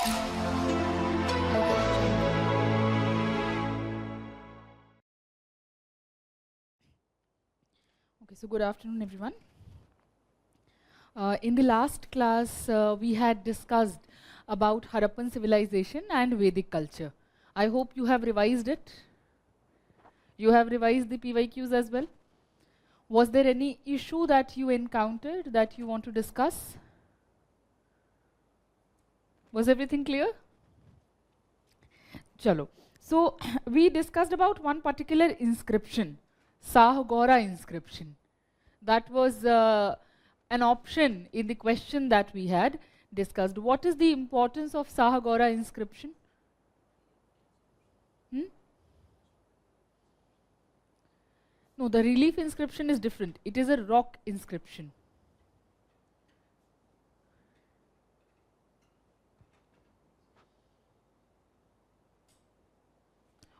Okay, so good afternoon, everyone. In the last class, we had discussed about Harappan civilization and Vedic culture. I hope you have revised it. You have revised the PYQs as well. Was there any issue that you encountered that you want to discuss? Was everything clear? Chalo. So we discussed about one particular inscription, Sahagora inscription. That was an option in the question that we had discussed. What is the importance of Sahagora inscription? No, the relief inscription is different. It is a rock inscription.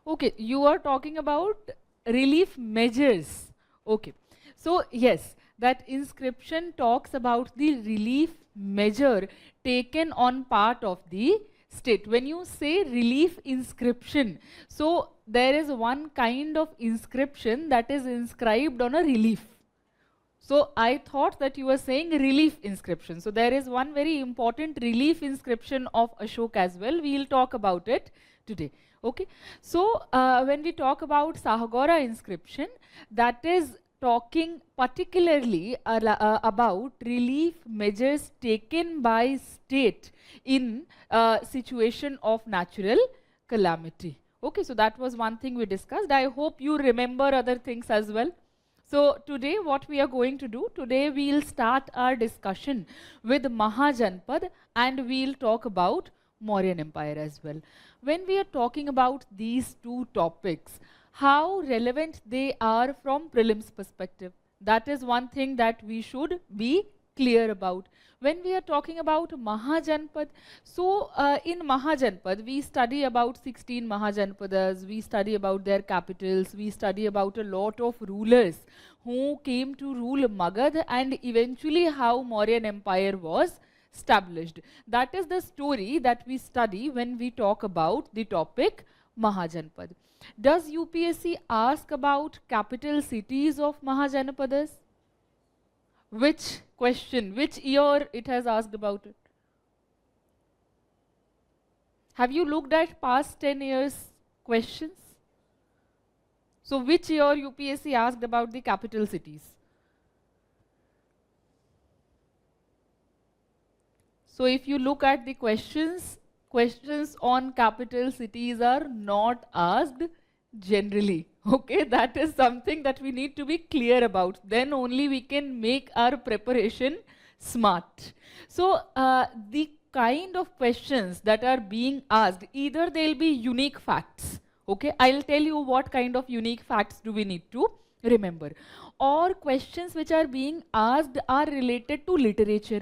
Okay, you are talking about relief measures. Okay, so yes, that inscription talks about the relief measure taken on part of the state. When you say relief inscription, so there is one kind of inscription that is inscribed on a relief. So I thought that you were saying relief inscription. So there is one very important relief inscription of Ashok as well. We will talk about it today. Okay. So when we talk about Sahagora inscription, that is talking particularly about relief measures taken by state in situation of natural calamity. Okay, so that was one thing we discussed. I hope you remember other things as well. So today what we are going to do, today we will start our discussion with Mahajanpad and we will talk about Mauryan Empire as well. When we are talking about these two topics, how relevant they are from prelims perspective, that is one thing that we should be clear about. When we are talking about Mahajanpad, so in Mahajanpad we study about 16 Mahajanpadas, we study about their capitals, we study about a lot of rulers who came to rule Magad and eventually how Mauryan Empire was established. That is the story that we study when we talk about the topic Mahajanpad. Does UPSC ask about capital cities of Mahajanapadas? Which question, which year it has asked about it? Have you looked at past 10 years questions? So which year UPSC asked about the capital cities? So if you look at the questions, questions on capital cities are not asked generally. Okay, that is something that we need to be clear about. Then only we can make our preparation smart. So the kind of questions that are being asked, either they'll be unique facts. Okay, I'll tell you what kind of unique facts do we need to remember. Or questions which are being asked are related to literature,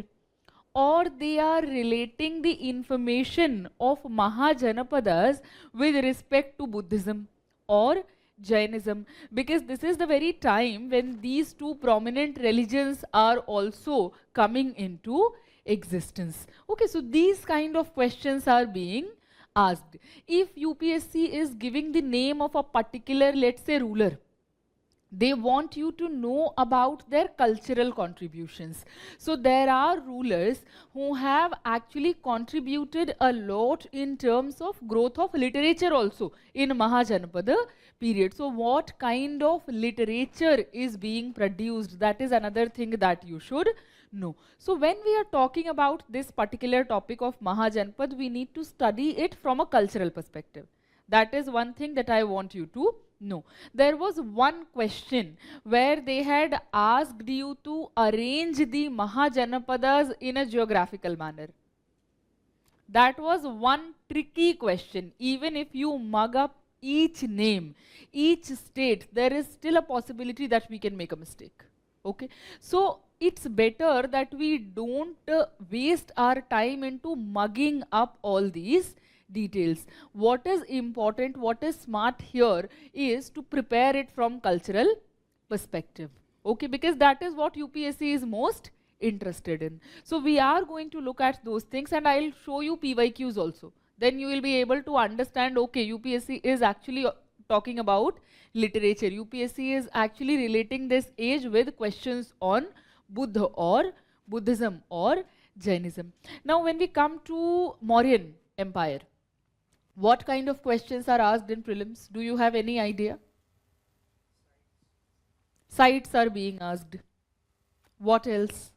or they are relating the information of Mahajanapadas with respect to Buddhism or Jainism, because this is the very time when these two prominent religions are also coming into existence. Okay, so these kind of questions are being asked. If UPSC is giving the name of a particular, let's say, ruler, they want you to know about their cultural contributions. So there are rulers who have actually contributed a lot in terms of growth of literature also in Mahajanapada period. So what kind of literature is being produced, that is another thing that you should know. So when we are talking about this particular topic of Mahajanpad, we need to study it from a cultural perspective. That is one thing that I want you to know. There was one question where they had asked you to arrange the Mahajanapadas in a geographical manner. That was one tricky question. Even if you mug up each name, each state, there is still a possibility that we can make a mistake. Okay, so it's better that we don't waste our time into mugging up all these details. What is important, what is smart here is to prepare it from cultural perspective. Okay, because that is what UPSC is most interested in. So we are going to look at those things, and I'll show you PYQs also. Then you will be able to understand, okay, UPSC is actually talking about literature. UPSC is actually relating this age with questions on Buddha or Buddhism or Jainism. Now when we come to Mauryan Empire, what kind of questions are asked in prelims? Do you have any idea? Sites are being asked. What else?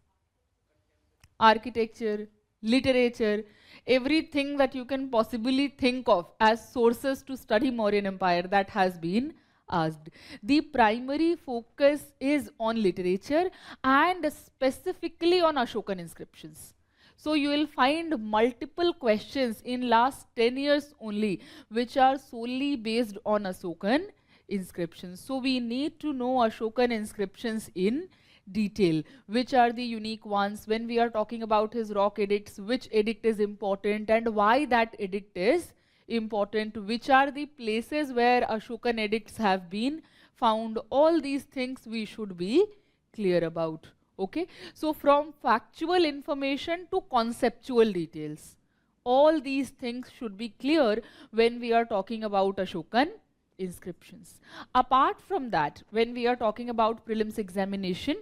Architecture, literature, everything that you can possibly think of as sources to study Mauryan Empire, that has been asked. The primary focus is on literature and specifically on Ashokan inscriptions. So you will find multiple questions in last 10 years only which are solely based on Ashokan inscriptions. So we need to know Ashokan inscriptions in detail. Which are the unique ones? When we are talking about his rock edicts, which edict is important and why that edict is important? Which are the places where Ashokan edicts have been found? All these things we should be clear about. Okay, so from factual information to conceptual details, all these things should be clear when we are talking about Ashokan inscriptions. Apart from that, when we are talking about prelims examination,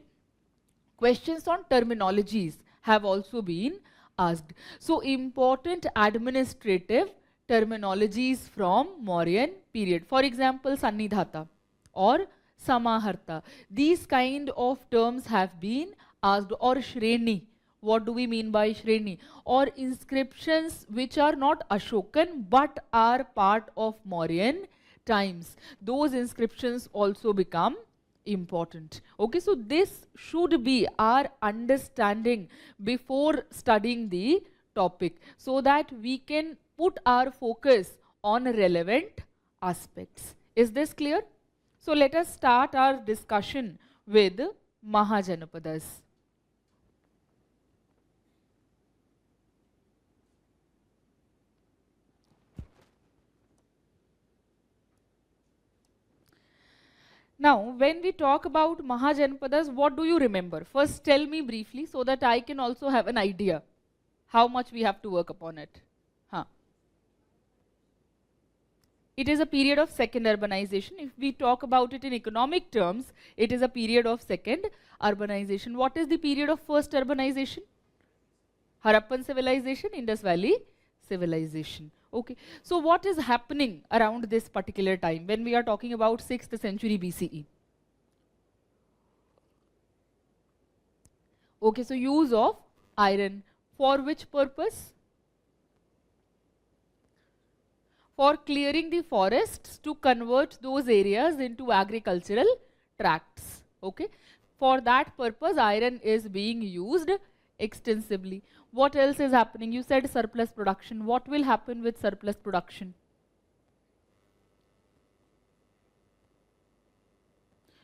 questions on terminologies have also been asked. So important administrative terminologies from Mauryan period. For example, Sannidhata or Samaharta. These kind of terms have been asked. Or Shreni. What do we mean by Shreni? Or inscriptions which are not Ashokan but are part of Mauryan times. Those inscriptions also become important. Okay, so this should be our understanding before studying the topic so that we can put our focus on relevant aspects. Is this clear? So let us start our discussion with Mahajanapadas. Now, when we talk about Mahajanapadas, what do you remember? First, tell me briefly so that I can also have an idea how much we have to work upon it. Huh. It is a period of second urbanization. If we talk about it in economic terms, it is a period of second urbanization. What is the period of first urbanization? Harappan civilization, Indus Valley civilization. Okay, so what is happening around this particular time when we are talking about 6th century BCE? Okay, so use of iron. For which purpose? For clearing the forests to convert those areas into agricultural tracts. Okay, for that purpose iron is being used extensively. What else is happening? You said surplus production. What will happen with surplus production?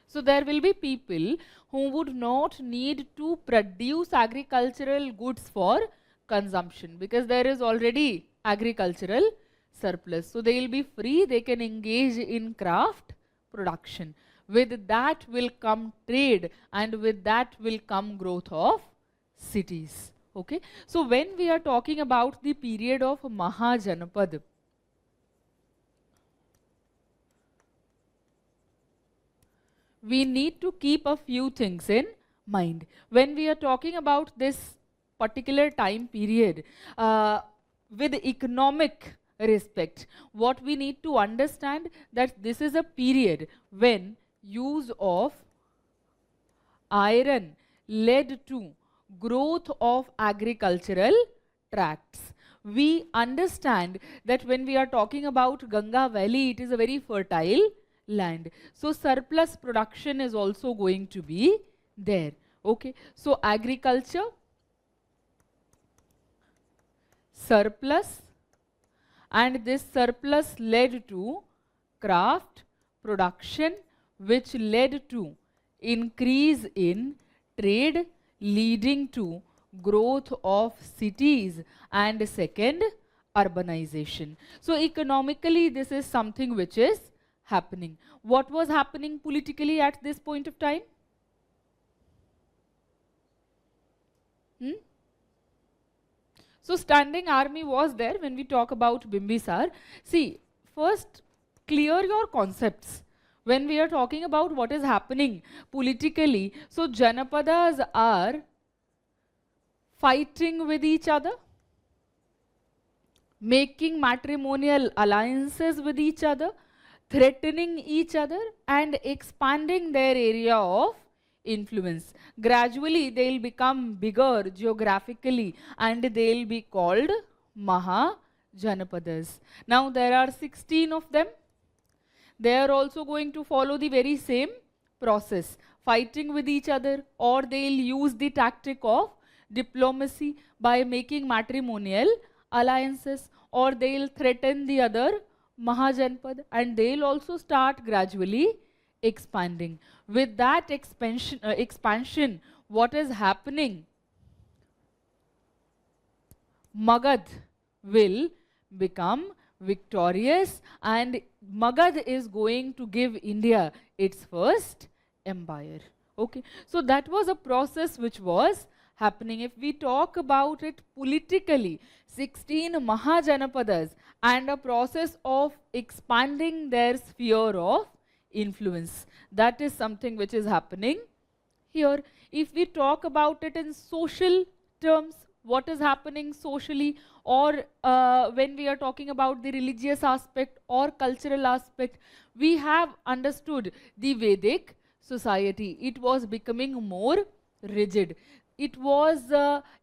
So there will be people who would not need to produce agricultural goods for consumption because there is already agricultural surplus. So they will be free, they can engage in craft production. With that will come trade and with that will come growth of cities. Okay, so when we are talking about the period of Mahajanapad, we need to keep a few things in mind. When we are talking about this particular time period, with economic respect, what we need to understand that this is a period when use of iron led to growth of agricultural tracts. We understand that when we are talking about Ganga Valley, it is a very fertile land. So surplus production is also going to be there. Okay, so agriculture, surplus, and this surplus led to craft production, which led to increase in trade, leading to growth of cities, and second, urbanization. So economically, this is something which is happening. What was happening politically at this point of time? Hmm? So standing army was there when we talk about Bimbisar. See, first clear your concepts. When we are talking about what is happening politically, so Janapadas are fighting with each other, making matrimonial alliances with each other, threatening each other, and expanding their area of influence. Gradually, they'll become bigger geographically and they'll be called Mahajanapadas. Now, there are 16 of them. They are also going to follow the very same process, fighting with each other, or they'll use the tactic of diplomacy by making matrimonial alliances, or they'll threaten the other Mahajanpad, and they'll also start gradually expanding. With that expansion, what is happening? Magad will become victorious, and Magad is going to give India its first empire. Okay, so that was a process which was happening. If we talk about it politically, 16 Mahajanapadas and a process of expanding their sphere of influence. That is something which is happening here. If we talk about it in social terms, what is happening socially, or when we are talking about the religious aspect or cultural aspect, we have understood the Vedic society. It was becoming more rigid. It was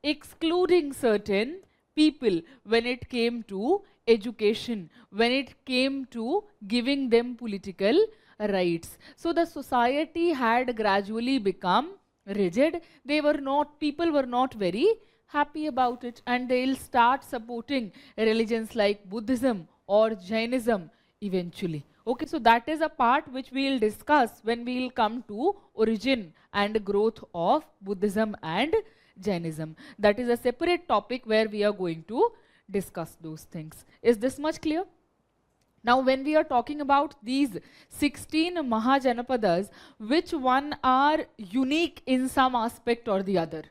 excluding certain people when it came to education, when it came to giving them political rights. So the society had gradually become rigid. People were not very happy about it, and they'll start supporting religions like Buddhism or Jainism eventually. Okay, so that is a part which we'll discuss when we'll come to origin and growth of Buddhism and Jainism. That is a separate topic where we are going to discuss those things. Is this much clear? Now, when we are talking about these 16 Mahajanapadas, which one are unique in some aspect or the other?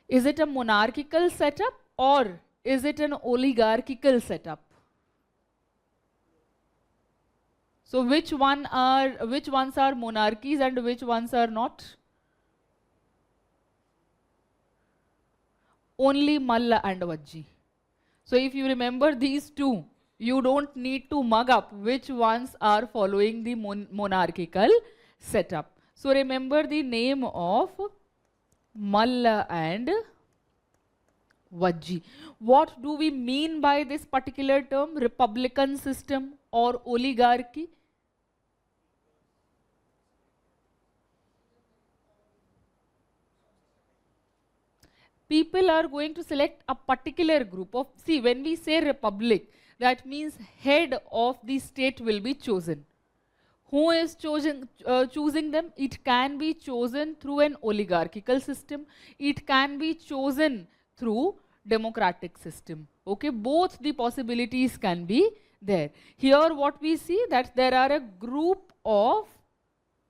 Is it a monarchical setup or is it an oligarchical setup? So which ones are monarchies and which ones are not? Only Malla and Vajji. So if you remember these two, you don't need to mug up which ones are following the monarchical setup. So remember the name of Malla and Vajji. What do we mean by this particular term, republican system or oligarchy? People are going to select a particular group of, see, when we say republic, that means head of the state will be chosen. Who is choosing them? It can be chosen through an oligarchical system. It can be chosen through democratic system. Okay, both the possibilities can be there. Here what we see that there are a group of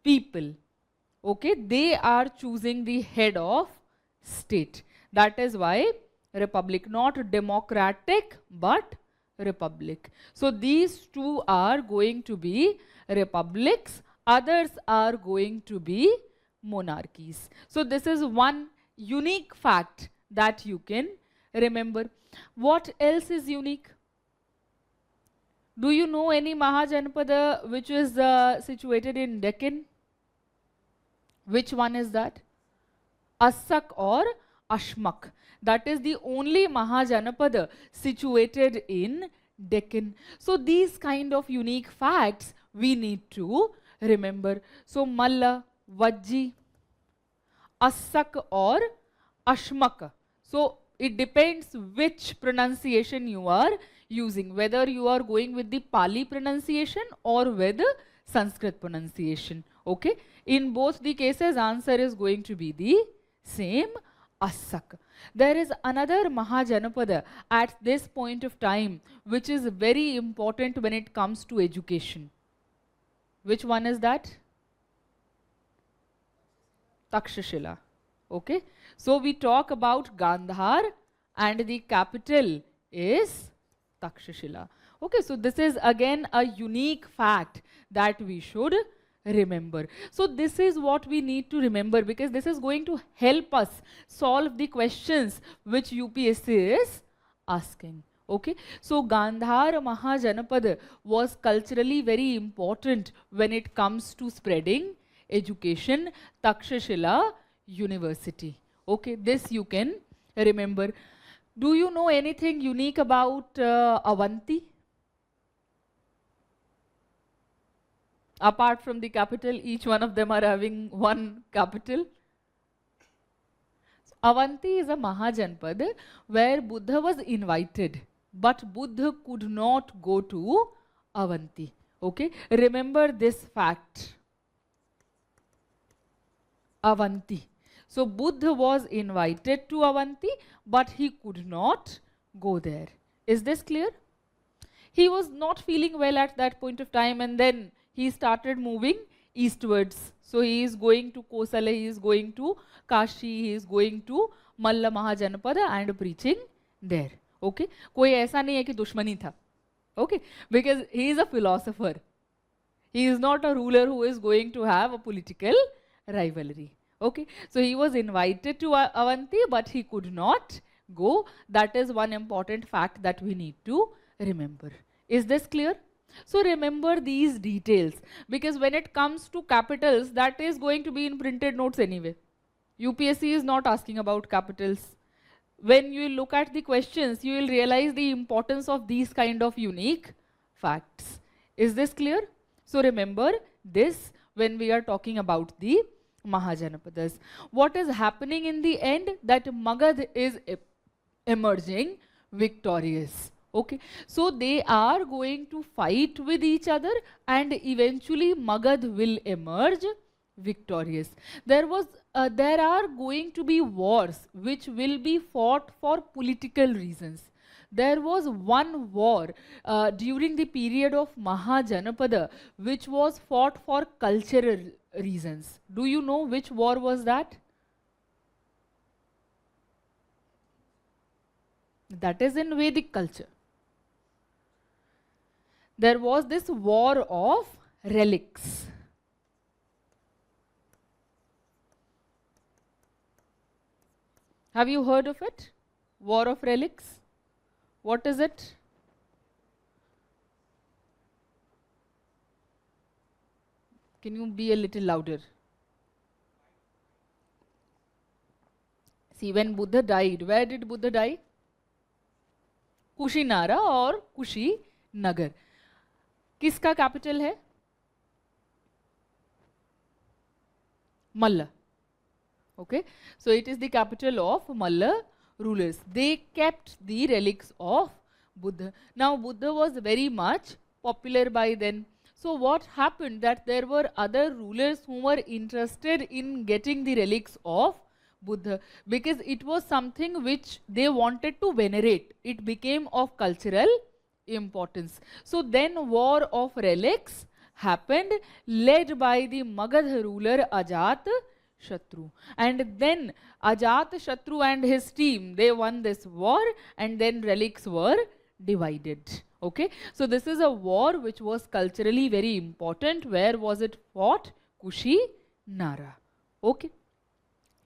people. Okay, they are choosing the head of state. That is why republic, not democratic but republic. So these two are going to be republics, others are going to be monarchies. So this is one unique fact that you can remember. What else is unique? Do you know any Mahajanapada which is situated in Deccan? Which one is that? Asak or Ashmak. That is the only Mahajanapada situated in Deccan. So these kind of unique facts we need to remember. So Malla, Vajji, Asak or Ashmak. So it depends which pronunciation you are using, whether you are going with the Pali pronunciation or with Sanskrit pronunciation. Okay, in both the cases answer is going to be the same, Asak. There is another Mahajanapada at this point of time which is very important when it comes to education. Which one is that? Takshashila. Okay, So we talk about Gandhar and the capital is Takshashila. Okay, so this is again a unique fact that we should remember. So this is what we need to remember, because this is going to help us solve the questions which UPSC is asking. Okay, so Gandhar Mahajanapad was culturally very important when it comes to spreading education. Takshashila University. Okay, this you can remember. Do you know anything unique about Avanti? Apart from the capital, each one of them are having one capital. Avanti is a Mahajanpad where Buddha was invited, but Buddha could not go to Avanti. Okay, remember this fact. Avanti. So Buddha was invited to Avanti, but he could not go there. Is this clear? He was not feeling well at that point of time, and then he started moving eastwards. So he is going to Kosala, he is going to Kashi, he is going to Malla Mahajanapada and preaching there. Okay? कोई ऐसा नहीं है कि दुश्मनी था. Okay? Because he is a philosopher. He is not a ruler who is going to have a political rivalry. Okay? So he was invited to Avanti, but he could not go. That is one important fact that we need to remember. Is this clear? So remember these details, because when it comes to capitals, that is going to be in printed notes anyway. UPSC is not asking about capitals. When you look at the questions, you will realize the importance of these kind of unique facts. Is this clear? So remember this when we are talking about the Mahajanapadas. What is happening in the end? That Magad is emerging victorious. Okay, so they are going to fight with each other, and eventually Magad will emerge victorious. There are going to be wars which will be fought for political reasons. There was one war during the period of Mahajanapada which was fought for cultural reasons. Do you know which war was that? That is in Vedic culture. There was this war of relics. Have you heard of it? War of relics? What is it? Can you be a little louder? See, when Buddha died, where did Buddha die? Kushinara or Kushinagar. किसका capital है? Malla. Okay, so it is the capital of Malla rulers. They kept the relics of Buddha. Now Buddha was very much popular by then. So what happened, that there were other rulers who were interested in getting the relics of Buddha, because it was something which they wanted to venerate. It became of cultural importance. So then war of relics happened, led by the Magad ruler Ajat Shatru. And then Ajat Shatru and his team, they won this war, and then relics were divided. Okay, so this is a war which was culturally very important. Where was it fought? Kushinara. Okay,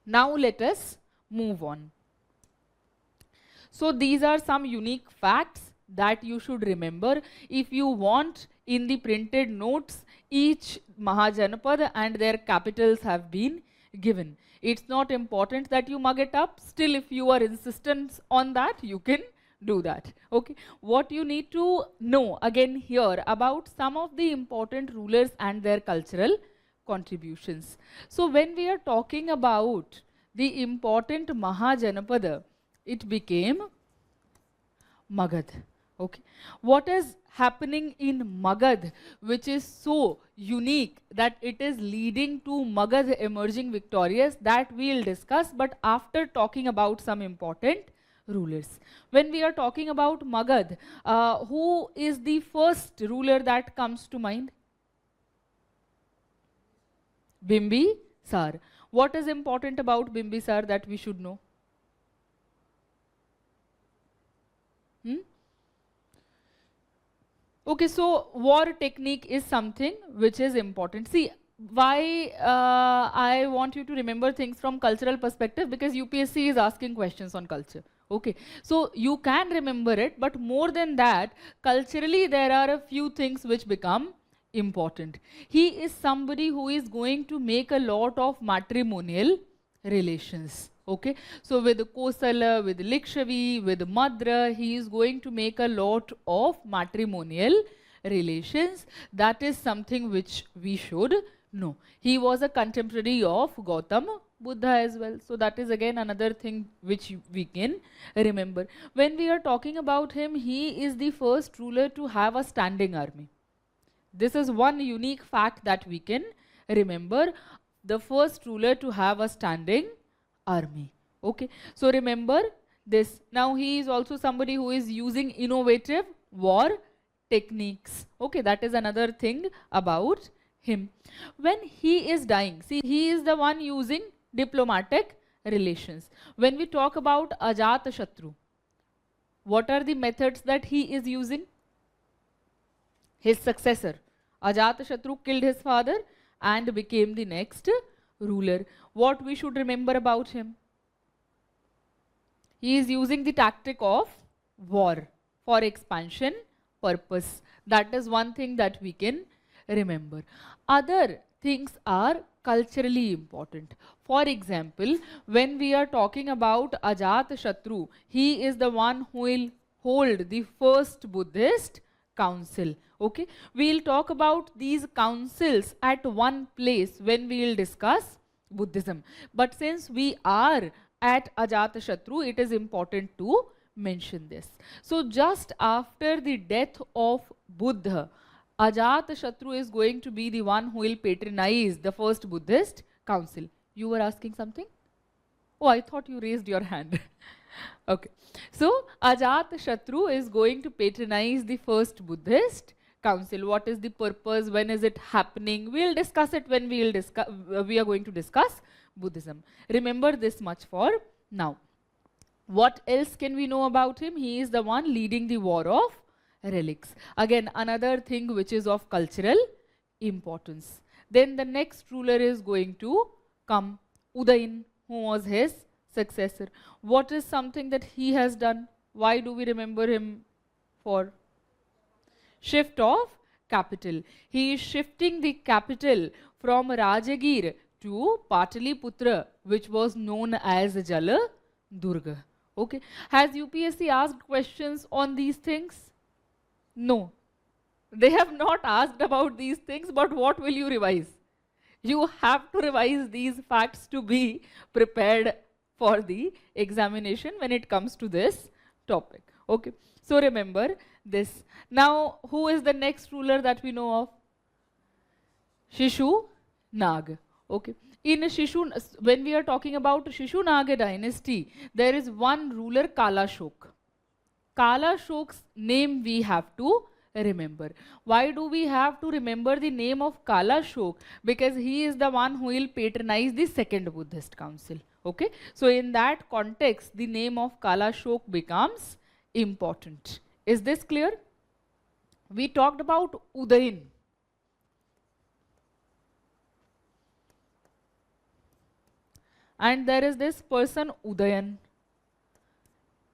now let us move on. So these are some unique facts that you should remember. If you want, in the printed notes, each Mahajanapad and their capitals have been given. It's not important that you mug it up. Still, if you are insistent on that, you can do that. Okay, what you need to know again here about some of the important rulers and their cultural contributions. So when we are talking about the important Mahajanapada, it became Magad. Okay, what is happening in Magad which is so unique that it is leading to Magad emerging victorious, that we will discuss, but after talking about some important rulers. When we are talking about Magad, who is the first ruler that comes to mind? Bimbisar. What is important about Bimbisar that we should know? Hmm? Okay, so war technique is something which is important. See, why I want you to remember things from cultural perspective, because UPSC is asking questions on culture. Okay, so you can remember it, but more than that, culturally there are a few things which become important. He is somebody who is going to make a lot of matrimonial relations. Okay, so with Kosala, with Likshavi, with Madra, he is going to make a lot of matrimonial relations. That is something which we should know. He was a contemporary of Gautam Buddha as well. So that is again another thing which we can remember. When we are talking about him, he is the first ruler to have a standing army. This is one unique fact that we can remember. The first ruler to have a standing army. Okay, so remember this. Now he is also somebody who is using innovative war techniques. Okay, that is another thing about him. When he is dying, see, he is the one using diplomatic relations. When we talk about Ajatashatru, what are the methods that he is using? His successor, Ajatashatru, killed his father and became the next ruler. What we should remember about him? He is using the tactic of war for expansion purpose. That is one thing that we can remember. Other things are culturally important. For example, when we are talking about Ajatashatru, he is the one who will hold the first Buddhist council. Okay, we'll talk about these councils at one place when we will discuss Buddhism. But since we are at Ajatashatru, it is important to mention this. So just after the death of Buddha, Ajatashatru is going to be the one who will patronize the first Buddhist council. You were asking something? Oh, I thought you raised your hand. Okay. So Ajatashatru is going to patronize the first Buddhist council. What is the purpose? When is it happening? We'll discuss it when we are going to discuss Buddhism. Remember this much for now. What else can we know about him? He is the one leading the war of relics. Again, another thing which is of cultural importance. Then the next ruler is going to come, Udayin, who was his successor. What is something that he has done? Why do we remember him for? Shift of capital. He is shifting the capital from Rajagir to Pataliputra, which was known as Jala Durga. Okay. Has UPSC asked questions on these things? No. They have not asked about these things, but what will you revise? You have to revise these facts to be prepared for the examination when it comes to this topic. Okay. So remember this. Now, who is the next ruler that we know of? Shishu Nag. Okay. In Shishu, when we are talking about Shishu Naga dynasty, there is one ruler, Kalashok. Kalashok's name we have to remember. Why do we have to remember the name of Kalashok? Because he is the one who will patronize the second Buddhist council. Okay. So in that context, the name of Kalashok becomes important. Is this clear? We talked about Udayin. And there is this person Udayan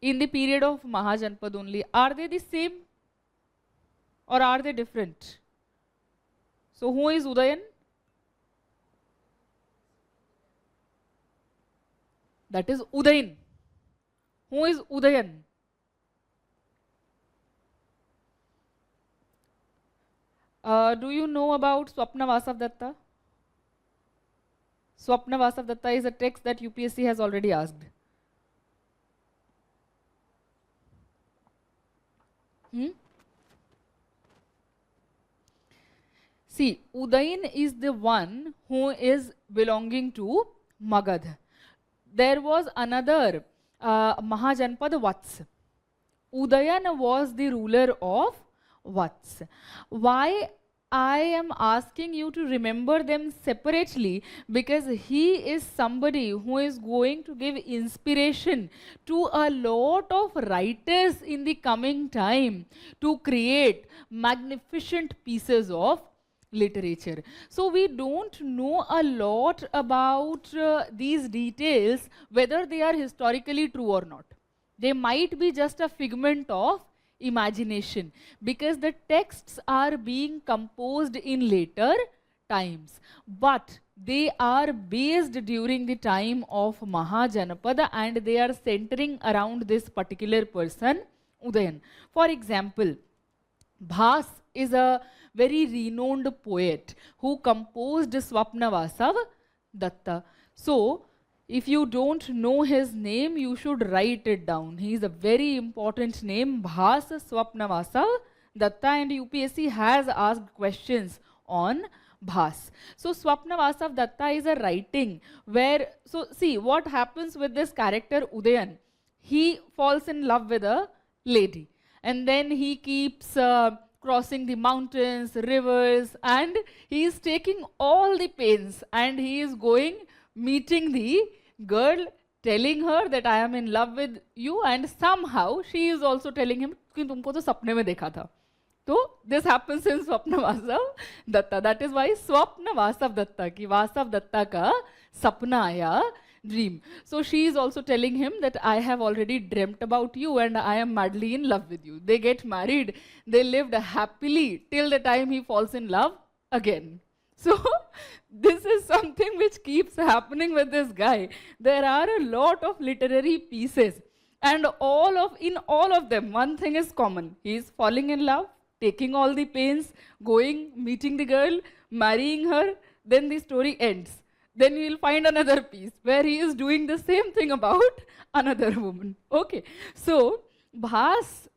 in the period of Mahajanpad only. Are they the same or are they different? So who is Udayan? That is Udayin. Who is Udayan? Do you know about Swapna Vasavdatta? Swapna Vasavdatta is a text that UPSC has already asked. See, Udayin is the one who is belonging to Magad. There was another Mahajanpad Vats. Udayan was the ruler of Vats. Why I am asking you to remember them separately because he is somebody who is going to give inspiration to a lot of writers in the coming time to create magnificent pieces of literature. So we don't know a lot about these details, whether they are historically true or not. They might be just a figment of imagination because the texts are being composed in later times, but they are based during the time of Mahajanapada and they are centering around this particular person, Udayan. For example, Bhas is a very renowned poet who composed Swapnavasav Datta. So, if you don't know his name, you should write it down. He is a very important name, Bhas Swapnavasav Datta, and UPSC has asked questions on Bhas. So, Swapnavasav Datta is a writing where, so see what happens with this character Udayan. He falls in love with a lady and then he keeps crossing the mountains, rivers, and he is taking all the pains and he is going meeting the girl, telling her that I am in love with you, and somehow she is also telling him कि तुमको तो सपने में देखा था. So this happens in Swapnavasav Datta. That is why Swapnavasav Datta ki Vasav Datta ka sapna aaya, dream. So she is also telling him that I have already dreamt about you and I am madly in love with you. They get married. They lived happily till the time he falls in love again. So this is something which keeps happening with this guy. There are a lot of literary pieces and in all of them, one thing is common. He is falling in love, taking all the pains, going, meeting the girl, marrying her, then the story ends. Then you will find another piece where he is doing the same thing about another woman. Okay. So Bhas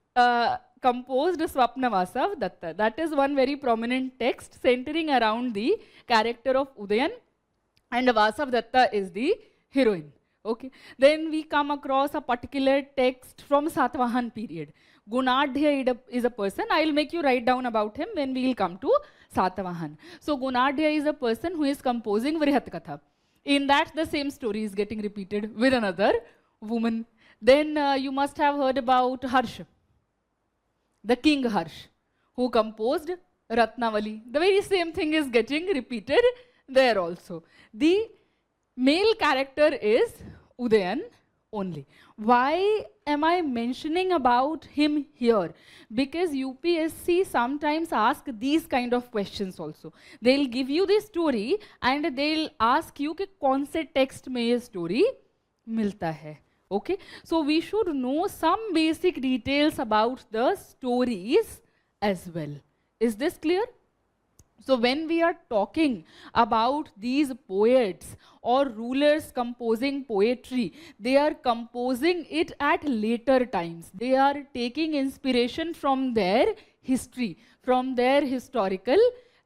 composed Swapnavasav Datta. That is one very prominent text centering around the character of Udayan, and Vasav Datta is the heroine. Okay. Then we come across a particular text from Satavahan period. Gunadhya is a person. I will make you write down about him when we will come to Satavahan. So Gunadhya is a person who is composing Vrihat Katha. In that, the same story is getting repeated with another woman. Then you must have heard about Harsh, the king Harsh, who composed Ratnavali. The very same thing is getting repeated there also. The male character is Udayan only. Why am I mentioning about him here? Because UPSC sometimes ask these kind of questions also. They'll give you the story and they'll ask you कि कौन से text में ये story मिलता है. Okay, so we should know some basic details about the stories as well. Is this clear? So when we are talking about these poets or rulers composing poetry, they are composing it at later times. They are taking inspiration from their history, from their historical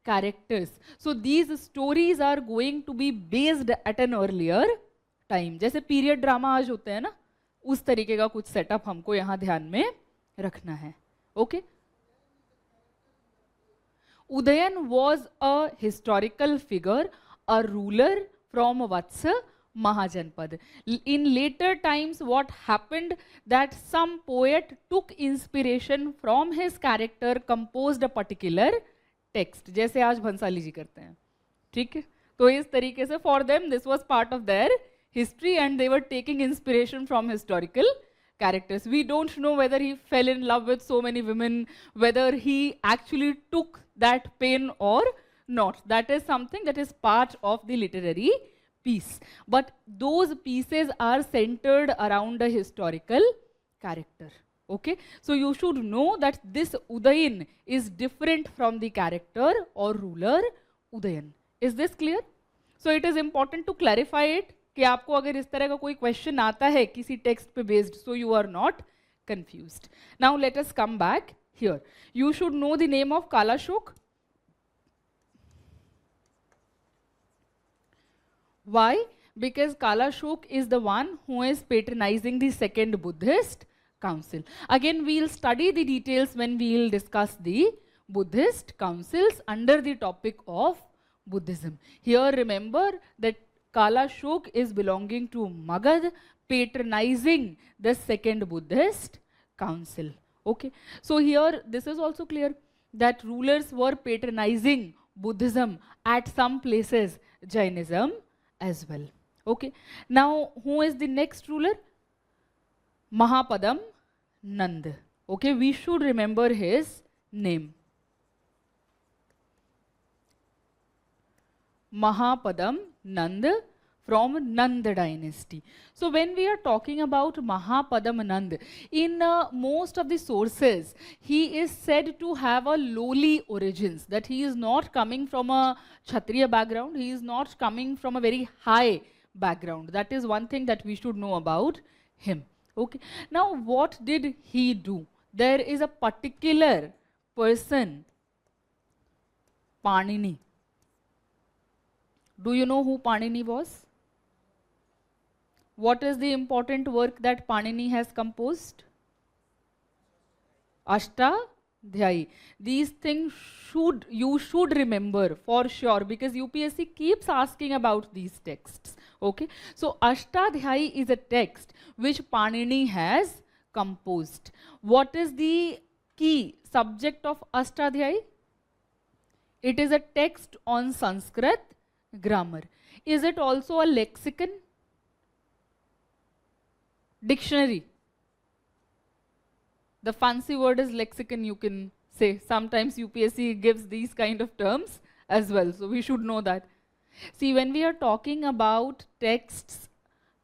characters. So these stories are going to be based at an earlier time. जैसे period drama आज होते हैं ना, उस तरीके का कुछ setup हमको यहाँ ध्यान में रखना है. Okay. Udayan was a historical figure, a ruler from Vatsa Mahajanpad. In later times, what happened that some poet took inspiration from his character, composed a particular text. जैसे आज भंसाली जी करते हैं, ठीक है? तो इस तरीके से for them this was part of their history and they were taking inspiration from historical characters. We don't know whether he fell in love with so many women, whether he actually took that pain or not. That is something that is part of the literary piece. But those pieces are centered around a historical character. Okay? So you should know that this Udayan is different from the character or ruler Udayan. Is this clear? So it is important to clarify it कि आपको अगर इस तरह का कोई question आता है किसी टेक्स्ट पे based, so you are not confused. Now let us come back here. You should know the name of Kalashok. Why? Because Kalashok is the one who is patronizing the second Buddhist council. Again, we'll study the details when we'll discuss the Buddhist councils under the topic of Buddhism. Here remember that Kala Shok is belonging to Magad, patronizing the second Buddhist council. Okay, so here this is also clear that rulers were patronizing Buddhism, at some places Jainism as well. Okay, now who is the next ruler? Mahapadam Nand. Okay, we should remember his name. Mahapadam Nand from Nanda dynasty. So when we are talking about Mahapadam Nand, in most of the sources, he is said to have a lowly origins, that he is not coming from a Kshatriya background, he is not coming from a very high background. That is one thing that we should know about him. Okay. Now what did he do? There is a particular person, Panini. Do you know who Panini was? What is the important work that Panini has composed? Ashtadhyayi. These things you should remember for sure, because UPSC keeps asking about these texts. Okay, so Ashtadhyayi is a text which Panini has composed. What is the key subject of Ashtadhyayi? It is a text on Sanskrit grammar. Is it also a lexicon? Dictionary. The fancy word is lexicon, you can say. Sometimes UPSC gives these kind of terms as well, so we should know that. See, when we are talking about texts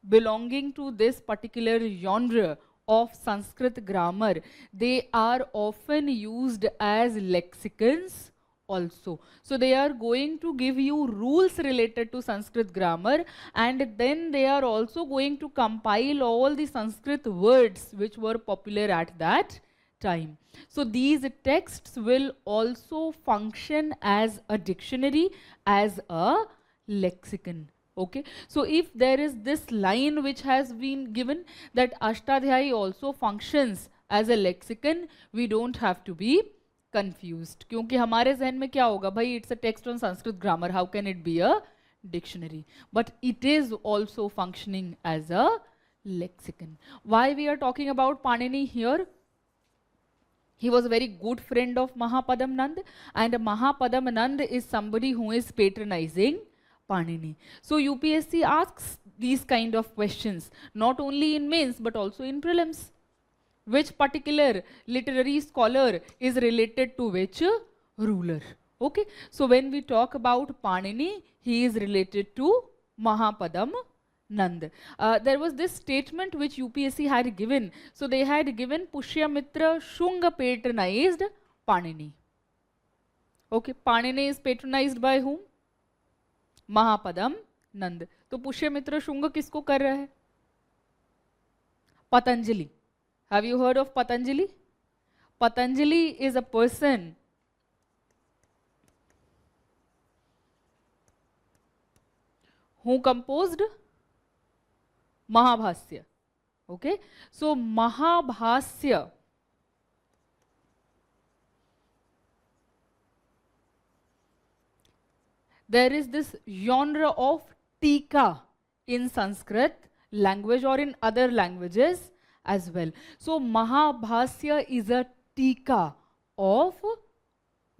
belonging to this particular genre of Sanskrit grammar, they are often used as lexicons also. So they are going to give you rules related to Sanskrit grammar, and then they are also going to compile all the Sanskrit words which were popular at that time. So these texts will also function as a dictionary, as a lexicon. Okay, so if there is this line which has been given that Ashtadhyayi also functions as a lexicon, we don't have to be confused, क्योंकि हमारे जहन में क्या होगा भाई, it's a text on Sanskrit grammar, how can it be a dictionary? But it is also functioning as a lexicon. Why we are talking about Panini here? He was a very good friend of Mahapadam Nand, and Mahapadam Nand is somebody who is patronizing Panini. So UPSC asks these kind of questions, not only in mains but also in prelims. Which particular literary scholar is related to which ruler? Okay, so when we talk about Panini, he is related to Mahapadam Nand. There was this statement which UPSC had given. So they had given Pushyamitra Shunga patronized Panini. Okay, Panini is patronized by whom? Mahapadam Nand. तो पुष्यमित्र शुंग किसको कर रहा है? Patanjali. Have you heard of Patanjali? Patanjali is a person who composed Mahabhasya. Okay, so Mahabhasya there is this genre of tika in Sanskrit language or in other languages as well. So Mahabhasya is a tika of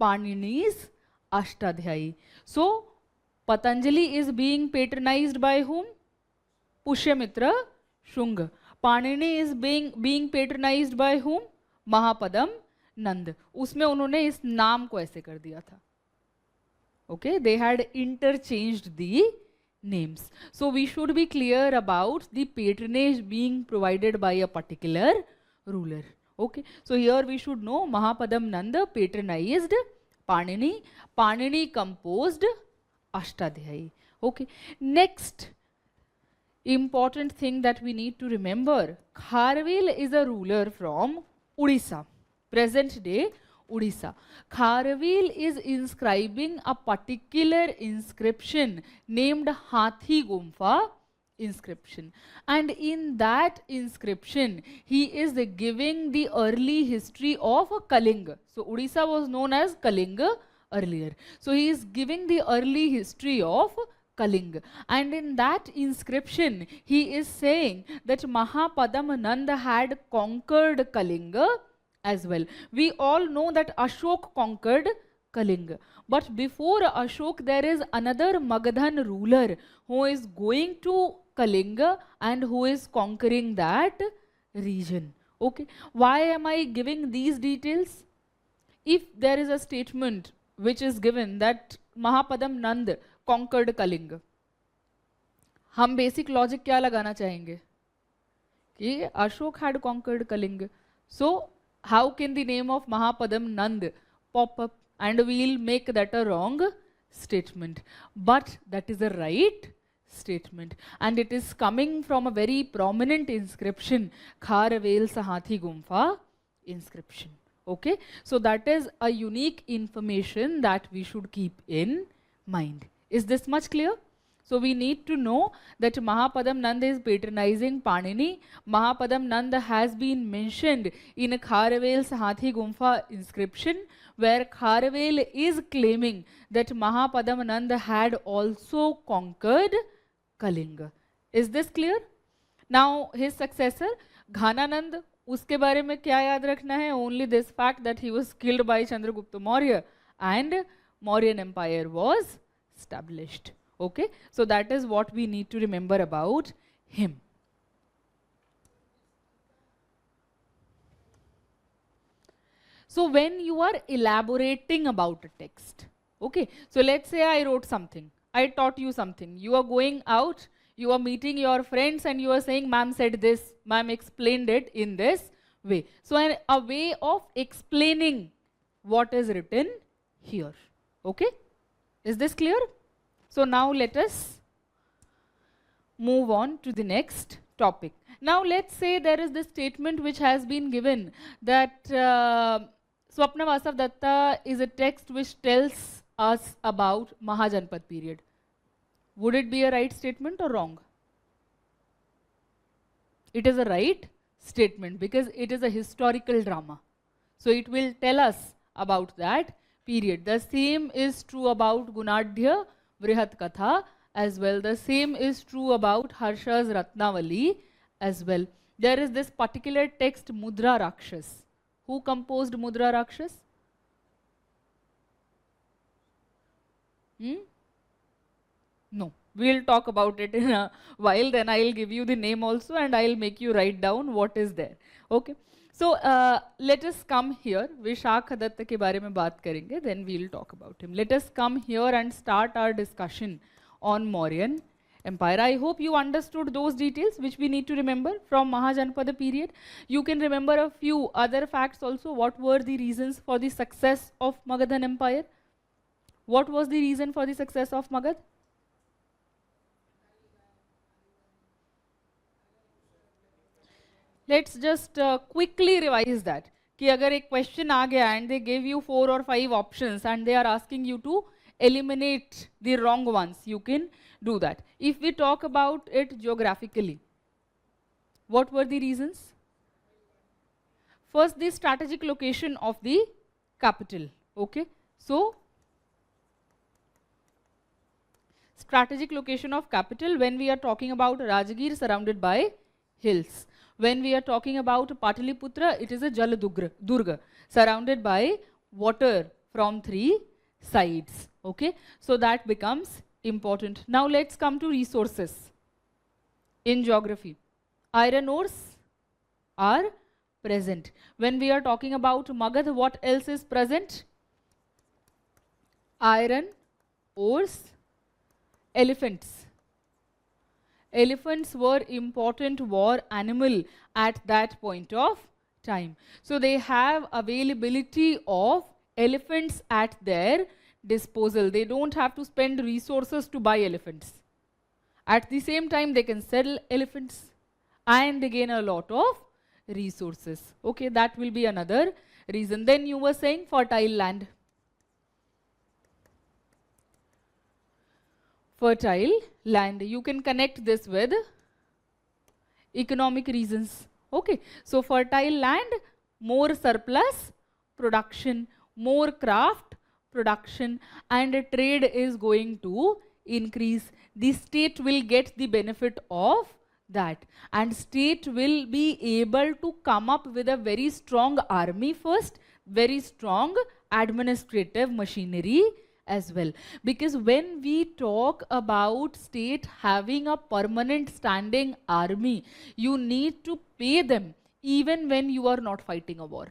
Panini's Ashtadhyayi. So Patanjali is being patronized by whom? Pushyamitra Shunga. Panini is being patronized by whom? Mahapadam Nand. उसमें उन्होंने इस नाम को ऐसे कर दिया था. Okay, they had interchanged the names. So we should be clear about the patronage being provided by a particular ruler. Okay, so here we should know Mahapadam Nanda patronized Panini. Panini composed Ashtadhyayi. Okay, next important thing that we need to remember, Kharvel is a ruler from Odisha, present day Odisha. Kharvel is inscribing a particular inscription named Hathi Gumfa inscription. And in that inscription, he is giving the early history of Kalinga. So Odisha was known as Kalinga earlier. So he is giving the early history of Kalinga. And in that inscription, he is saying that Mahapadam Nanda had conquered Kalinga as well. We all know that Ashok conquered Kalinga. But before Ashok, there is another Magadhan ruler who is going to Kalinga and who is conquering that region. Okay, why am I giving these details? If there is a statement which is given that Mahapadam Nand conquered Kalinga, हम basic logic क्या लगाना चाहेंगे कि Ashok had conquered Kalinga. So how can the name of Mahapadam Nand pop up? And we'll make that a wrong statement. But that is a right statement. And it is coming from a very prominent inscription, Kharavel Sahathi Gumfa inscription. Okay, so that is a unique information that we should keep in mind. Is this much clear? So we need to know that Mahapadam Nanda is patronizing Panini. Mahapadam Nanda has been mentioned in a Kharavel Sahathi Gumfa inscription, where Kharavel is claiming that Mahapadam Nanda had also conquered Kalinga. Is this clear? Now his successor, Ghananand, उसके बारे में क्या याद रखना है? Only this fact that he was killed by Chandragupta Maurya and Mauryan Empire was established. Okay, so that is what we need to remember about him. So when you are elaborating about a text, okay, so let's say I wrote something, I taught you something, you are going out, you are meeting your friends and you are saying, ma'am said this, ma'am explained it in this way. So a way of explaining what is written here. Okay, is this clear? So now let us move on to the next topic. Now let's say there is this statement which has been given that Swapna Vasav Datta is a text which tells us about Mahajanpad period. Would it be a right statement or wrong? It is a right statement because it is a historical drama. So it will tell us about that period. The same is true about Gunadhya Vrihat Katha as well. The same is true about Harsha's Ratnavali as well. There is this particular text, Mudra Rakshas. Who composed Mudra Rakshas? No. We'll talk about it in a while. Then I'll give you the name also and I'll make you write down what is there. Okay. So let us come here. Vishakha Datta ke bare mein baat karenge. Then we'll talk about him. Let us come here and start our discussion on Mauryan Empire. I hope you understood those details which we need to remember from Mahajanpada period. You can remember a few other facts also. What were the reasons for the success of Magadhan Empire? What was the reason for the success of Magad? Let's just quickly revise that. कि अगर एक question आ गया and they gave you 4 or 5 options and they are asking you to eliminate the wrong ones, you can do that. If we talk about it geographically, what were the reasons? First, the strategic location of the capital. Okay, so strategic location of capital when we are talking about Rajagir surrounded by hills. When we are talking about Pataliputra, it is a Jaladurga surrounded by water from 3 sides. Okay, so that becomes important. Now let's come to resources in geography. Iron ores are present. When we are talking about Magad, what else is present? Iron ores, elephants. Elephants were important war animal at that point of time. So they have availability of elephants at their disposal. They don't have to spend resources to buy elephants. At the same time, they can sell elephants and they gain a lot of resources. Okay, that will be another reason. Then you were saying fertile land. Fertile land. You can connect this with economic reasons. Okay, so fertile land, more surplus production, more craft production, and trade is going to increase. The state will get the benefit of that, and state will be able to come up with a very strong army first, very strong administrative machinery as well. Because when we talk about state having a permanent standing army, you need to pay them even when you are not fighting a war.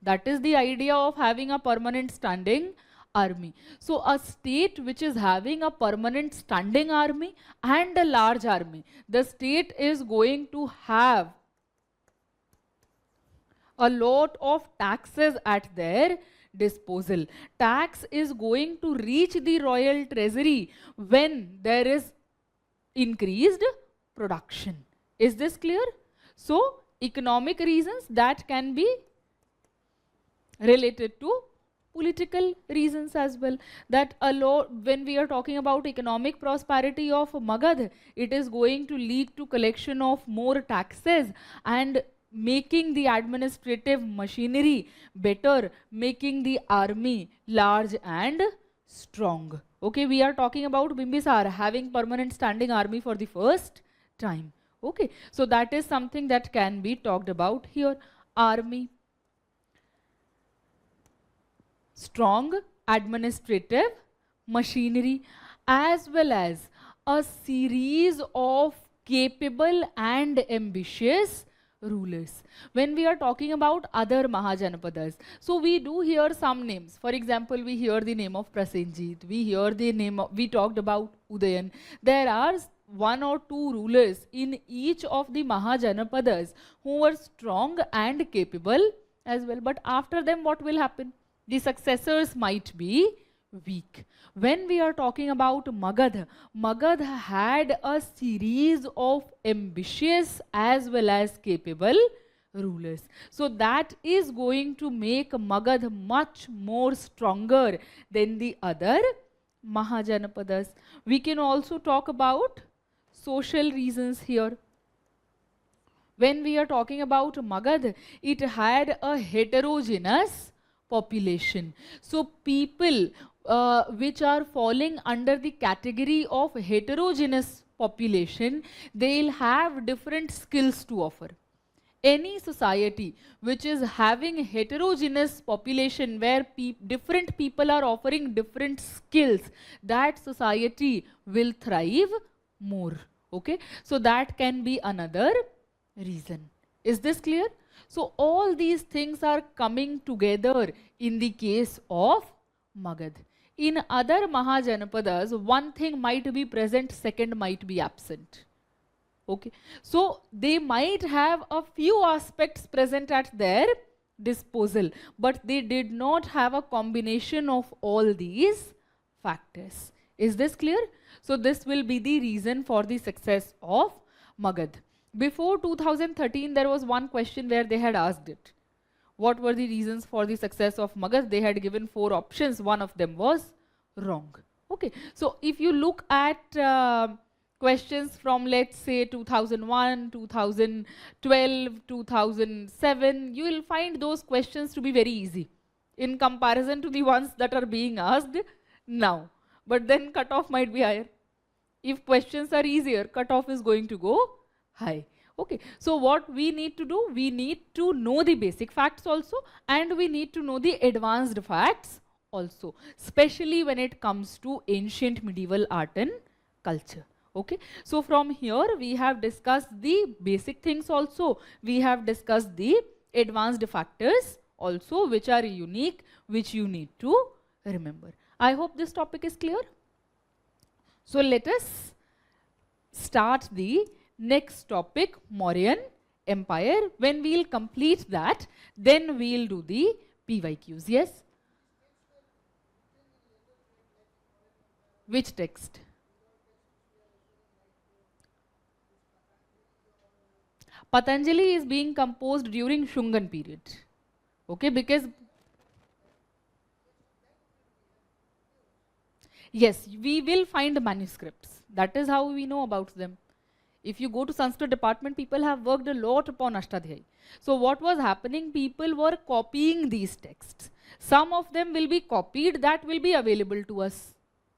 That is the idea of having a permanent standing army. So a state which is having a permanent standing army and a large army, the state is going to have a lot of taxes at their disposal. Tax is going to reach the royal treasury when there is increased production. Is this clear? So economic reasons that can be related to political reasons as well. That a lot, when we are talking about economic prosperity of Magad, it is going to lead to collection of more taxes and making the administrative machinery better, making the army large and strong. Okay, we are talking about Bimbisara having permanent standing army for the first time. Okay, so that is something that can be talked about here. Army, strong administrative machinery, as well as a series of capable and ambitious rulers. When we are talking about other Mahajanapadas, so we do hear some names. For example, we hear the name of Prasenjit, we hear the name of, we talked about Udayan. There are one or two rulers in each of the Mahajanapadas who were strong and capable as well. But after them, what will happen? The successors might be weak. When we are talking about Magad, Magad had a series of ambitious as well as capable rulers. So that is going to make Magad much more stronger than the other Mahajanapadas. We can also talk about social reasons here. When we are talking about Magad, it had a heterogeneous population. So people which are falling under the category of heterogeneous population, they'll have different skills to offer. Any society which is having heterogeneous population where different people are offering different skills, that society will thrive more. Okay, so that can be another reason. Is this clear? So all these things are coming together in the case of Magad. In other Mahajanapadas, one thing might be present, second might be absent. Okay, so they might have a few aspects present at their disposal, but they did not have a combination of all these factors. Is this clear? So this will be the reason for the success of Magad. Before 2013, there was one question where they had asked it. What were the reasons for the success of Magad? They had given 4 options. One of them was wrong. Okay, so if you look at questions from, let's say, 2001, 2012, 2007, you will find those questions to be very easy in comparison to the ones that are being asked now. But then cutoff might be higher. If questions are easier, cutoff is going to go high. Okay, so what we need to do, we need to know the basic facts also, and we need to know the advanced facts also, especially when it comes to ancient medieval art and culture. Okay, so from here we have discussed the basic things also, we have discussed the advanced factors also, which are unique, which you need to remember. I hope this topic is clear. So let us start the next topic, Mauryan Empire. When we'll complete that, then we'll do the PYQs. Yes? Which text? Patanjali is being composed during Shungan period. Okay, because Yes, we will find manuscripts. That is how we know about them. If you go to Sanskrit department, people have worked a lot upon Ashtadhyayi. So what was happening, people were copying these texts. Some of them will be copied, that will be available to us.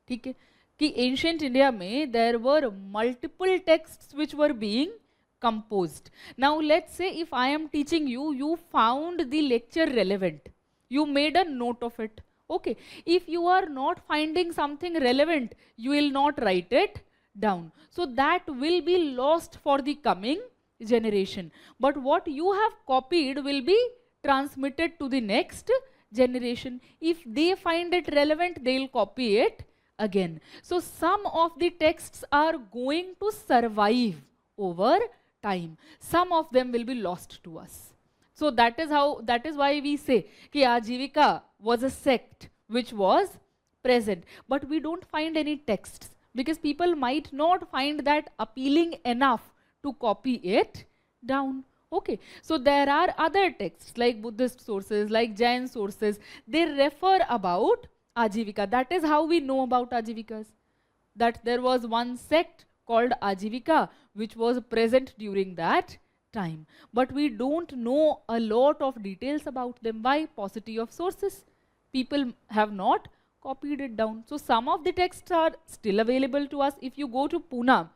ठीक है? कि ancient India में there were multiple texts which were being composed. Now let's say if I am teaching you, you found the lecture relevant. You made a note of it. Okay. If you are not finding something relevant, you will not write it down. So that will be lost for the coming generation. But what you have copied will be transmitted to the next generation. If they find it relevant, they will copy it again. So some of the texts are going to survive over time. Some of them will be lost to us. So that is why we say कि Ajivika was a sect which was present. But we don't find any texts because people might not find that appealing enough to copy it down. Okay, so there are other texts like Buddhist sources, like Jain sources. They refer about Ajivika. That is how we know about Ajivikas. That there was one sect called Ajivika which was present during that time. But we don't know a lot of details about them. Why? Paucity of sources. People have not copied it down. So some of the texts are still available to us. If you go to Pune,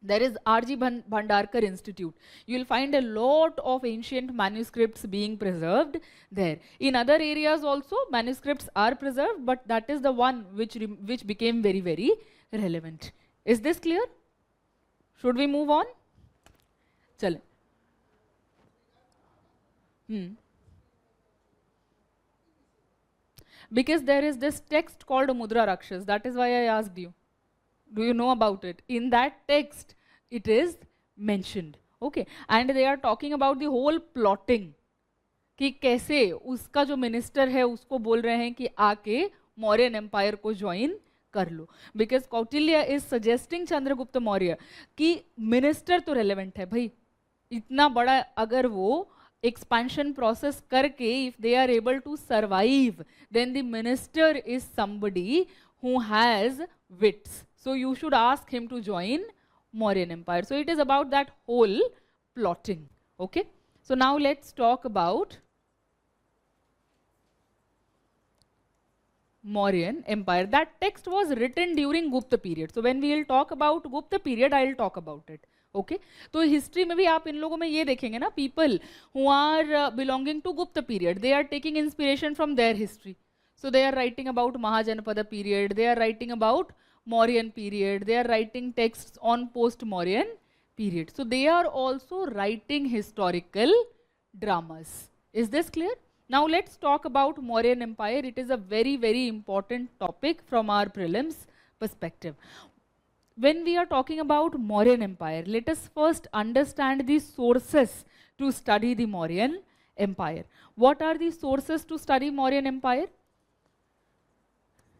there is R.G. Bhandarkar Institute. You will find a lot of ancient manuscripts being preserved there. In other areas also, manuscripts are preserved, but that is the one which became very, very relevant. Is this clear? Should we move on? Chale. Because there is this text called Mudra Rakshas. That is why I asked you. Do you know about it? In that text, it is mentioned. Okay. And they are talking about the whole plotting. कि कैसे उसका जो minister है उसको बोल रहे हैं कि आके मौर्यन एम्पायर को ज्वाइन कर लो. Because Kautilya is suggesting Chandragupta Maurya कि मिनिस्टर तो रेलेवेंट है भाई. इतना बड़ा अगर वो expansion process करके if they are able to survive, then the minister is somebody who has wits. So you should ask him to join Mauryan Empire. So it is about that whole plotting. Okay. So now let's talk about Mauryan Empire. That text was written during Gupta period. So when we will talk about Gupta period, I will talk about it. Okay तो history में भी आप इन लोगों में ये देखेंगे ना, people who are belonging to Gupta period, they are taking inspiration from their history. So they are writing about Mahajanapada period, they are writing about Mauryan period, they are writing text on post Mauryan period. So they are also writing historical dramas. Is this clear? Now let's talk about Mauryan Empire. It is a very, very important topic from our prelims perspective. When we are talking about Mauryan Empire, let us first understand the sources to study the Mauryan Empire. What are the sources to study Mauryan Empire?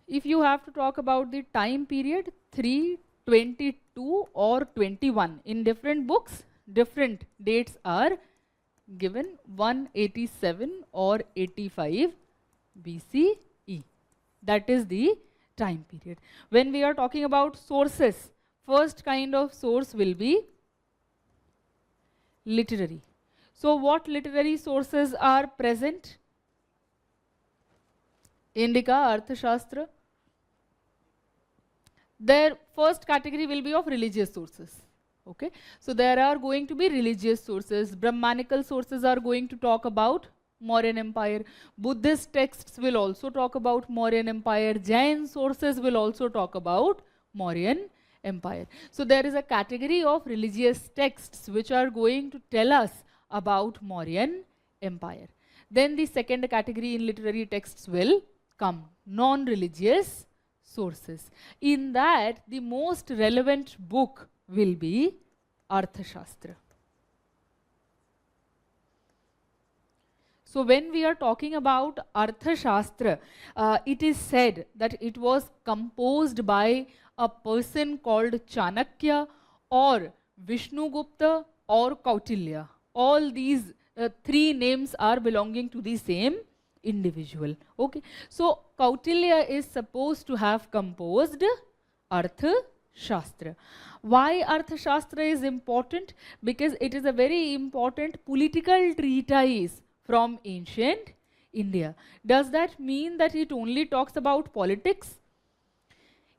If you have to talk about the time period, 3, 22 or 21, in different books, different dates are given, 187 or 85 BCE. That is the time period. When we are talking about sources, first kind of source will be literary. So what literary sources are present? Indica, Arthashastra. Their first category will be of religious sources. Okay, so there are going to be religious sources. Brahmanical sources are going to talk about Mauryan Empire. Buddhist texts will also talk about Mauryan Empire. Jain sources will also talk about Mauryan Empire. So there is a category of religious texts which are going to tell us about Mauryan Empire. Then the second category in literary texts will come, non-religious sources. In that, the most relevant book will be Arthashastra. So when we are talking about Arthashastra, it is said that it was composed by a person called Chanakya or Vishnugupta or Kautilya. All these three names are belonging to the same individual. Okay, so Kautilya is supposed to have composed Arthashastra. Why Arthashastra is important? Because it is a very important political treatise from ancient India. Does that mean that it only talks about politics?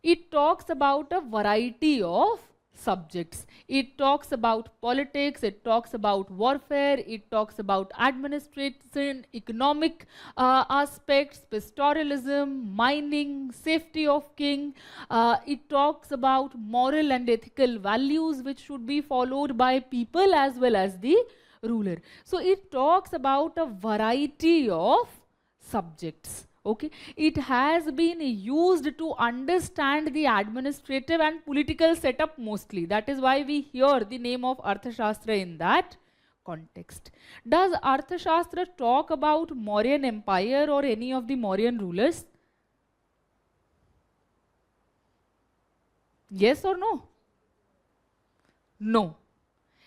It talks about a variety of subjects. It talks about politics, it talks about warfare, it talks about administration, economic aspects, pastoralism, mining, safety of king. It talks about moral and ethical values which should be followed by people as well as the ruler. So it talks about a variety of subjects. Okay, it has been used to understand the administrative and political setup mostly. That is why we hear the name of Arthashastra in that context. Does Arthashastra talk about Mauryan Empire or any of the Mauryan rulers? Yes or no? No.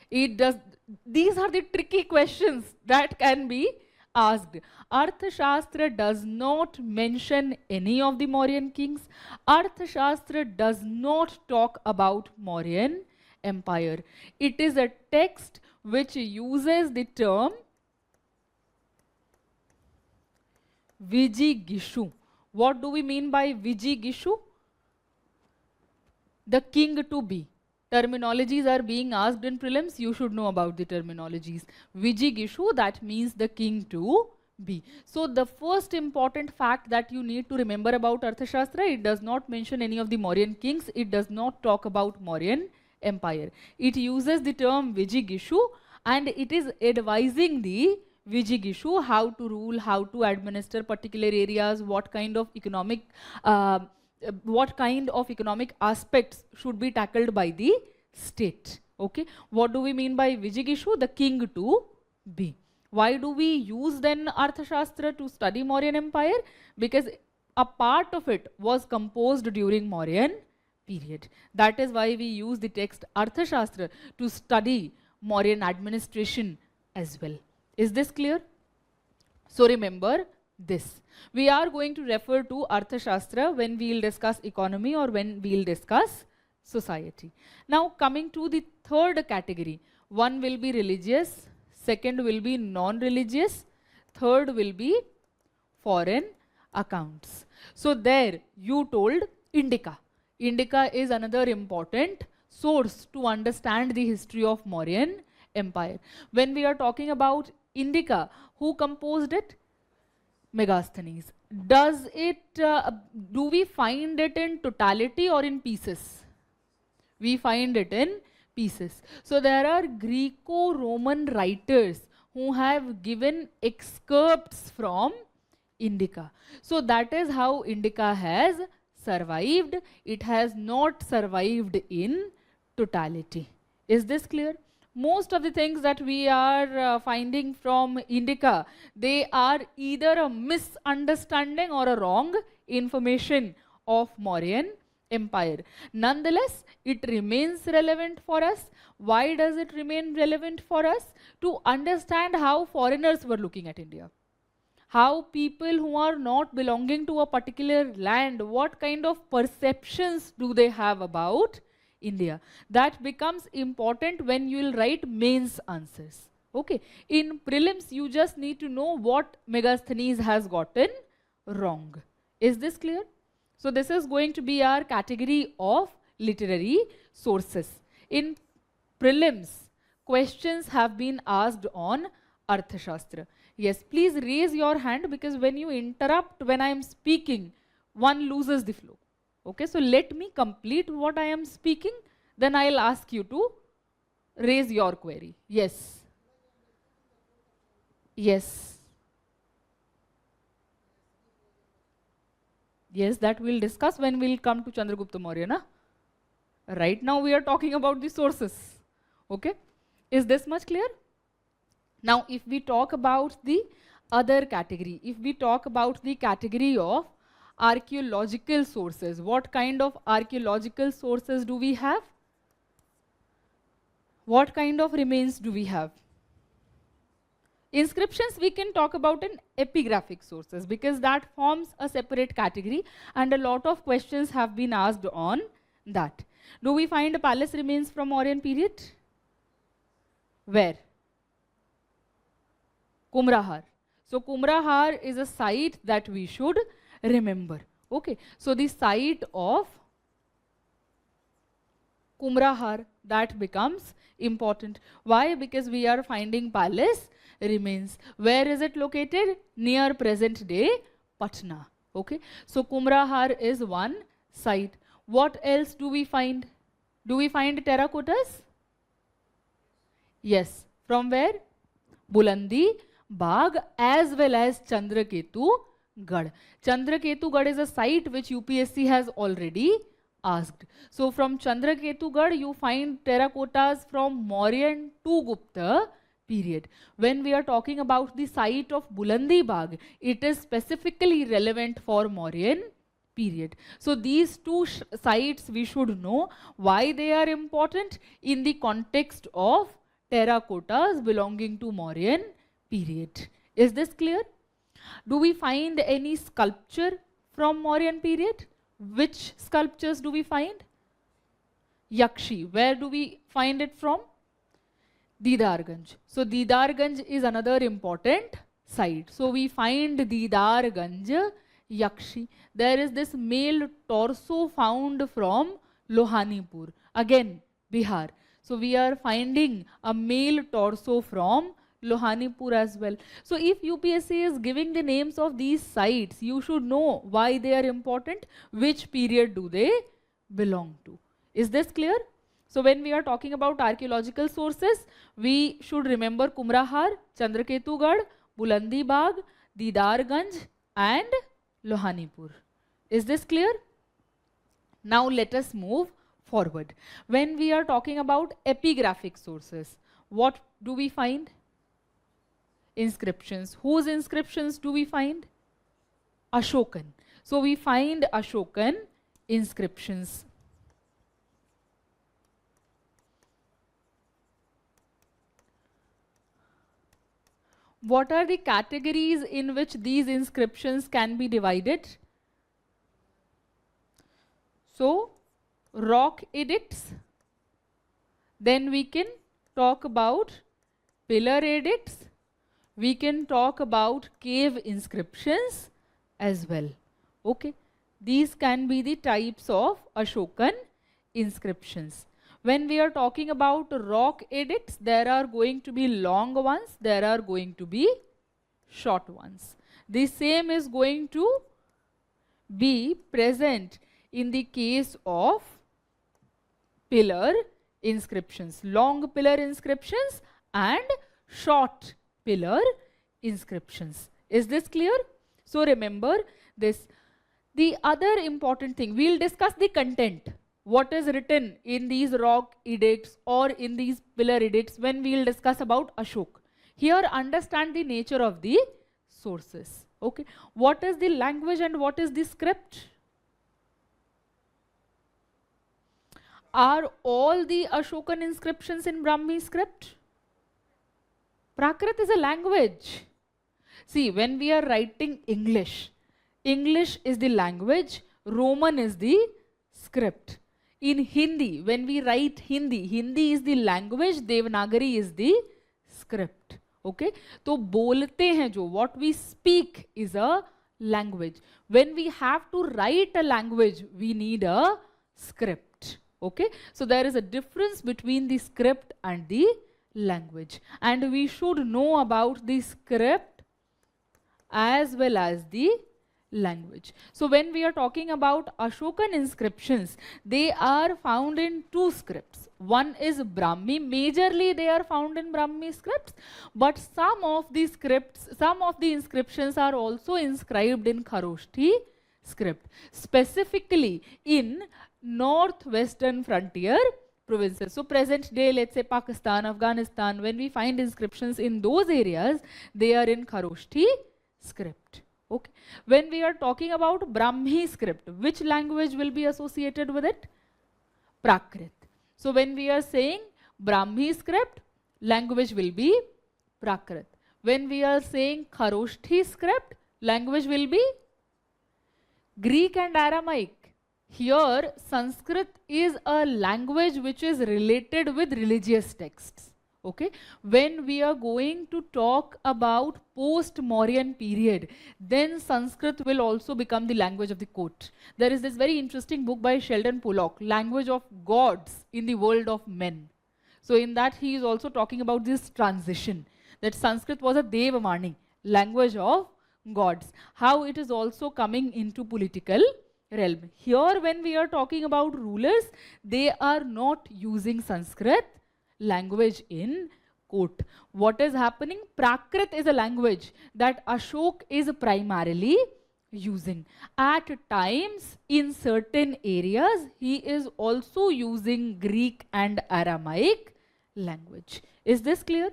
It does. These are the tricky questions that can be asked. Arthashastra does not mention any of the Mauryan kings. Arthashastra does not talk about Mauryan Empire. It is a text which uses the term Vijigishu. What do we mean by Vijigishu? The king to be. Terminologies are being asked in prelims, you should know about the terminologies. Vijigishu, that means the king to be. So the first important fact that you need to remember about Arthashastra, it does not mention any of the Mauryan kings, it does not talk about Mauryan Empire. It uses the term Vijigishu and it is advising the Vijigishu how to rule, how to administer particular areas, what kind of economic aspects should be tackled by the state. Okay, what do we mean by Vijigishu? The king to be. Why do we use then Arthashastra to study Mauryan Empire? Because a part of it was composed during Mauryan period. That is why we use the text Arthashastra to study Mauryan administration as well. Is this clear? So remember this. We are going to refer to Arthashastra when we will discuss economy or when we will discuss society. Now coming to the third category. One will be religious, second will be non-religious, third will be foreign accounts. So there you told Indica. Indica is another important source to understand the history of Mauryan Empire. When we are talking about Indica, who composed it? Megasthenes. Does it, do we find it in totality or in pieces? We find it in pieces. So there are Greco-Roman writers who have given excerpts from Indica. So that is how Indica has survived. It has not survived in totality. Is this clear? Most of the things that we are finding from Indica, they are either a misunderstanding or a wrong information of Mauryan Empire. Nonetheless, it remains relevant for us. Why does it remain relevant for us? To understand how foreigners were looking at India. How people who are not belonging to a particular land, what kind of perceptions do they have about India? That becomes important when you will write mains answers. Okay. In prelims, you just need to know what Megasthenes has gotten wrong. Is this clear? So this is going to be our category of literary sources. In prelims, questions have been asked on Arthashastra. Yes, please raise your hand because when you interrupt when I am speaking, one loses the flow. Okay, so let me complete what I am speaking, then I will ask you to raise your query. Yes. Yes. Yes, that we'll discuss when we'll come to Chandragupta Maurya, na? Right now we are talking about the sources. Okay? Is this much clear? Now, if we talk about the other category, if we talk about the category of archaeological sources, what kind of archaeological sources do we have? What kind of remains do we have? Inscriptions we can talk about in epigraphic sources because that forms a separate category and a lot of questions have been asked on that. Do we find palace remains from Mauryan period? Where? Kumrahar. So Kumrahar is a site that we should remember. Okay, so the site of Kumrahar, that becomes important. Why? Because we are finding palace remains. Where is it located? Near present day Patna. Okay, so Kumrahar is one site. What else do we find? Do we find terracottas? Yes. From where? Bulandi Bagh as well as Chandraketu Gad. Chandraketu Gad is a site which UPSC has already asked. So from Chandraketu Gad you find terracottas from Mauryan to Gupta period. When we are talking about the site of Bulandi Bagh, it is specifically relevant for Mauryan period. So these two sites we should know why they are important in the context of terracottas belonging to Mauryan period. Is this clear? Do we find any sculpture from Mauryan period? Which sculptures do we find? Yakshi. Where do we find it from? Didarganj. So Didarganj is another important site. So we find Didarganj Yakshi. There is this male torso found from Lohanipur. Again, Bihar. So we are finding a male torso from Lohanipur as well. So if UPSC is giving the names of these sites, you should know why they are important, which period do they belong to. Is this clear? So when we are talking about archaeological sources, we should remember Kumrahar, Chandraketu Gad, Bulandi Bagh, Didarganj and Lohanipur. Is this clear? Now let us move forward. When we are talking about epigraphic sources, what do we find? Inscriptions. Whose inscriptions do we find? Ashokan. So we find Ashokan inscriptions. What are the categories in which these inscriptions can be divided? So, rock edicts. Then we can talk about pillar edicts. We can talk about cave inscriptions as well. Okay, these can be the types of Ashokan inscriptions. When we are talking about rock edicts, there are going to be long ones, there are going to be short ones. The same is going to be present in the case of pillar inscriptions, long pillar inscriptions and short pillar inscriptions. Is this clear? So remember this. The other important thing, we'll discuss the content. What is written in these rock edicts or in these pillar edicts when we'll discuss about Ashok. Here understand the nature of the sources. Okay. What is the language and what is the script? Are all the Ashokan inscriptions in Brahmi script? Prakrit is a language. See, when we are writing English, English is the language, Roman is the script. In Hindi, when we write Hindi, Hindi is the language, Devanagari is the script. Okay? तो बोलते हैं जो, what we speak is a language. When we have to write a language, we need a script. Okay? So there is a difference between the script and the language. And we should know about the script as well as the language. So when we are talking about Ashokan inscriptions, they are found in two scripts. One is Brahmi, majorly they are found in Brahmi scripts, but some of the scripts, some of the inscriptions are also inscribed in Kharoshthi script, specifically in northwestern frontier provinces. So present day, let's say Pakistan, Afghanistan, when we find inscriptions in those areas, they are in Kharoshthi script. Okay. When we are talking about Brahmi script, which language will be associated with it? Prakrit. So when we are saying Brahmi script, language will be Prakrit. When we are saying Kharoshthi script, language will be Greek and Aramaic. Here, Sanskrit is a language which is related with religious texts. Okay, when we are going to talk about post-Mauryan period, then Sanskrit will also become the language of the court. There is this very interesting book by Sheldon Pollock, Language of Gods in the World of Men. So in that he is also talking about this transition, that Sanskrit was a Devamani, language of gods, how it is also coming into political realm. Here when we are talking about rulers, they are not using Sanskrit language in court. What is happening? Prakrit is a language that Ashok is primarily using. At times, in certain areas, he is also using Greek and Aramaic language. Is this clear?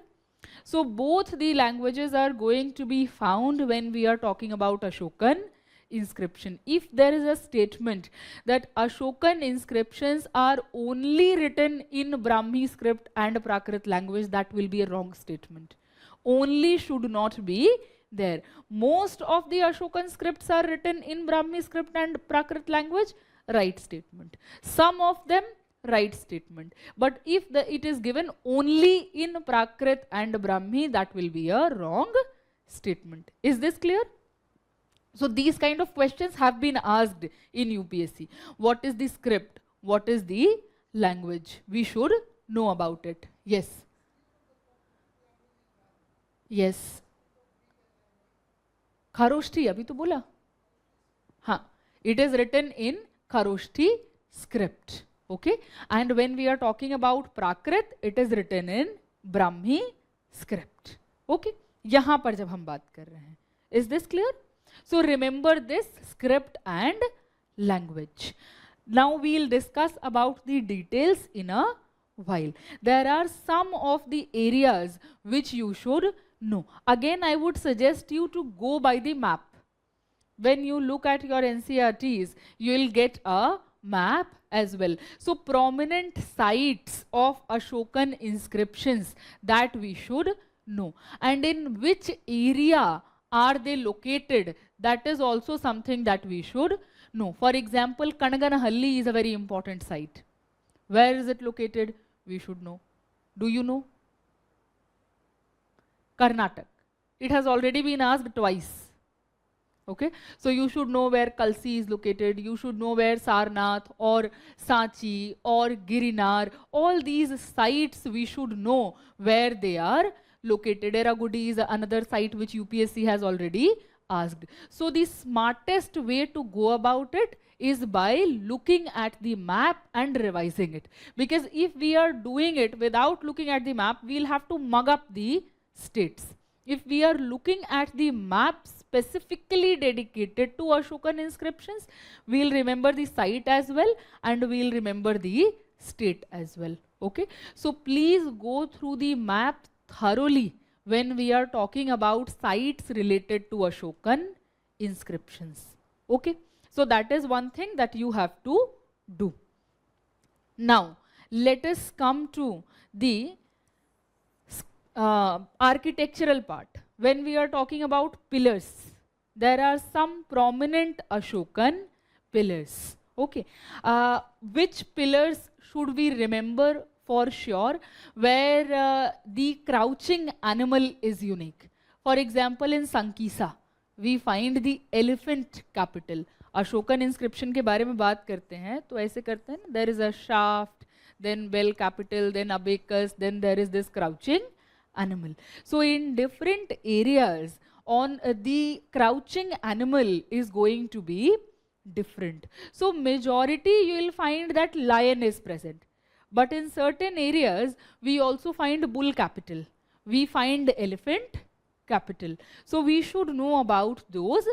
So both the languages are going to be found when we are talking about Ashokan inscription. If there is a statement that Ashokan inscriptions are only written in Brahmi script and Prakrit language, that will be a wrong statement. Only should not be there. Most of the Ashokan scripts are written in Brahmi script and Prakrit language, right statement. Some of them, right statement. But if it is given only in Prakrit and Brahmi, that will be a wrong statement. Is this clear? So these kind of questions have been asked in UPSC. What is the script? What is the language? We should know about it. Yes. Yes. Kharoshthi, abhi to bola. हाँ, it is written in Kharoshthi script. Okay. And when we are talking about Prakrit, it is written in Brahmi script. Okay. यहाँ पर जब हम बात कर रहे हैं. Is this clear? So remember this script and language. Now we'll discuss about the details in a while. There are some of the areas which you should know. Again, I would suggest you to go by the map. When you look at your NCERTs, you will get a map as well. So prominent sites of Ashokan inscriptions that we should know. And in which area are they located? That is also something that we should know. For example, Kanaganahalli is a very important site. Where is it located? We should know. Do you know? Karnataka. It has already been asked twice. Okay, so you should know where Kalsi is located. You should know where Sarnath or Sanchi or Girinar. All these sites we should know where they are located. Eragudi is another site which UPSC has already asked. So the smartest way to go about it is by looking at the map and revising it. Because if we are doing it without looking at the map, we'll have to mug up the states. If we are looking at the map specifically dedicated to Ashokan inscriptions, we'll remember the site as well and we'll remember the state as well. Okay, so please go through the map thoroughly when we are talking about sites related to Ashokan inscriptions. Okay, so that is one thing that you have to do. Now, let us come to the architectural part. When we are talking about pillars, there are some prominent Ashokan pillars. Okay, which pillars should we remember for sure? Where the crouching animal is unique. For example, in Sankisa, we find the elephant capital. Ashokan inscription के बारे में बात करते हैं, तो ऐसे करते हैं. There is a shaft, then bell capital, then abacus, then there is this crouching animal. So in different areas, on the crouching animal is going to be different. So majority you will find that lion is present. But in certain areas, we also find bull capital. We find elephant capital. So we should know about those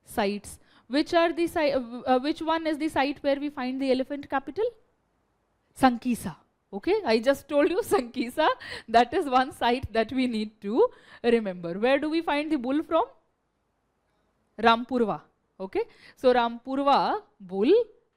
sites. Which one is the site where we find the elephant capital? Sankisa. Okay, I just told you Sankisa. That is one site that we need to remember. Where do we find the bull from? Rampurva. Okay, so Rampurva bull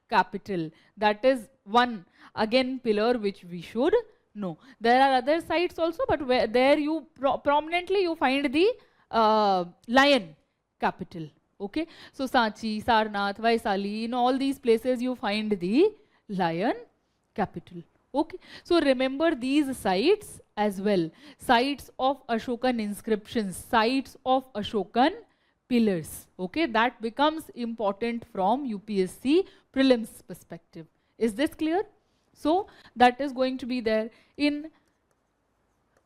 capital. That is one again pillar which we should No, there are other sites also, but where there you prominently you find the lion capital. Okay, so Sanchi, Sarnath, Vaisali, in all these places you find the lion capital. Okay, so remember these sites as well. Sites of Ashokan inscriptions, sites of Ashokan pillars. Okay, that becomes important from UPSC prelims perspective. Is this clear? So that is going to be there. In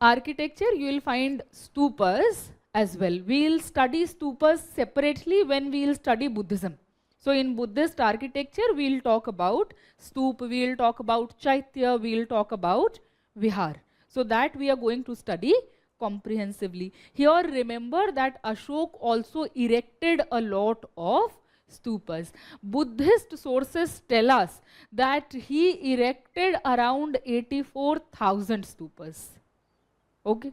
architecture, you will find stupas as well. We will study stupas separately when we will study Buddhism. So in Buddhist architecture, we will talk about stupa, we will talk about chaitya, we will talk about vihar. So that we are going to study comprehensively. Here remember that Ashok also erected a lot of stupas. Buddhist sources tell us that he erected around 84,000 stupas. Okay.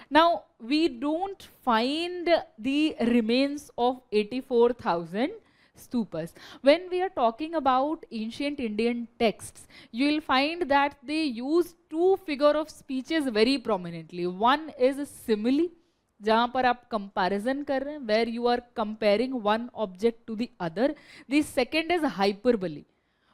Now we don't find the remains of 84,000 stupas. When we are talking about ancient Indian texts, you will find that they use two figure of speeches very prominently. One is simile, जहाँ पर आप comparison कर रहे हैं, where you are comparing one object to the other. The second is hyperbole,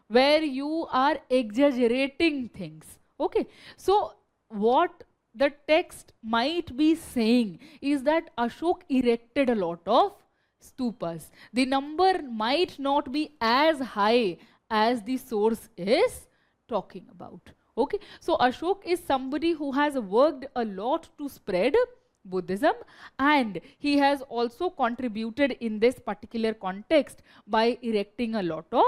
where you are exaggerating things. Okay, so what the text might be saying is that Ashok erected a lot of stupas. The number might not be as high as the source is talking about. Okay, so Ashok is somebody who has worked a lot to spread Buddhism, and he has also contributed in this particular context by erecting a lot of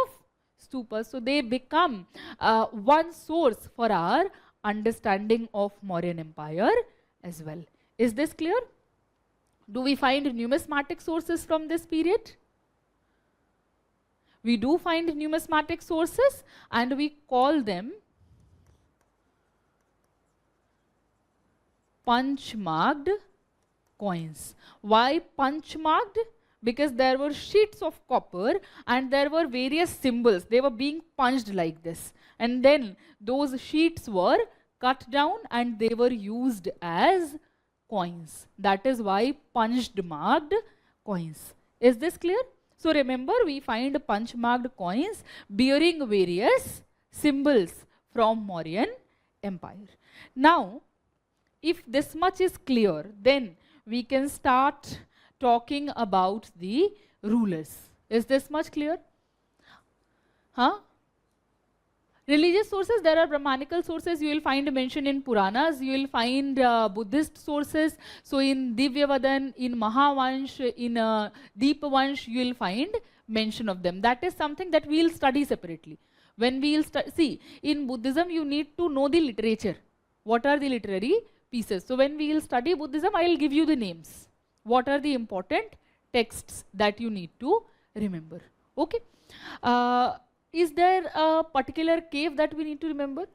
stupas. So they become one source for our understanding of Mauryan Empire as well. Is this clear? Do we find numismatic sources from this period? We do find numismatic sources, and we call them punch-marked coins. Why punch-marked? Because there were sheets of copper and there were various symbols. They were being punched like this. And then those sheets were cut down and they were used as coins. That is why punched marked coins. Is this clear? So remember, we find punch marked coins bearing various symbols from Mauryan Empire. Now, if this much is clear, then we can start talking about the rulers. Is this much clear? Huh? Religious sources, there are Brahmanical sources you will find mentioned in Puranas, you will find Buddhist sources. So in Divyavadan, in Mahavansh, in Deepavansh, you will find mention of them. That is something that we will study separately. When we will see, in Buddhism you need to know the literature. What are the literary pieces? So when we will study Buddhism, I will give you the names. What are the important texts that you need to remember? Okay. Is there a particular cave that we need to remember?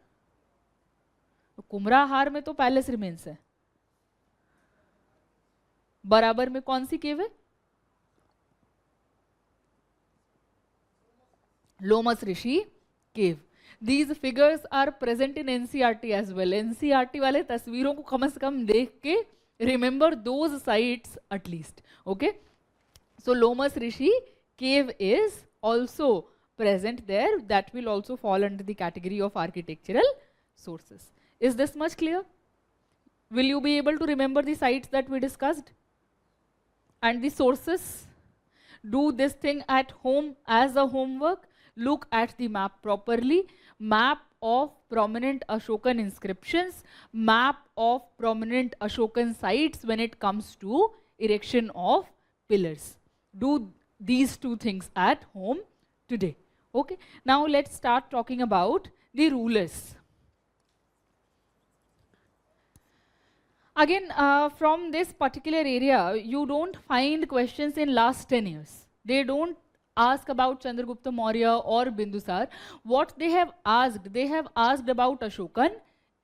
कुमरा हार में तो palace remains है. बराबर में कौन सी केव है? लोमस ऋषि केव. These figures are present in NCERT as well. NCERT वाले तस्वीरों को कम से कम देख के remember those sites at least. Okay. So Lomas Rishi cave is also present there. That will also fall under the category of architectural sources. Is this much clear? Will you be able to remember the sites that we discussed? And the sources? Do this thing at home as a homework. Look at the map properly. Map of prominent Ashokan inscriptions. Map of prominent Ashokan sites when it comes to erection of pillars. Do these two things at home today. Okay. Now let's start talking about the rulers. Again, from this particular area, you don't find questions in last 10 years. They don't ask about Chandragupta Maurya or Bindusar. What they have asked about Ashokan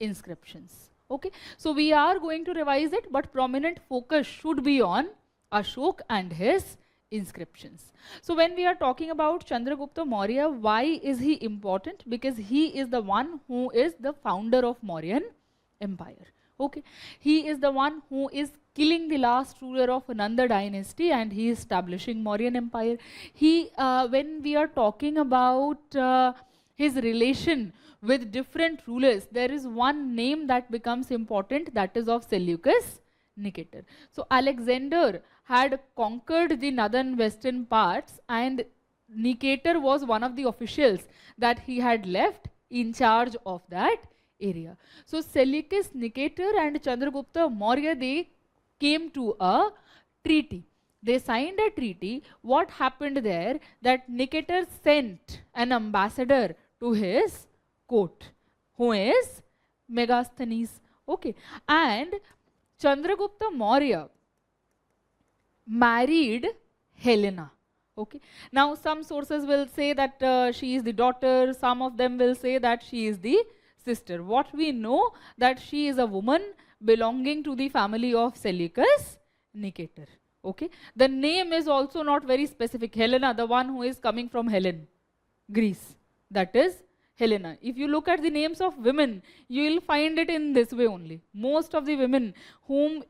inscriptions. Okay. So we are going to revise it, but prominent focus should be on Ashok and his inscriptions. So when we are talking about Chandragupta Maurya, why is he important? Because he is the one who is the founder of Mauryan Empire. Okay, he is the one who is killing the last ruler of Nanda dynasty and he is establishing Mauryan Empire. When we are talking about his relation with different rulers, there is one name that becomes important, that is of Seleucus Nicator. So Alexander had conquered the northern western parts and Nicator was one of the officials that he had left in charge of that area. So Seleucus Nicator and Chandragupta Maurya, they came to a treaty. They signed a treaty. What happened there? That Nicator sent an ambassador to his court, who is Megasthenes. Okay, and Chandragupta Maurya married Helena. Okay. Now some sources will say that she is the daughter, some of them will say that she is the sister. What we know, that she is a woman belonging to the family of Seleucus Nicator. Okay. The name is also not very specific. Helena, the one who is coming from Helen, Greece. That is Helena. If you look at the names of women, you will find it in this way only. Most of the women whom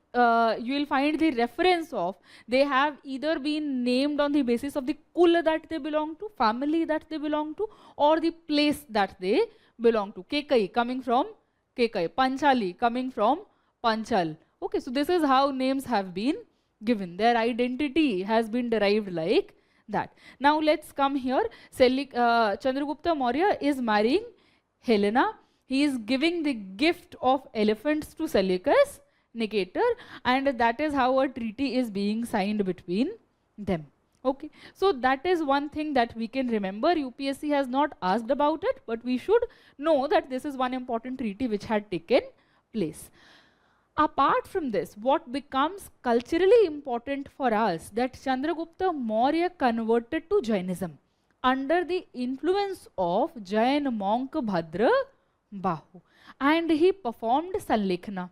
you will find the reference of, they have either been named on the basis of the kul that they belong to, family that they belong to, or the place that they belong to. Kekai coming from Kekai, Panchali coming from Panchal. Okay, so this is how names have been given. Their identity has been derived like that. Now let's come here. Chandragupta Maurya is marrying Helena. He is giving the gift of elephants to Seleucus Nicator, and that is how a treaty is being signed between them. Okay, so that is one thing that we can remember. UPSC has not asked about it, but we should know that this is one important treaty which had taken place. Apart from this, what becomes culturally important for us, that Chandragupta Maurya converted to Jainism under the influence of Jain monk Bhadra Bahu, and he performed Sanlekhana.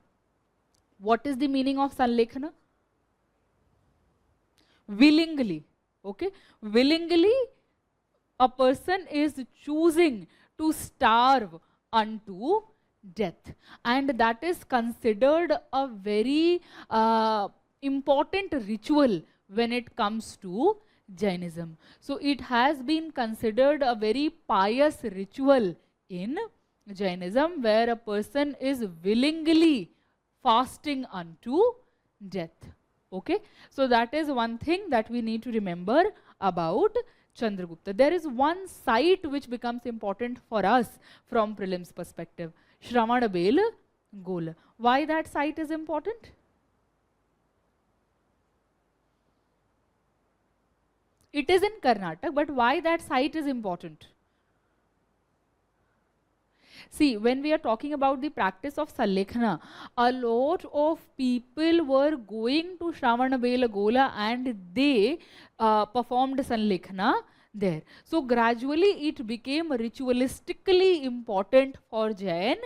What is the meaning of Sanlekhana? Willingly. Okay, willingly a person is choosing to starve unto death, and that is considered a very important ritual when it comes to Jainism. So it has been considered a very pious ritual in Jainism, where a person is willingly fasting unto death. Okay, so that is one thing that we need to remember about Chandragupta. There is one site which becomes important for us from prelims perspective. Shravanabela Gola. Why that site is important? It is in Karnataka, but why that site is important? See, when we are talking about the practice of Sanlekhana, a lot of people were going to Shravanabela Gola and they performed Sanlekhana there. So gradually it became ritualistically important for Jain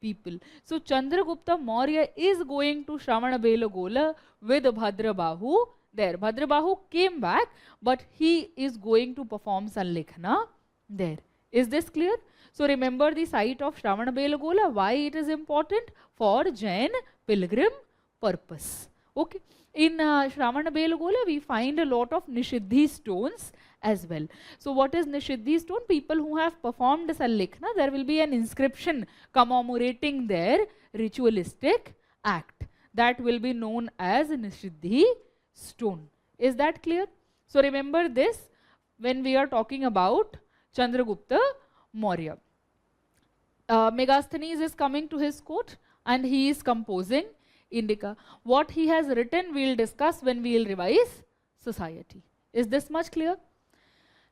people. So Chandragupta Maurya is going to Shravanabela Gola with Bhadrabahu there. Bhadrabahu came back, but he is going to perform Sanlekhana there. Is this clear? So remember the site of Shravanabela Gola, why it is important? For Jain pilgrim purpose. Okay. In Shravanabela Gola, we find a lot of Nishiddhi stones as well. So what is Nishiddhi stone? People who have performed Sanlekhana, there will be an inscription commemorating their ritualistic act. That will be known as Nishiddhi stone. Is that clear? So remember this when we are talking about Chandragupta Maurya. Megasthenes is coming to his court and he is composing Indica. What he has written we will discuss when we will revise society. Is this much clear?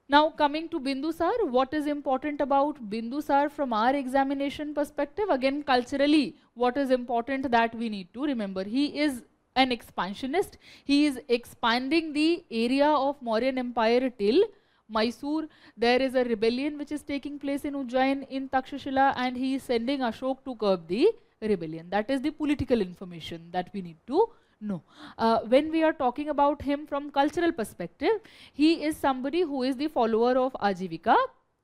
Now coming to Bindusar, what is important about Bindusar from our examination perspective? Again, culturally, what is important that we need to remember? He is an expansionist. He is expanding the area of Mauryan Empire till Mysore. There is a rebellion which is taking place in Ujjain, in Takshashila, and he is sending Ashok to curb the rebellion. That is the political information that we need to know. When we are talking about him from cultural perspective, he is somebody who is the follower of Ajivika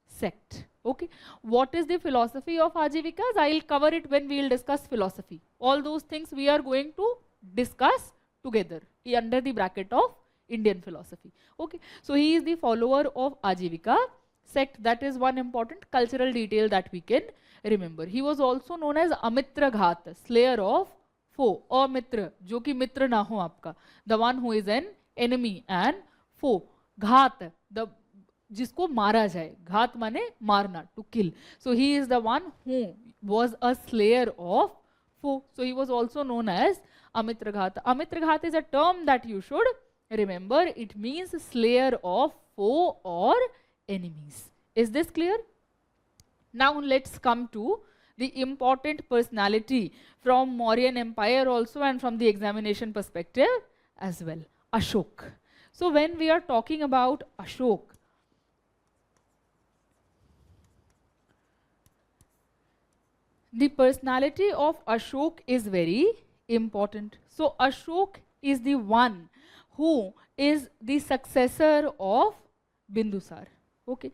sect. Okay, what is the philosophy of Ajivikas? I will cover it when we will discuss philosophy. All those things we are going to discuss together under the bracket of Indian philosophy. Okay, so he is the follower of Ajivika sect. That is one important cultural detail that we can remember. He was also known as Amitra Ghat, slayer of foe. Amitra, जो कि मित्र ना हो आपका, the one who is an enemy, and foe, Ghat, the जिसको मारा जाए. घात माने मारना, to kill. So he is the one who was a slayer of foe. So he was also known as Amitra Ghat. Amitra Ghat is a term that you should remember. It means slayer of foe or enemies. Is this clear? Now let's come to the important personality from Mauryan Empire also, and from the examination perspective as well, Ashok. So when we are talking about Ashok, the personality of Ashok is very important. So Ashok is the one who is the successor of Bindusar. Okay.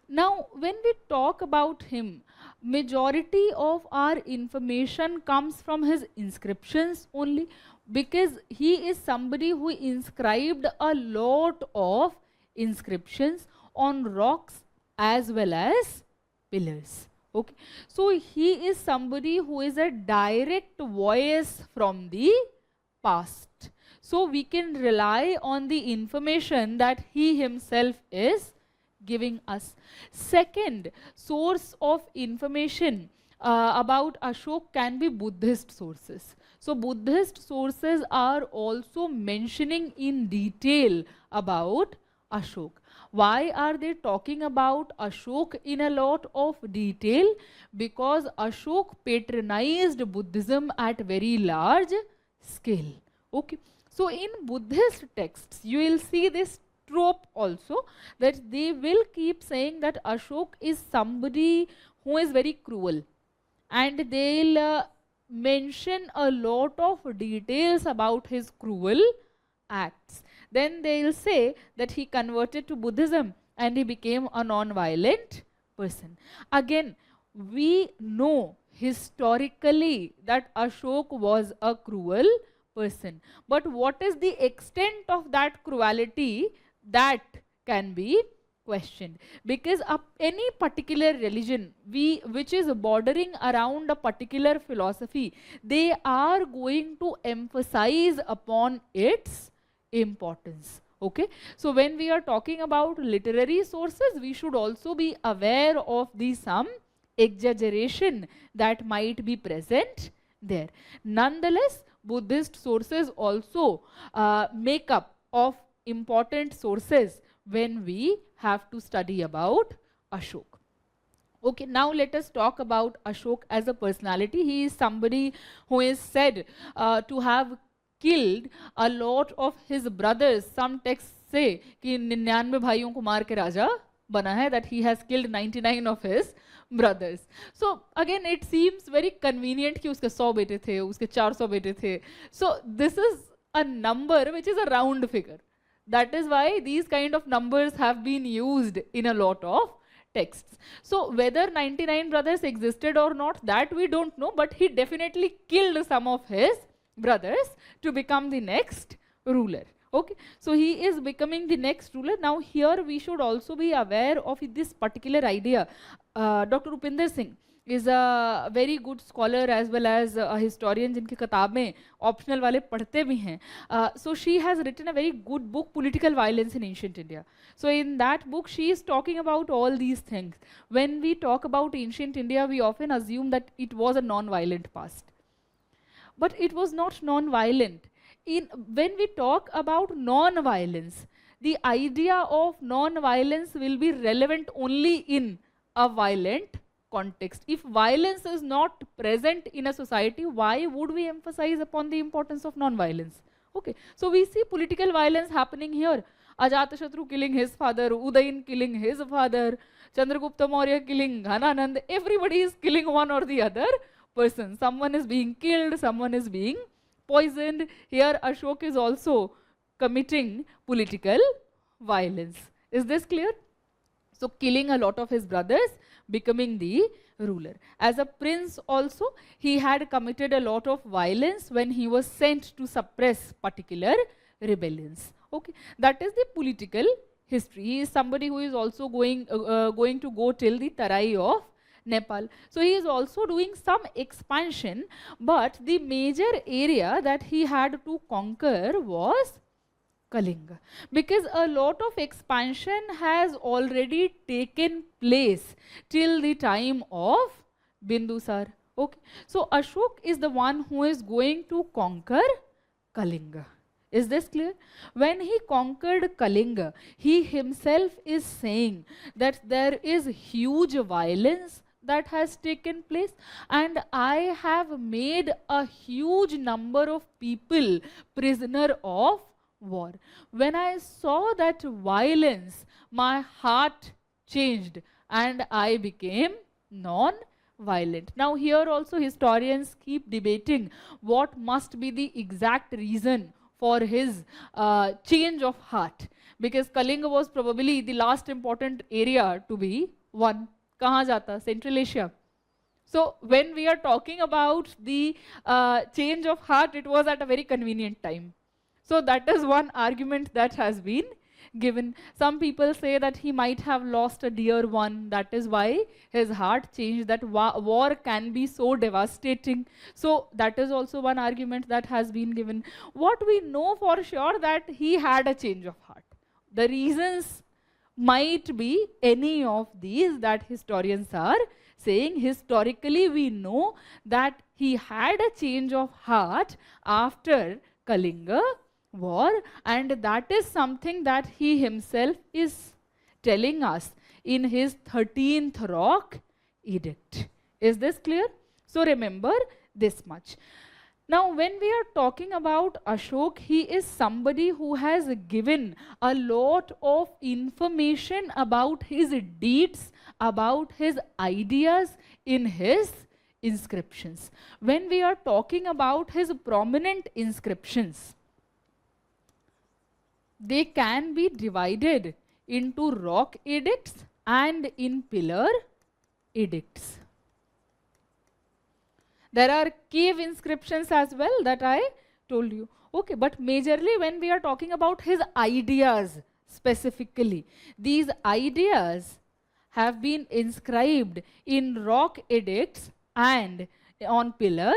Now, when we talk about him, majority of our information comes from his inscriptions only, because he is somebody who inscribed a lot of inscriptions on rocks as well as pillars. Okay. So he is somebody who is a direct voice from the past. So we can rely on the information that he himself is giving us. Second source of information about Ashok can be Buddhist sources. So Buddhist sources are also mentioning in detail about Ashok. Why are they talking about Ashok in a lot of detail? Because Ashok patronized Buddhism at very large scale. Okay. So in Buddhist texts, you will see this trope also, that they will keep saying that Ashok is somebody who is very cruel, and they'll mention a lot of details about his cruel acts. Then they'll say that he converted to Buddhism and he became a non-violent person. Again, we know historically that Ashok was a cruel person. But what is the extent of that cruelty? That can be questioned. Because any particular religion which is bordering around a particular philosophy, they are going to emphasize upon its importance. Okay, so when we are talking about literary sources, we should also be aware of the some exaggeration that might be present there. Nonetheless, Buddhist sources also make up of important sources when we have to study about Ashok. Okay, now let us talk about Ashok as a personality. He is somebody who is said to have killed a lot of his brothers. Some texts say कि 99 भाइयों को मार के राजा बना है, that he has killed 99 of his brothers. So again it seems very convenient कि उसके 100 बेटे थे, उसके 400 बेटे थे. So this is a number which is a round figure. That is why these kind of numbers have been used in a lot of texts. So whether 99 brothers existed or not, that we don't know, but he definitely killed some of his brothers to become the next ruler. Okay, so he is becoming the next ruler. Now here we should also be aware of this particular idea. Dr. Upinder Singh is a very good scholar as well as a historian जिनकी किताबें optional वाले पढ़ते भी हैं. So she has written a very good book, Political Violence in Ancient India. So in that book she is talking about all these things. When we talk about ancient India, we often assume that it was a non-violent past. But it was not non-violent. When we talk about non-violence, the idea of non-violence will be relevant only in a violent context. If violence is not present in a society, why would we emphasize upon the importance of non-violence? Okay, so we see political violence happening here. Ajatashatru killing his father, Udayin killing his father, Chandragupta Maurya killing Ghananand. Everybody is killing one or the other person. Someone is being killed, someone is being poisoned. Here Ashok is also committing political violence. Is this clear? So killing a lot of his brothers, becoming the ruler. As a prince also, he had committed a lot of violence when he was sent to suppress particular rebellions. Okay, that is the political history. He is somebody who is also going to go till the Tarai of Nepal. So he is also doing some expansion, but the major area that he had to conquer was Kalinga, because a lot of expansion has already taken place till the time of Bindusar. Okay, so Ashok is the one who is going to conquer Kalinga. Is this clear? When he conquered Kalinga, he himself is saying that there is huge violence that has taken place, and I have made a huge number of people prisoner of war. When I saw that violence, my heart changed and I became non-violent. Now here also historians keep debating what must be the exact reason for his change of heart, because Kalinga was probably the last important area to be won. Kahan jata? Central Asia. So when we are talking about the change of heart, it was at a very convenient time. So that is one argument that has been given. Some people say that he might have lost a dear one, that is why his heart changed, that war can be so devastating. So that is also one argument that has been given. What we know for sure, that he had a change of heart. The reasons might be any of these that historians are saying. Historically we know that he had a change of heart after Kalinga war, and that is something that he himself is telling us in his 13th rock edict. Is this clear? So remember this much. Now when we are talking about Ashok, he is somebody who has given a lot of information about his deeds, about his ideas in his inscriptions. When we are talking about his prominent inscriptions, they can be divided into rock edicts and in pillar edicts. There are cave inscriptions as well that I told you. Okay, but majorly when we are talking about his ideas specifically, these ideas have been inscribed in rock edicts and on pillar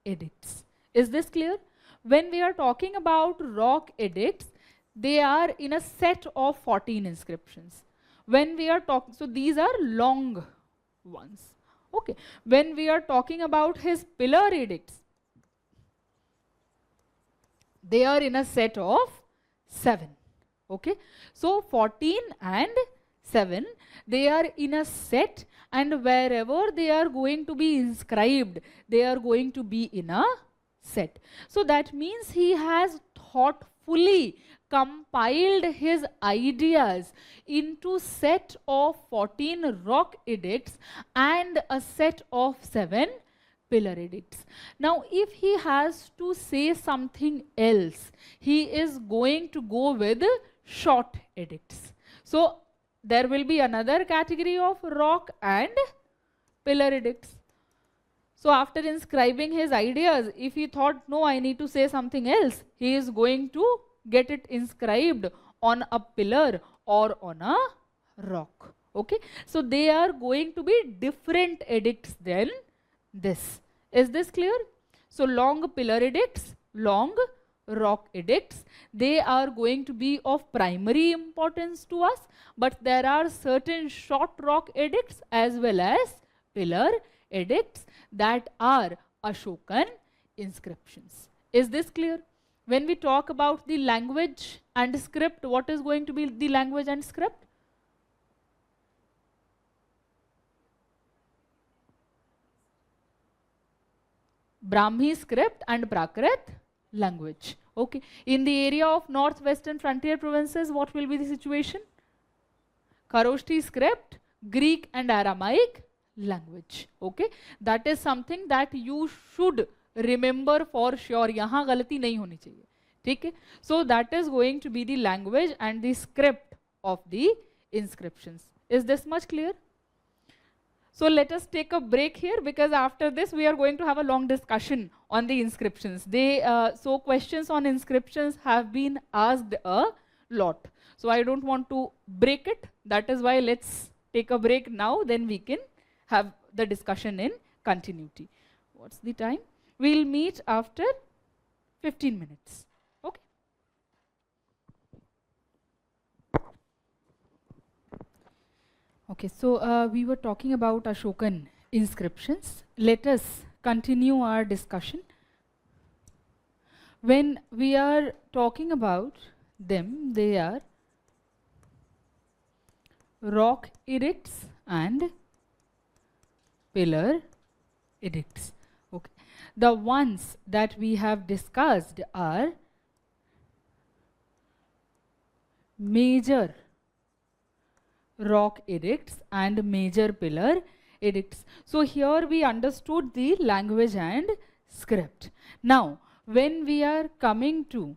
edicts. Is this clear? When we are talking about rock edicts, they are in a set of 14 inscriptions. When we are talking, so these are long ones. Okay. When we are talking about his pillar edicts, they are in a set of 7. Okay. So 14 and 7, they are in a set, and wherever they are going to be inscribed, they are going to be in a set. So that means he has thoughtfully compiled his ideas into set of 14 rock edicts and a set of 7 pillar edicts. Now if he has to say something else, he is going to go with short edicts. So there will be another category of rock and pillar edicts. So after inscribing his ideas, if he thought, no, I need to say something else, he is going to get it inscribed on a pillar or on a rock. Okay, so they are going to be different edicts than this. Is this clear? So long pillar edicts, long rock edicts, they are going to be of primary importance to us, but there are certain short rock edicts as well as pillar edicts that are Ashokan inscriptions. Is this clear? When we talk about the language and script, what is going to be the language and script? Brahmi script and Prakrit language. Okay. In the area of northwestern frontier provinces, what will be the situation? Kharoshthi script, Greek and Aramaic language. Okay. That is something that you should remember for sure. यहाँ गलती नहीं होनी चाहिए. ठीक है? So that is going to be the language and the script of the inscriptions. Is this much clear? So let us take a break here, because after this we are going to have a long discussion on the inscriptions. So questions on inscriptions have been asked a lot. So I don't want to break it. That is why let's take a break now, then we can have the discussion in continuity. What's the time? We'll meet after 15 minutes. Okay. Okay, so we were talking about Ashokan inscriptions. Let us continue our discussion. When we are talking about them, they are rock edicts and pillar edicts. Okay. The ones that we have discussed are major rock edicts and major pillar edicts. So here we understood the language and script. Now, when we are coming to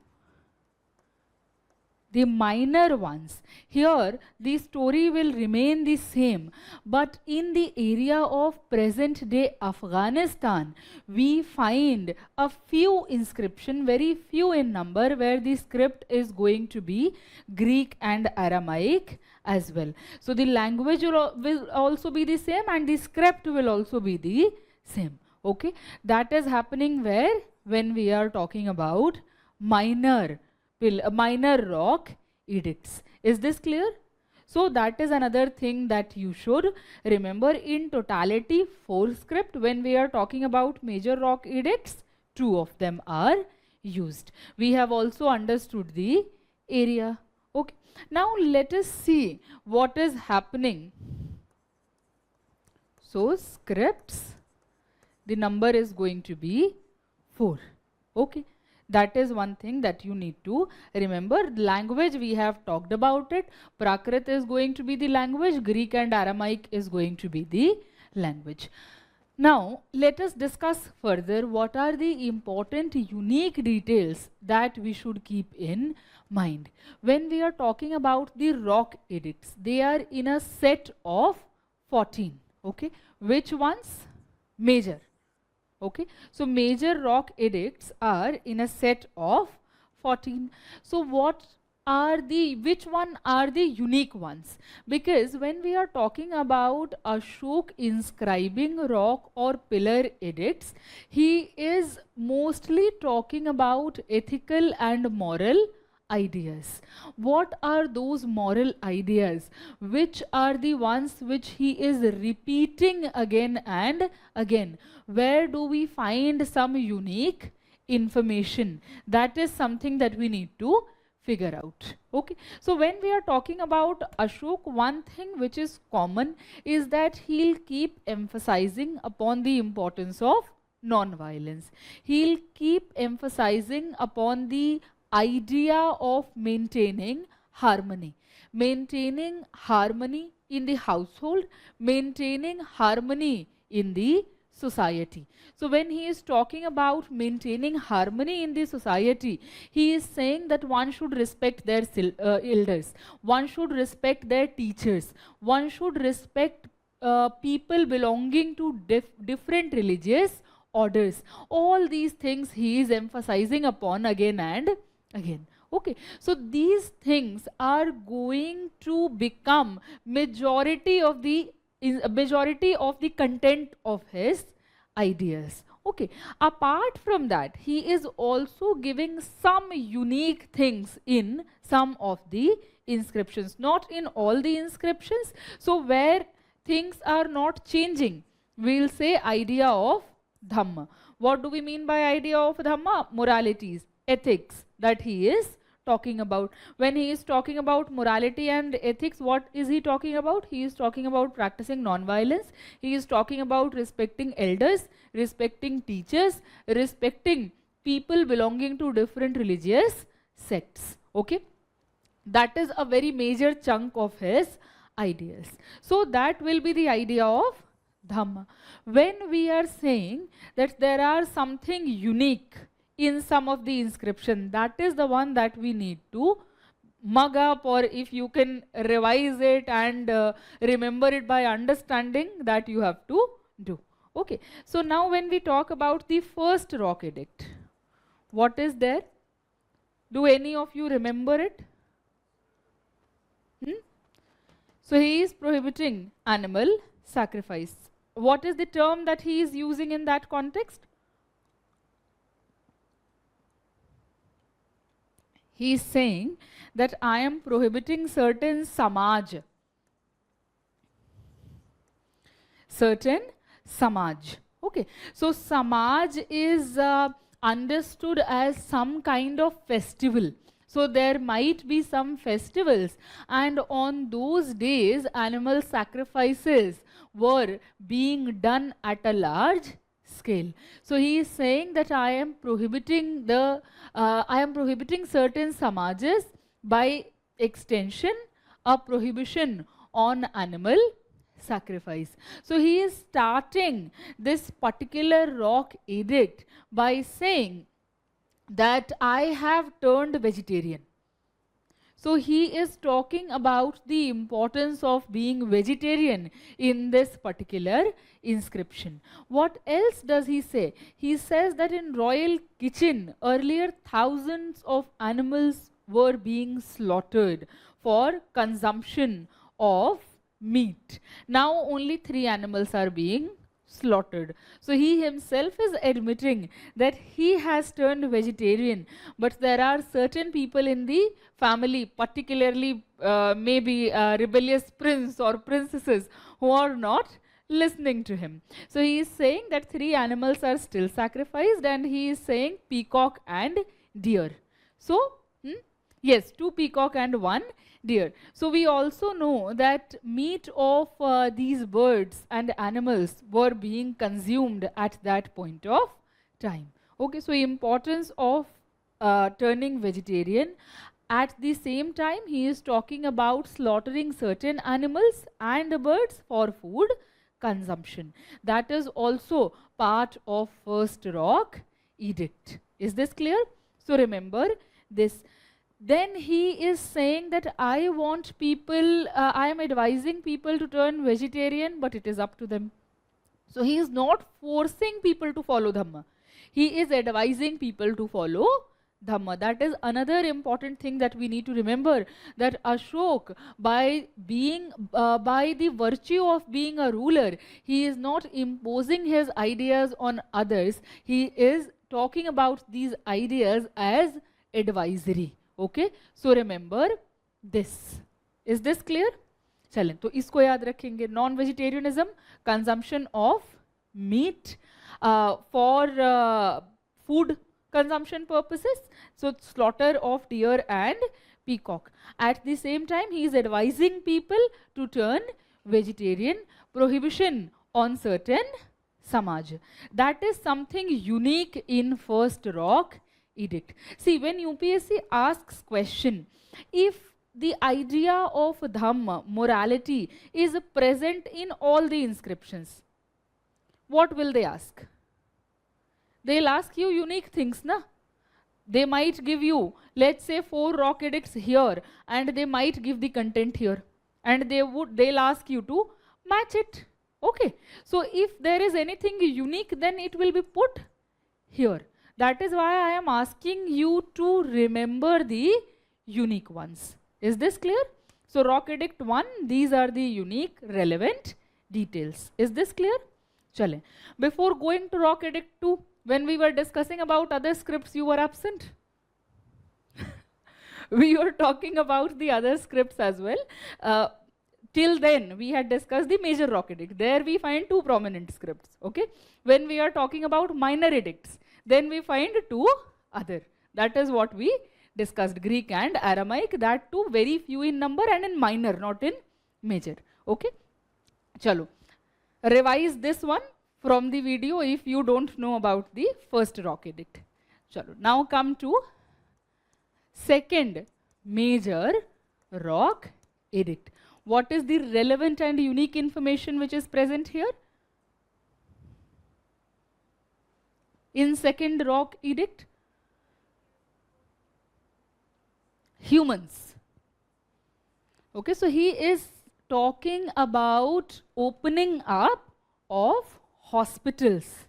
the minor ones, here the story will remain the same, but in the area of present day Afghanistan, we find a few inscriptions, very few in number, where the script is going to be Greek and Aramaic as well. So the language will also be the same and the script will also be the same. Okay, that is happening where? When we are talking about minor rock edicts. Is this clear? So that is another thing that you should remember. In totality, 4 script. When we are talking about major rock edicts, 2 of them are used. We have also understood the area. Okay. Now let us see what is happening. So scripts, the number is going to be 4. Okay. That is one thing that you need to remember. Language, we have talked about it. Prakrit is going to be the language. Greek and Aramaic is going to be the language. Now, let us discuss further what are the important unique details that we should keep in mind. When we are talking about the rock edicts, they are in a set of 14. Okay. Which ones? Major. Okay, so major rock edicts are in a set of 14. So which one are the unique ones? Because when we are talking about Ashok inscribing rock or pillar edicts, he is mostly talking about ethical and moral ideas. What are those moral ideas? Which are the ones which he is repeating again and again? Where do we find some unique information? That is something that we need to figure out. Okay. So when we are talking about Ashok, one thing which is common is that he'll keep emphasizing upon the importance of non-violence. He'll keep emphasizing upon the idea of maintaining harmony. Maintaining harmony in the household, maintaining harmony in the society. So when he is talking about maintaining harmony in the society, he is saying that one should respect their elders, one should respect their teachers, one should respect people belonging to different religious orders. All these things he is emphasizing upon again and again. Okay, so these things are going to become majority of the content of his ideas. Okay, apart from that, he is also giving some unique things in some of the inscriptions, not in all the inscriptions. So where things are not changing, we'll say idea of Dhamma. What do we mean by idea of Dhamma? Moralities, ethics that he is talking about. When he is talking about morality and ethics, what is he talking about? He is talking about practicing non-violence. He is talking about respecting elders, respecting teachers, respecting people belonging to different religious sects. Okay, that is a very major chunk of his ideas. So that will be the idea of Dhamma. When we are saying that there are something unique in some of the inscription, that is the one that we need to mug up, or if you can revise it and remember it by understanding, that you have to do. Okay, so now when we talk about the first rock edict, what is there? Do any of you remember it? Hmm? So he is prohibiting animal sacrifice. What is the term that he is using in that context? He is saying that I am prohibiting certain samaj. Certain samaj. Okay, so samaj is understood as some kind of festival. So there might be some festivals, and on those days animal sacrifices were being done at a large scale. So he is saying that I am prohibiting certain samajas, by extension a prohibition on animal sacrifice. So he is starting this particular rock edict by saying that I have turned vegetarian. So he is talking about the importance of being vegetarian in this particular inscription. What else does he say? He says that in royal kitchen earlier thousands of animals were being slaughtered for consumption of meat. Now only 3 animals are being slaughtered. So he himself is admitting that he has turned vegetarian, but there are certain people in the family, particularly maybe rebellious prince or princesses, who are not listening to him. So he is saying that 3 animals are still sacrificed, and he is saying peacock and deer. So, yes, 2 peacock and 1 deer. So we also know that meat of these birds and animals were being consumed at that point of time. Okay, so importance of turning vegetarian. At the same time, he is talking about slaughtering certain animals and birds for food consumption. That is also part of first rock edict. Is this clear? So remember this. Then he is saying that I want people, I am advising people to turn vegetarian, but it is up to them. So he is not forcing people to follow Dhamma. He is advising people to follow Dhamma. That is another important thing that we need to remember, that Ashok, by the virtue of being a ruler, he is not imposing his ideas on others. He is talking about these ideas as advisory. Okay, so remember this. Is this clear? चलें, तो इसको याद रखेंगे. Non vegetarianism, consumption of meat for food consumption purposes. So slaughter of deer and peacock. At the same time, he is advising people to turn vegetarian. Prohibition on certain samaj. That is something unique in first rock edict. See, when UPSC asks question, if the idea of Dhamma, morality, is present in all the inscriptions, what will they ask? They'll ask you unique things, na? They might give you, let's say, 4 rock edicts here, and they might give the content here, and they'll ask you to match it. Okay, so if there is anything unique, then it will be put here. That is why I am asking you to remember the unique ones. Is this clear? So rock edict 1, these are the unique relevant details. Is this clear? Chale. Before going to rock edict 2, when we were discussing about other scripts, you were absent. We were talking about the other scripts as well. Till then, we had discussed the major rock edict. There we find 2 prominent scripts. Okay. When we are talking about minor edicts, then we find 2 other. That is what we discussed, Greek and Aramaic. That too very few in number and in minor, not in major. Okay. Chalo. Revise this one from the video if you don't know about the first rock edict. Chalo. Now come to second major rock edict. What is the relevant and unique information which is present here? In second rock edict, humans. Okay, so he is talking about opening up of hospitals,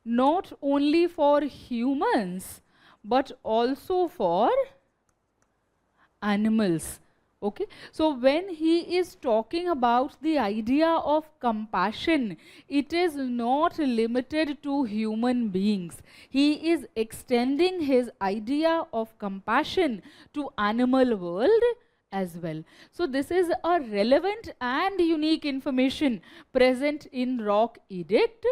not only for humans but also for animals. Okay, so when he is talking about the idea of compassion, it is not limited to human beings. He is extending his idea of compassion to animal world as well. So this is a relevant and unique information present in Rock Edict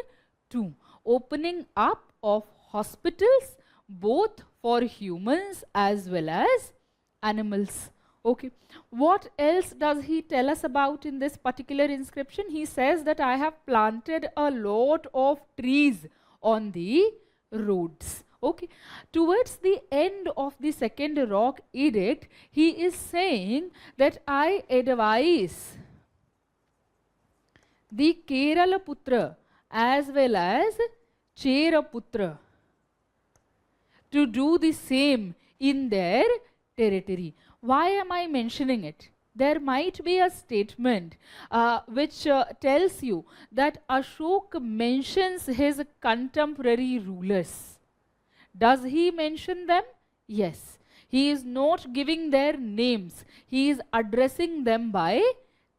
2, opening up of hospitals both for humans as well as animals. Okay, what else does he tell us about in this particular inscription? He says that I have planted a lot of trees on the roads. Okay, towards the end of the second rock edict, he is saying that I advise the Kerala Putra as well as Chera Putra to do the same in their territory. Why am I mentioning it? There might be a statement which tells you that Ashok mentions his contemporary rulers. Does he mention them? Yes. He is not giving their names. He is addressing them by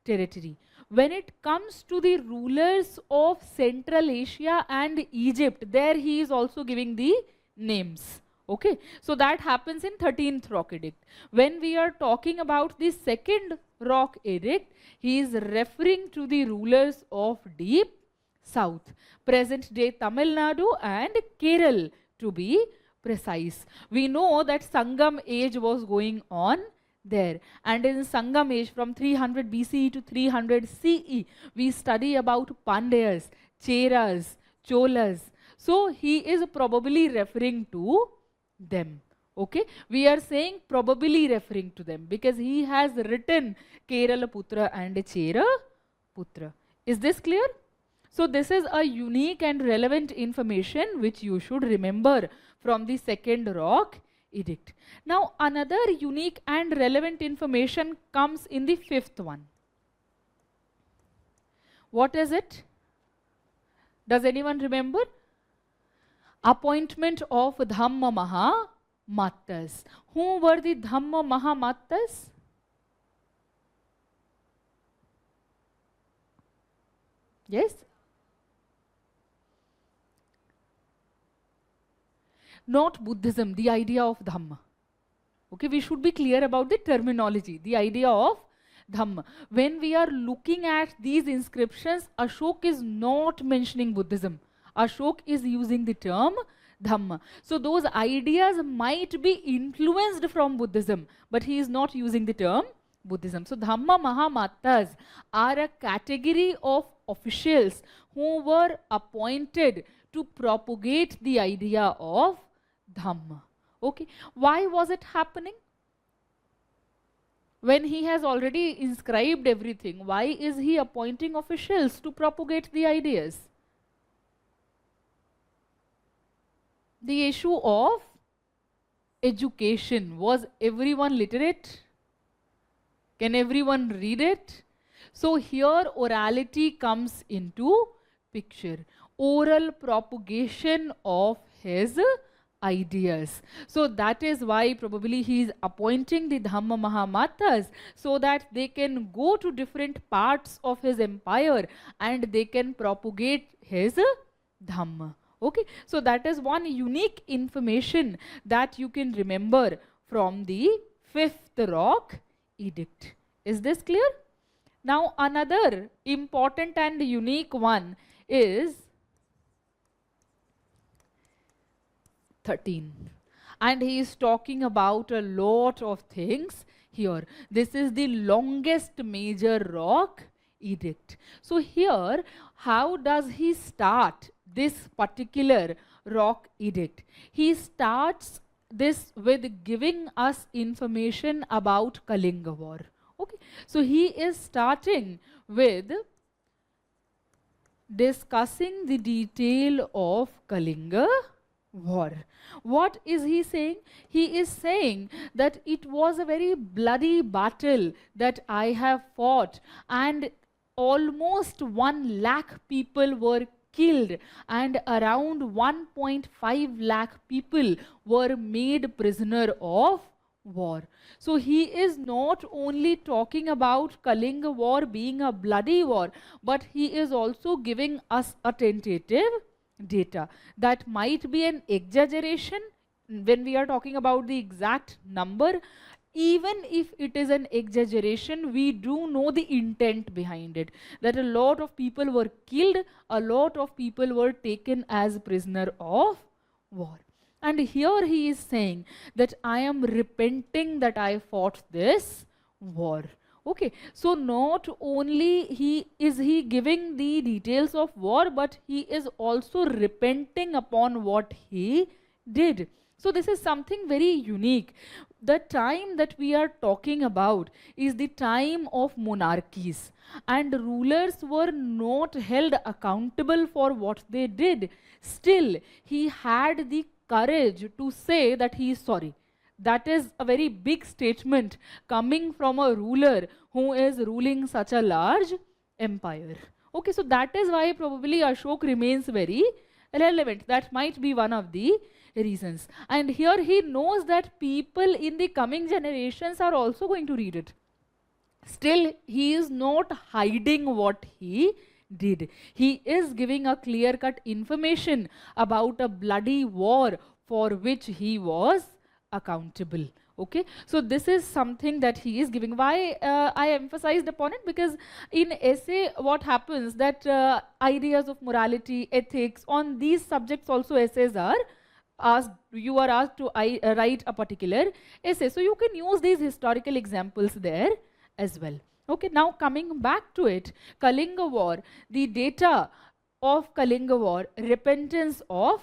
territory. When it comes to the rulers of Central Asia and Egypt, there he is also giving the names. Okay, so that happens in 13th rock edict. When we are talking about the second rock edict, he is referring to the rulers of deep south, present day Tamil Nadu and Kerala to be precise. We know that Sangam age was going on there, and in Sangam age from 300 BCE to 300 CE, we study about Pandyas, Cheras, Cholas. So he is probably referring to them. Okay, we are saying probably referring to them because he has written Kerala Putra and Chera Putra. Is this clear? So this is a unique and relevant information which you should remember from the second rock edict. Now another unique and relevant information comes in the fifth one. What is it? Does anyone remember? Appointment of Dhamma Mahamattas. Who were the Dhamma Mahamattas? Yes? Not Buddhism, the idea of Dhamma. Okay, we should be clear about the terminology, the idea of Dhamma. When we are looking at these inscriptions, Ashok is not mentioning Buddhism. Ashok is using the term Dhamma. So those ideas might be influenced from Buddhism, but he is not using the term Buddhism. So Dhamma Mahamattas are a category of officials who were appointed to propagate the idea of Dhamma. Okay, why was it happening? When he has already inscribed everything, why is he appointing officials to propagate the ideas? The issue of education. Was everyone literate? Can everyone read it? So here orality comes into picture. Oral propagation of his ideas. So that is why probably he is appointing the Dhamma Mahamattas so that they can go to different parts of his empire and they can propagate his Dhamma. Okay, so that is one unique information that you can remember from the fifth rock edict. Is this clear? Now another important and unique one is 13. And he is talking about a lot of things here. This is the longest major rock edict. So here, how does he start this particular rock edict? He starts this with giving us information about Kalinga war. Okay, so he is starting with discussing the detail of Kalinga war. What is he saying? He is saying that it was a very bloody battle that I have fought, and almost 1 lakh people were killed, and around 1.5 lakh people were made prisoner of war. So he is not only talking about Kalinga war being a bloody war, but he is also giving us a tentative data. That might be an exaggeration when we are talking about the exact number. Even if it is an exaggeration, we do know the intent behind it. That a lot of people were killed, a lot of people were taken as prisoner of war. And here he is saying that I am repenting that I fought this war. Okay, so not only is he giving the details of war, but he is also repenting upon what he did. So this is something very unique. The time that we are talking about is the time of monarchies, and rulers were not held accountable for what they did. Still, he had the courage to say that he is sorry. That is a very big statement coming from a ruler who is ruling such a large empire. Okay, so that is why probably Ashok remains very relevant. That might be one of the reasons. And here he knows that people in the coming generations are also going to read it. Still, he is not hiding what he did. He is giving a clear-cut information about a bloody war for which he was accountable. Okay, so this is something that he is giving. Why I emphasized upon it? Because in essay, what happens that ideas of morality, ethics, on these subjects also essays are asked. You are asked to write a particular essay. So you can use these historical examples there as well. Okay, now coming back to it, Kalinga War, the data of Kalinga War, repentance of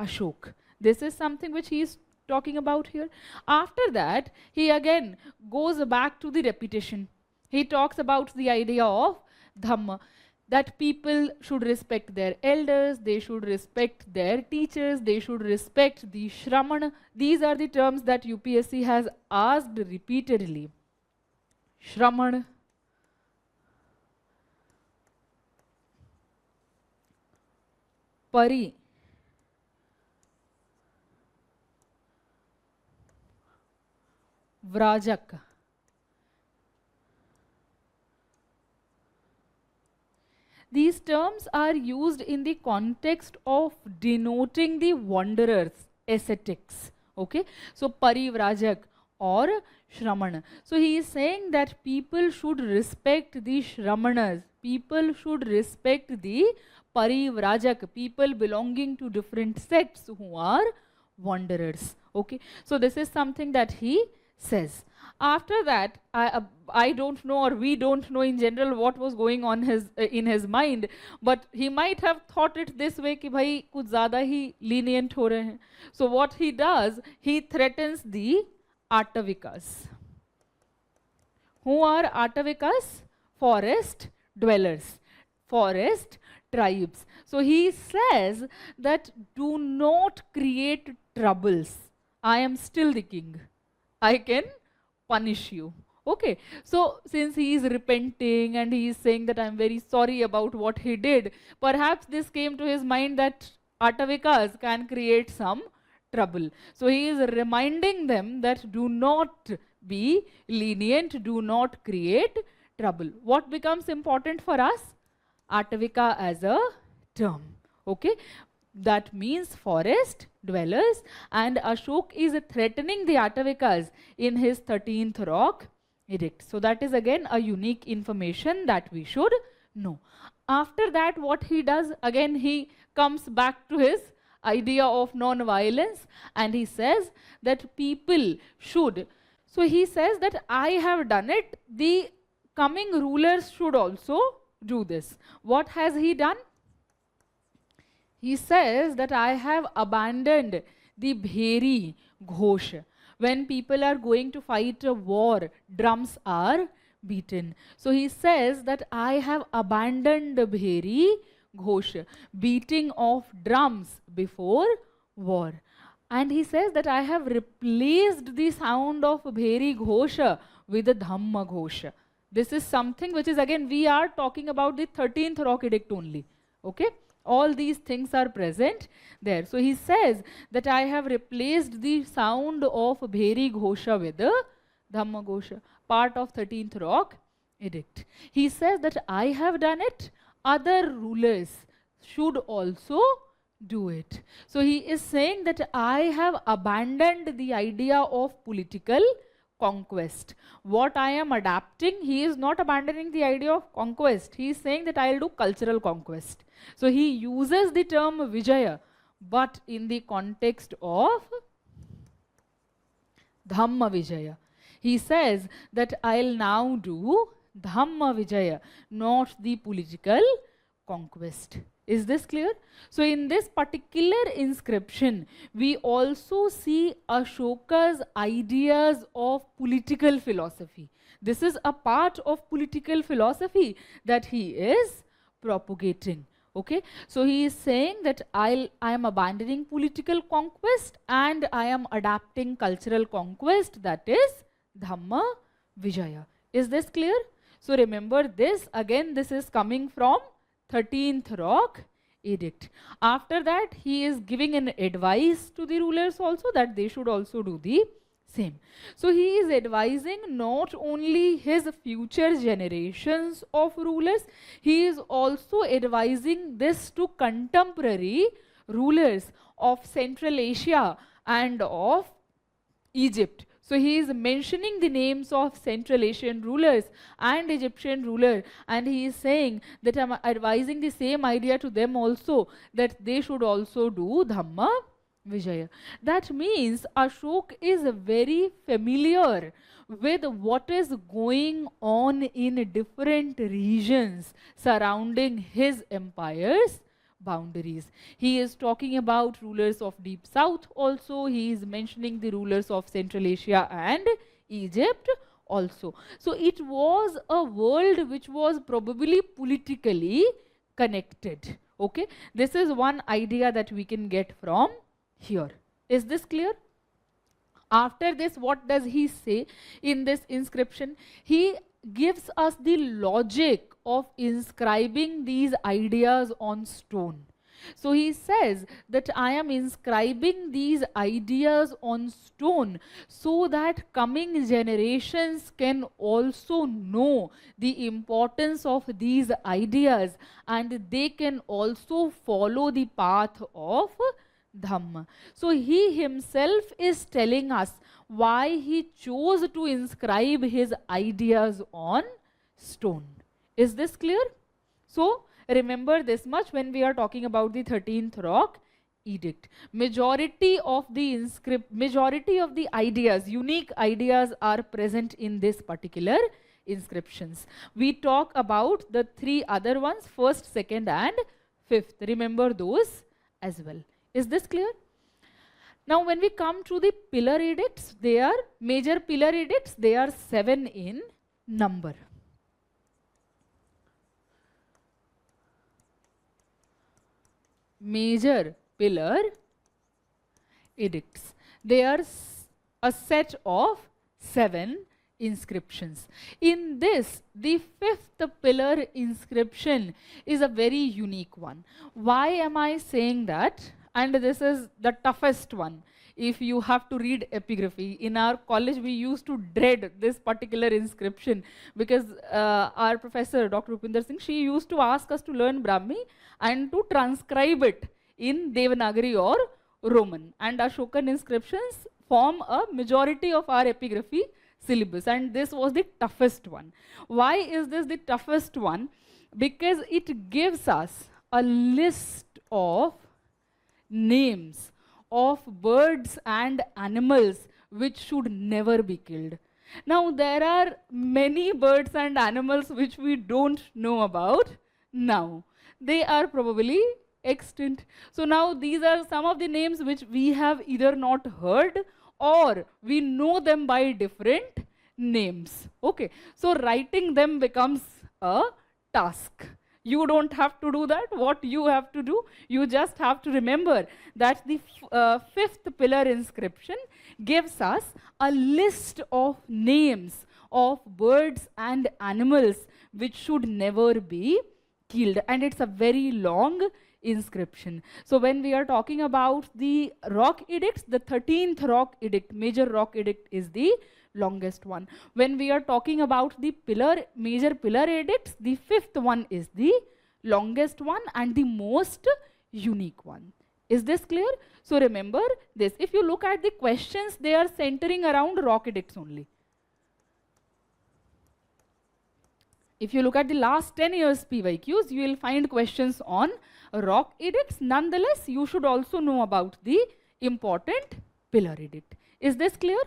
Ashok. This is something which he is talking about here. After that, he again goes back to the repetition. He talks about the idea of Dhamma, that people should respect their elders, they should respect their teachers, they should respect the Shraman. These are the terms that UPSC has asked repeatedly. Shraman, Pari, Vrajak. These terms are used in the context of denoting the wanderers, ascetics. Okay, so Parivrajak or Shramana. So he is saying that people should respect the Shramanas, people should respect the Parivrajak, people belonging to different sects who are wanderers. Okay, so this is something that he says. After that, I don't know, or we don't know in general what was going on in his mind, but he might have thought it this way कि भाई कुछ ज़्यादा ही lenient हो रहे हैं. So what he does, he threatens the Atavikas. Who are Atavikas? Forest dwellers, forest tribes. So he says that do not create troubles. I am still the king. I can punish you. Okay, so since he is repenting and he is saying that I am very sorry about what he did, perhaps this came to his mind that Atavikas can create some trouble. So he is reminding them that do not be lenient, do not create trouble. What becomes important for us? Atavika as a term. Okay, that means forest dwellers, and Ashok is threatening the Atavikas in his 13th rock edict. So that is again a unique information that we should know. After that, what he does, again he comes back to his idea of non-violence, and he says that people should, so he says that I have done it, the coming rulers should also do this. What has he done? He says that I have abandoned the Bheri Ghosh. When people are going to fight a war, drums are beaten. So he says that I have abandoned the Bheri Ghosh, beating of drums before war. And he says that I have replaced the sound of Bheri Ghosha with the Dhamma Ghosha. This is something which is, again, we are talking about the 13th Rock Edict only. Okay? All these things are present there. So he says that I have replaced the sound of Bheri Ghosha with the Dhamma Ghosha, part of 13th Rock Edict. He says that I have done it, other rulers should also do it. So he is saying that I have abandoned the idea of political conquest. What I am adapting, he is not abandoning the idea of conquest. He is saying that I will do cultural conquest. So he uses the term Vijaya, but in the context of Dhamma Vijaya. He says that I'll now do Dhamma Vijaya, not the political conquest. Is this clear? So in this particular inscription, we also see Ashoka's ideas of political philosophy. This is a part of political philosophy that he is propagating. Okay, so he is saying that I am abandoning political conquest and I am adapting cultural conquest, that is Dhamma Vijaya. Is this clear? So remember this, again, this is coming from 13th Rock Edict. After that, he is giving an advice to the rulers also that they should also do the same. So he is advising not only his future generations of rulers, he is also advising this to contemporary rulers of Central Asia and of Egypt. So he is mentioning the names of Central Asian rulers and Egyptian ruler, and he is saying that I am advising the same idea to them also, that they should also do Dhamma Vijaya. That means Ashok is very familiar with what is going on in different regions surrounding his empire's boundaries. He is talking about rulers of Deep South also. He is mentioning the rulers of Central Asia and Egypt also. So it was a world which was probably politically connected. Okay, this is one idea that we can get from here. Is this clear? After this, what does he say in this inscription? He gives us the logic of inscribing these ideas on stone. So he says that I am inscribing these ideas on stone so that coming generations can also know the importance of these ideas and they can also follow the path of Dhamma. So he himself is telling us why he chose to inscribe his ideas on stone. Is this clear? So remember this much when we are talking about the 13th Rock Edict. Majority of the ideas, unique ideas, are present in this particular inscriptions. We talk about the three other ones, first, second and fifth. Remember those as well. Is this clear? Now when we come to the pillar edicts, they are major pillar edicts, they are 7 in number. Major pillar edicts. They are a set of 7 inscriptions. In this, the 5th pillar inscription is a very unique one. Why am I saying that? And this is the toughest one. If you have to read epigraphy, in our college we used to dread this particular inscription because our professor, Dr. Upinder Singh, she used to ask us to learn Brahmi and to transcribe it in Devanagari or Roman. And Ashokan inscriptions form a majority of our epigraphy syllabus, and this was the toughest one. Why is this the toughest one? Because it gives us a list of names of birds and animals which should never be killed. Now there are many birds and animals which we don't know about now. They are probably extinct. So now these are some of the names which we have either not heard or we know them by different names. Okay, so writing them becomes a task. You don't have to do that. What you have to do, you just have to remember that the fifth pillar inscription gives us a list of names of birds and animals which should never be killed. And it's a very long inscription. So when we are talking about the rock edicts, the 13th rock edict, major rock edict, is the longest one. When we are talking about the major pillar edicts, the fifth one is the longest one and the most unique one. Is this clear? So remember this. If you look at the questions, they are centering around rock edicts only. If you look at the last 10 years PYQs, you will find questions on rock edicts. Nonetheless, you should also know about the important pillar edict. Is this clear?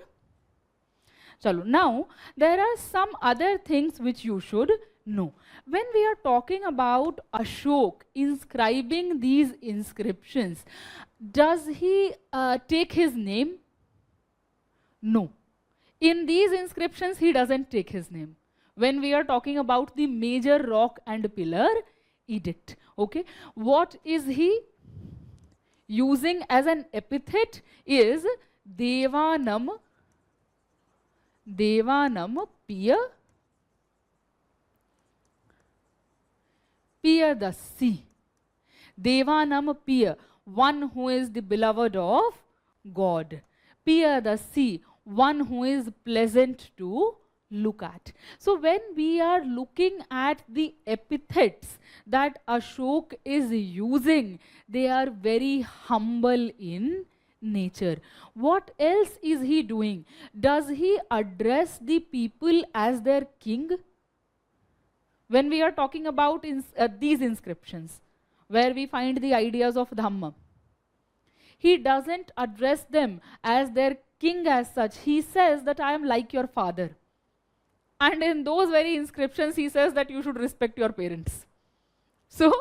Chalo. Now, there are some other things which you should know. When we are talking about Ashok inscribing these inscriptions, does he take his name? No. In these inscriptions, he doesn't take his name. When we are talking about the major rock and pillar edict, okay, what is he using as an epithet is Devanam Piya Piyadasi. Devanam Piya, one who is the beloved of God. Piyadasi, one who is pleasant to look at. So when we are looking at the epithets that Ashok is using, they are very humble in nature. What else is he doing? Does he address the people as their king? When we are talking about these inscriptions, where we find the ideas of Dhamma, he doesn't address them as their king as such. He says that I am like your father. And in those very inscriptions, he says that you should respect your parents. So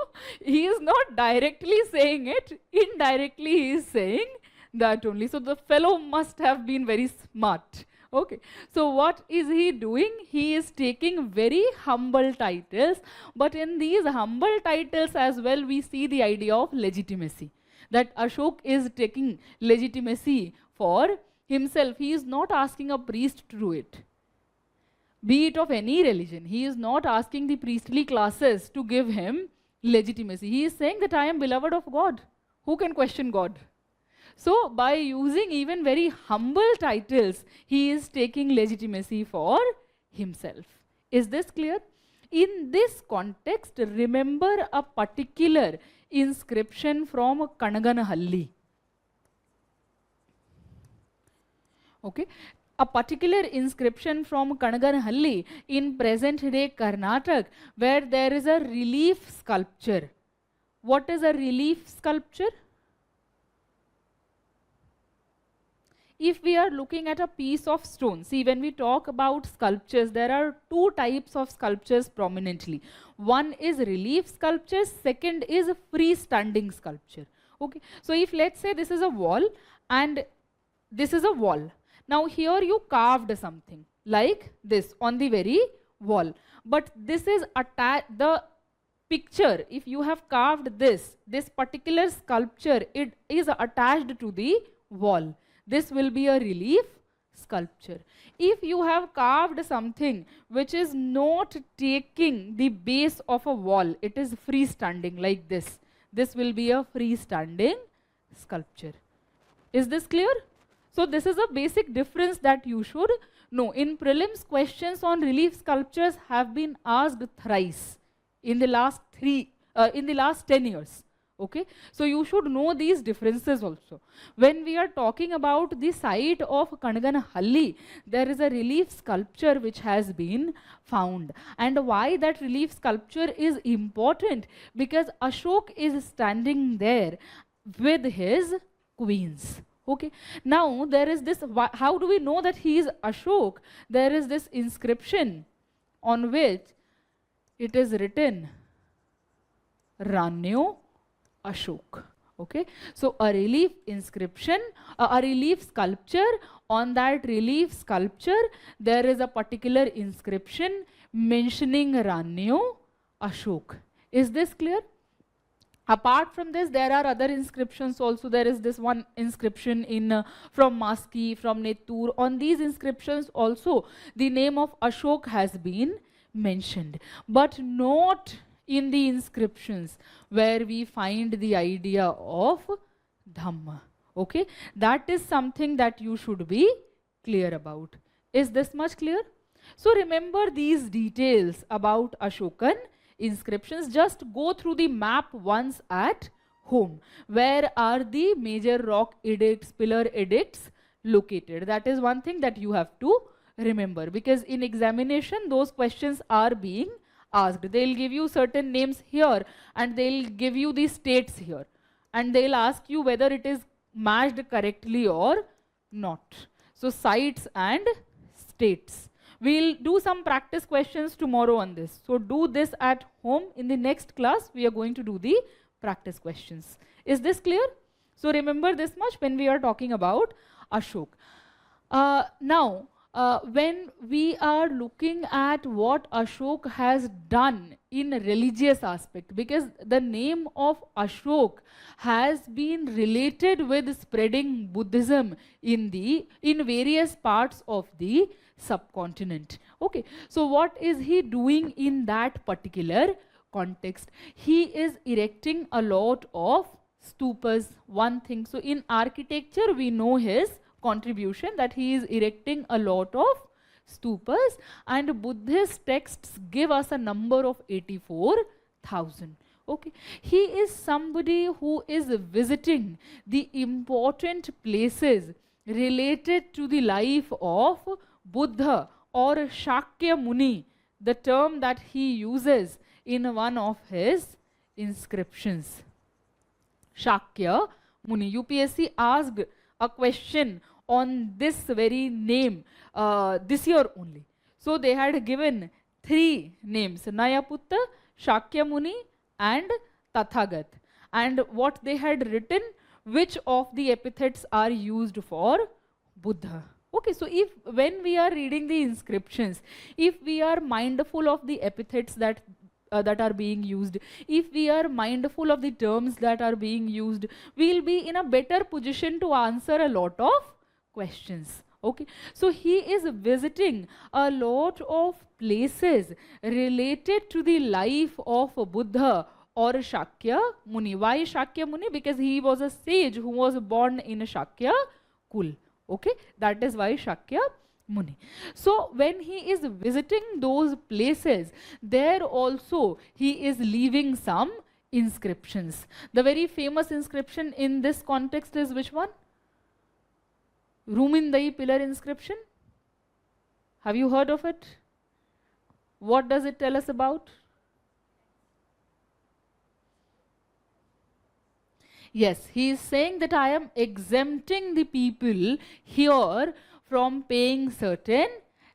he is not directly saying it, indirectly he is saying that only. So the fellow must have been very smart. Okay. So what is he doing? He is taking very humble titles, but in these humble titles as well, we see the idea of legitimacy. That Ashok is taking legitimacy for himself. He is not asking a priest to do it. Be it of any religion, he is not asking the priestly classes to give him legitimacy. He is saying that I am beloved of God. Who can question God? So by using even very humble titles, he is taking legitimacy for himself. Is this clear? In this context, remember a particular inscription from Kanaganahalli. Okay. A particular inscription from Kanaganahalli in present-day Karnataka, where there is a relief sculpture. What is a relief sculpture? If we are looking at a piece of stone, see, when we talk about sculptures, there are two types of sculptures prominently. One is relief sculpture, second is freestanding sculpture. Okay, so if let's say this is a wall and this is a wall. Now here you carved something like this on the very wall, but this is the picture, if you have carved this particular sculpture, it is attached to the wall. This will be a relief sculpture. If you have carved something which is not taking the base of a wall, it is freestanding like this. This will be a freestanding sculpture. Is this clear? So this is a basic difference that you should know. In prelims, questions on relief sculptures have been asked thrice in the last 10 years. Okay, so you should know these differences also. When we are talking about the site of Kanaganahalli, there is a relief sculpture which has been found. And why that relief sculpture is important? Because Ashok is standing there with his queens. Okay, now there is this, how do we know that he is Ashok? There is this inscription on which it is written Ranyo Ashok. Okay, so a relief inscription, a relief sculpture. On that relief sculpture, there is a particular inscription mentioning Ranyo Ashok. Is this clear? Apart from this, there are other inscriptions also. There is this one inscription in from Maski, from Nettur. On these inscriptions also, the name of Ashok has been mentioned, but not in the inscriptions where we find the idea of Dhamma. Okay, that is something that you should be clear about. Is this much clear? So remember these details about Ashokan inscriptions. Just go through the map once at home. Where are the major rock edicts, pillar edicts located? That is one thing that you have to remember, because in examination those questions are being asked. They'll give you certain names here and they'll give you the states here, and they'll ask you whether it is matched correctly or not. So sites and states. We'll do some practice questions tomorrow on this. So do this at home. In the next class, we are going to do the practice questions. Is this clear? So remember this much when we are talking about Ashok. Now, when we are looking at what Ashok has done in religious aspect, because the name of Ashok has been related with spreading Buddhism in various parts of the subcontinent. Okay, so what is he doing in that particular context? He is erecting a lot of stupas, one thing. So in architecture, we know his contribution, that he is erecting a lot of stupas, and Buddhist texts give us a number of 84,000. Okay, he is somebody who is visiting the important places related to the life of Buddha or Shakya Muni, the term that he uses in one of his inscriptions. Shakya Muni. UPSC asked a question on this very name this year only. So they had given 3 names: Nayaputta, Shakya Muni and Tathagat. And what they had written, which of the epithets are used for Buddha. Okay, so when we are reading the inscriptions, if we are mindful of the epithets that are being used, if we are mindful of the terms that are being used, we will be in a better position to answer a lot of questions. Okay, so he is visiting a lot of places related to the life of Buddha or Shakya Muni. Why Shakya Muni? Because he was a sage who was born in a Shakya Kul. Okay, that is why Shakya Muni. So when he is visiting those places, there also he is leaving some inscriptions. The very famous inscription in this context is which one? Rumindai pillar inscription. Have you heard of it? What does it tell us about? Yes, he is saying that I am exempting the people here from paying certain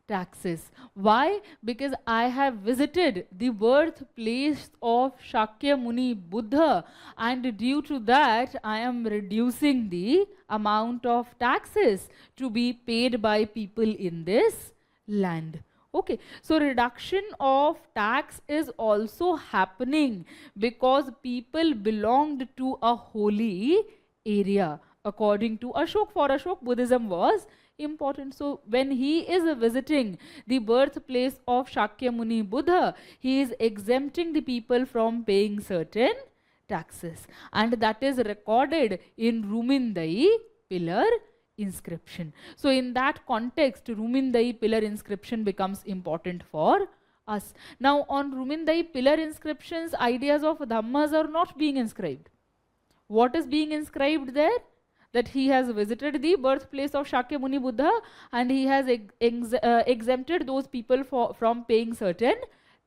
taxes. Why? Because I have visited the birthplace of Shakya Muni Buddha, and due to that I am reducing the amount of taxes to be paid by people in this land. Okay, so reduction of tax is also happening because people belonged to a holy area. According to Ashok, for Ashok, Buddhism was important. So when he is visiting the birthplace of Shakya Muni Buddha, he is exempting the people from paying certain taxes, and that is recorded in Rumindai pillar inscription. So in that context, Rumindai pillar inscription becomes important for us. Now on Rumindai pillar inscriptions, ideas of Dhammas are not being inscribed. What is being inscribed there? That he has visited the birthplace of Shakya Muni Buddha and he has exempted those people from paying certain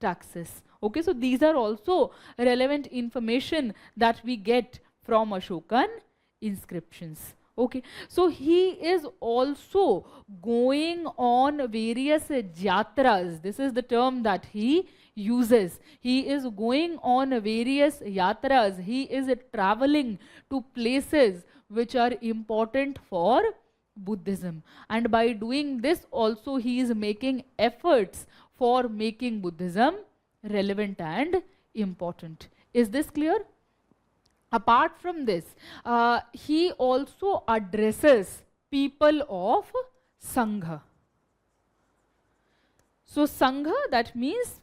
taxes. Okay, so these are also relevant information that we get from Ashokan inscriptions. Okay, so he is also going on various yatras. This is the term that he uses. He is going on various yatras. He is traveling to places which are important for Buddhism. And by doing this also he is making efforts for making Buddhism relevant and important. Is this clear? Apart from this, he also addresses people of Sangha. So Sangha, that means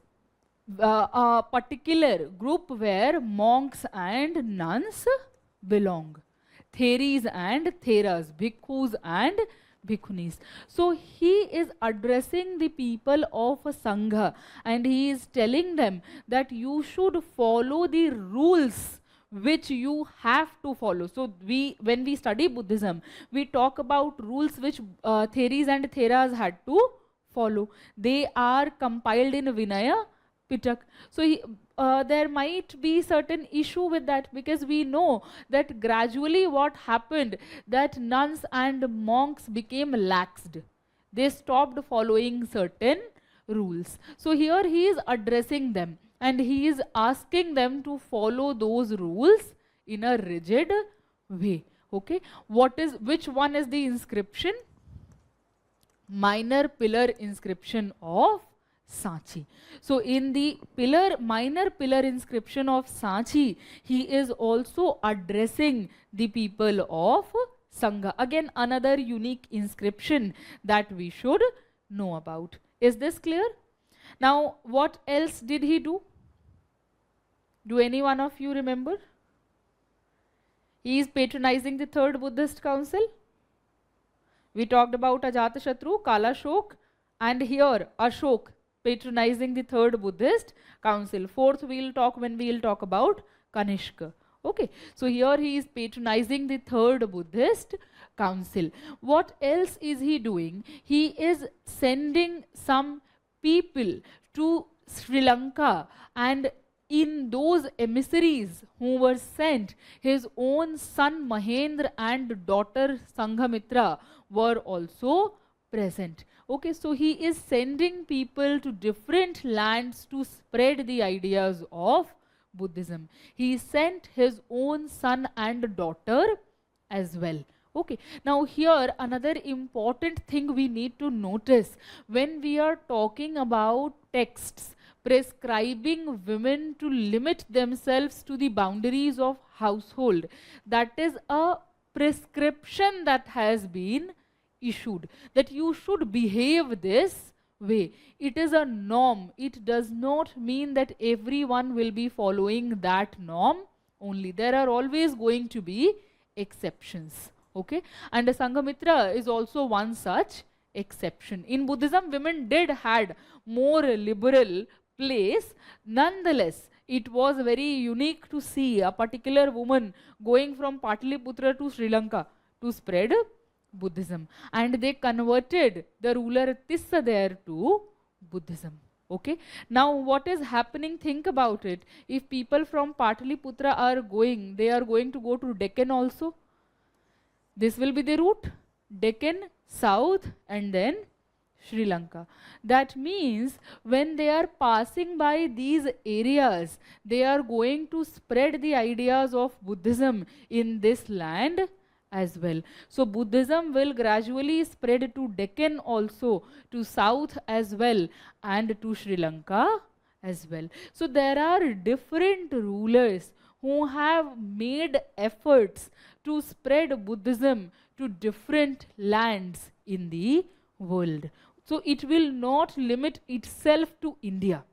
a particular group where monks and nuns belong. Theris and Theras, bhikkhus and bhikkhunis. So he is addressing the people of Sangha and he is telling them that you should follow the rules which you have to follow. So when we study Buddhism, we talk about rules which Theris and Theras had to follow. They are compiled in Vinaya Pitak. So there might be certain issue with that, because we know that gradually what happened, that nuns and monks became laxed. They stopped following certain rules. So here he is addressing them and he is asking them to follow those rules in a rigid way. Okay, which one is the inscription? Minor pillar inscription of Sanchi. So in the minor pillar inscription of Sanchi, he is also addressing the people of Sangha. Again, another unique inscription that we should know about. Is this clear? Now, what else did he do? Do any one of you remember? He is patronizing the third Buddhist council. We talked about Ajatashatru, Kalashok, and here Ashok patronizing the third Buddhist council. Fourth we will talk when we will talk about Kanishka. Okay, so here he is patronizing the third Buddhist council. What else is he doing? He is sending some people to Sri Lanka, and in those emissaries who were sent, his own son Mahendra and daughter Sanghamitra were also present. Okay, so he is sending people to different lands to spread the ideas of Buddhism. He sent his own son and daughter as well. Okay, now here another important thing we need to notice when we are talking about texts prescribing women to limit themselves to the boundaries of household, that is a prescription that has been issued, that you should behave this way. It is a norm. It does not mean that everyone will be following that norm only. There are always going to be exceptions. Okay, and Sanghamitra is also one such exception. In Buddhism, women did had more liberal place. Nonetheless, it was very unique to see a particular woman going from Pataliputra to Sri Lanka to spread Buddhism, and they converted the ruler Tissa there to Buddhism. Okay, now what is happening? Think about it. If people from Pataliputra are going, they are going to go to Deccan also. This will be the route, Deccan, South, and then Sri Lanka. That means when they are passing by these areas, they are going to spread the ideas of Buddhism in this land as well. So Buddhism will gradually spread to Deccan also, to South as well, and to Sri Lanka as well. So there are different rulers who have made efforts to spread Buddhism to different lands in the world. So it will not limit itself to India.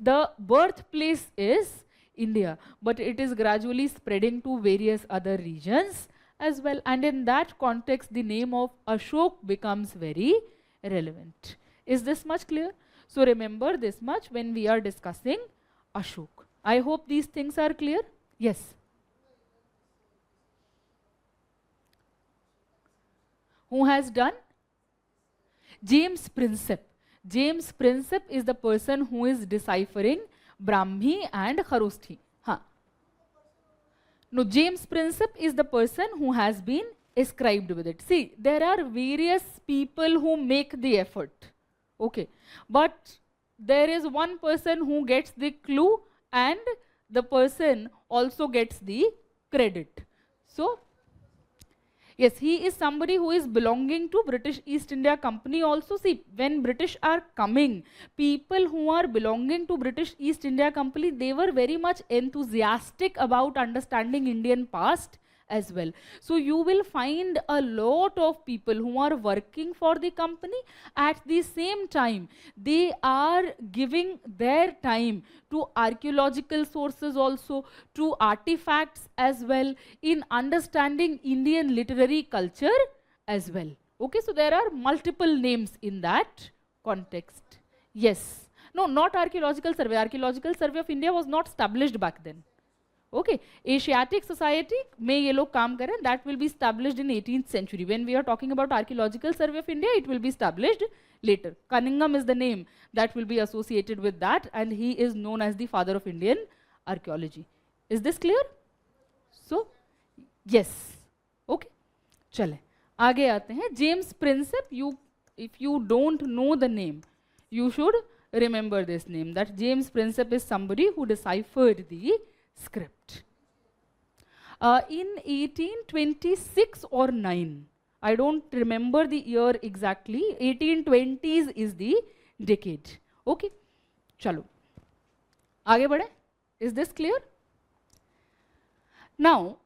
The birthplace is India, but it is gradually spreading to various other regions as well. And in that context, the name of Ashok becomes very relevant. Is this much clear? So remember this much when we are discussing Ashok. I hope these things are clear. Yes. Who has done? James Princip. James Princip is the person who is deciphering Brahmi and Kharoshthi. No, James Princip is the person who has been ascribed with it. See, there are various people who make the effort. Okay. But there is one person who gets the clue and the person also gets the credit. So, Yes, he is somebody who is belonging to British East India Company also. See, when British are coming, people who are belonging to British East India Company, they were very much enthusiastic about understanding Indian past as well. So you will find a lot of people who are working for the company. At the same time, they are giving their time to archaeological sources also, to artifacts as well, in understanding Indian literary culture as well. Okay, so there are multiple names in that context. Yes. No, not Archaeological Survey. Archaeological Survey of India was not established back then. Okay, Asiatic Society में ये लोग काम करें, that will be established in 18th century. When we are talking about Archaeological Survey of India, it will be established later. Cunningham is the name that will be associated with that, and he is known as the father of Indian archaeology. Is this clear? So, yes. Okay, चले आगे आते हैं. James Prinsep, if you don't know the name, you should remember this name, that James Prinsep is somebody who deciphered the script. In 1826 or 9, I don't remember the year exactly, 1820s is the decade. Okay, chalo. आगे बढ़े? Is this clear? Now,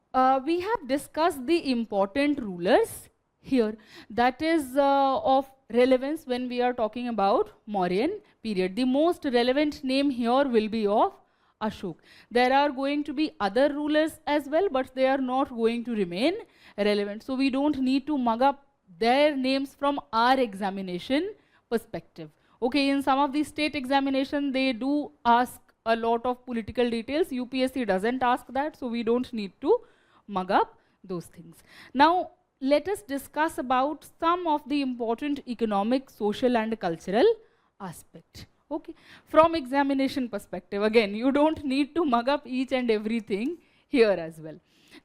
we have discussed the important rulers here, that is of relevance when we are talking about Mauryan period. The most relevant name here will be of Ashok. There are going to be other rulers as well, but they are not going to remain relevant. So we don't need to mug up their names from our examination perspective. Okay, in some of the state examination, they do ask a lot of political details. UPSC doesn't ask that, so we don't need to mug up those things. Now, let us discuss about some of the important economic, social and cultural aspect. Okay, from examination perspective, again, you don't need to mug up each and everything here as well.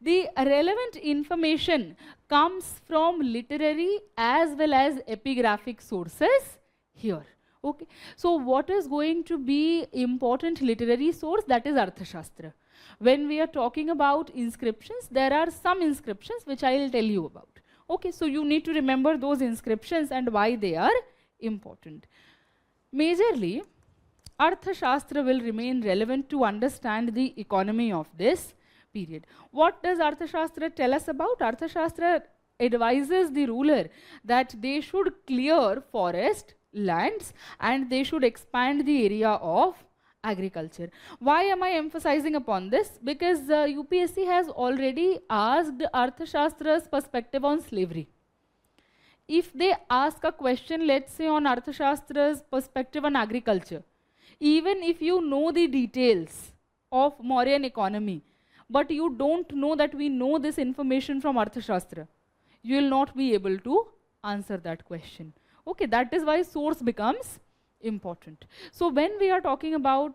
The relevant information comes from literary as well as epigraphic sources here. Okay, so what is going to be important literary source? That is Arthashastra. When we are talking about inscriptions, there are some inscriptions which I will tell you about. Okay, so you need to remember those inscriptions and why they are important. Majorly, Arthashastra will remain relevant to understand the economy of this period. What does Arthashastra tell us about? Arthashastra advises the ruler that they should clear forest lands and they should expand the area of agriculture. Why am I emphasizing upon this? Because UPSC has already asked Arthashastra's perspective on slavery. If they ask a question, let's say on Arthashastra's perspective on agriculture, even if you know the details of Mauryan economy, but you don't know that we know this information from Arthashastra, you will not be able to answer that question. Okay, that is why source becomes important. So when we are talking about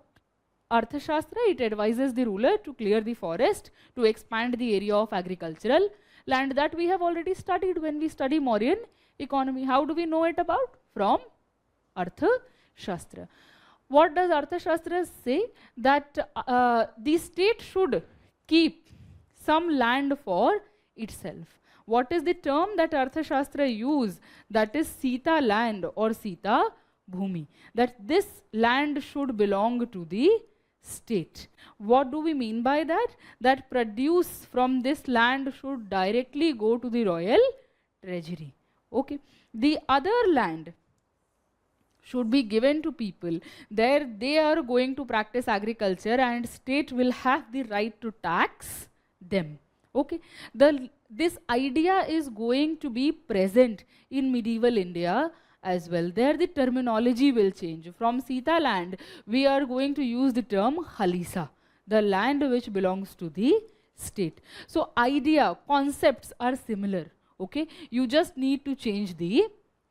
Arthashastra, it advises the ruler to clear the forest, to expand the area of agricultural land. That we have already studied when we study Mauryan economy. How do we know it about? From Arthashastra. What does Arthashastra say? That the state should keep some land for itself. What is the term that Arthashastra use? That is Sita land or Sita Bhumi. That this land should belong to the state. What do we mean by that? That produce from this land should directly go to the royal treasury. Okay. The other land should be given to people. There they are going to practice agriculture and state will have the right to tax them. Okay. This idea is going to be present in medieval India as well. There the terminology will change. From Sita land, we are going to use the term Halisa, the land which belongs to the state. So idea, concepts are similar. Okay, you just need to change the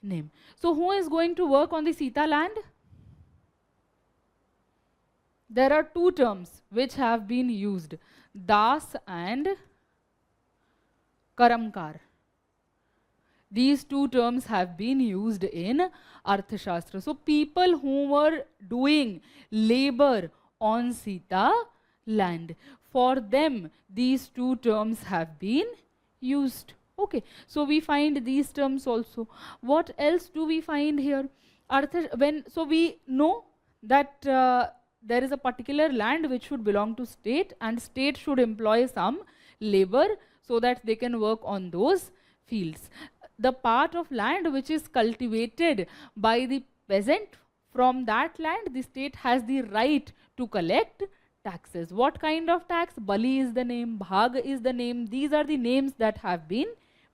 name. So who is going to work on the Sita land? There are two terms which have been used, Das and Karamkar. These two terms have been used in Arthashastra. So people who were doing labor on Sita land, for them these two terms have been used. Okay, so we find these terms also. What else do we find here? So we know that there is a particular land which should belong to state, and state should employ some labor so that they can work on those fields. The part of land which is cultivated by the peasant, from that land the state has the right to collect taxes. What kind of tax? Bali is the name, Bhag is the name. These are the names that have been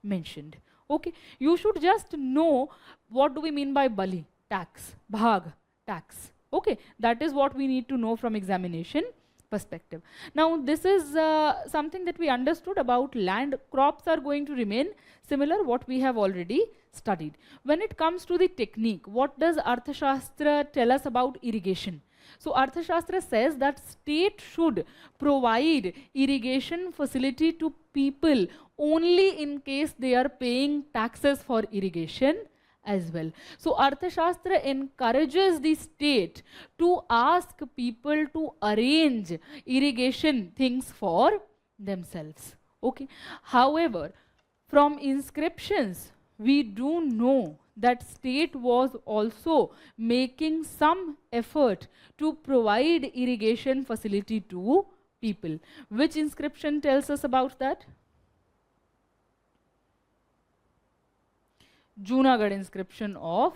mentioned. Okay, you should just know what do we mean by Bali, tax, Bhag, tax. Okay, that is what we need to know from examination perspective. Now this is something that we understood about land. Crops are going to remain similar, what we have already studied. When it comes to the technique, what does Arthashastra tell us about irrigation? So Arthashastra says that state should provide irrigation facility to people only in case they are paying taxes for irrigation as well. So Arthashastra encourages the state to ask people to arrange irrigation things for themselves. Okay. However, from inscriptions, we do know that state was also making some effort to provide irrigation facility to people. Which inscription tells us about that? Junagadh inscription of,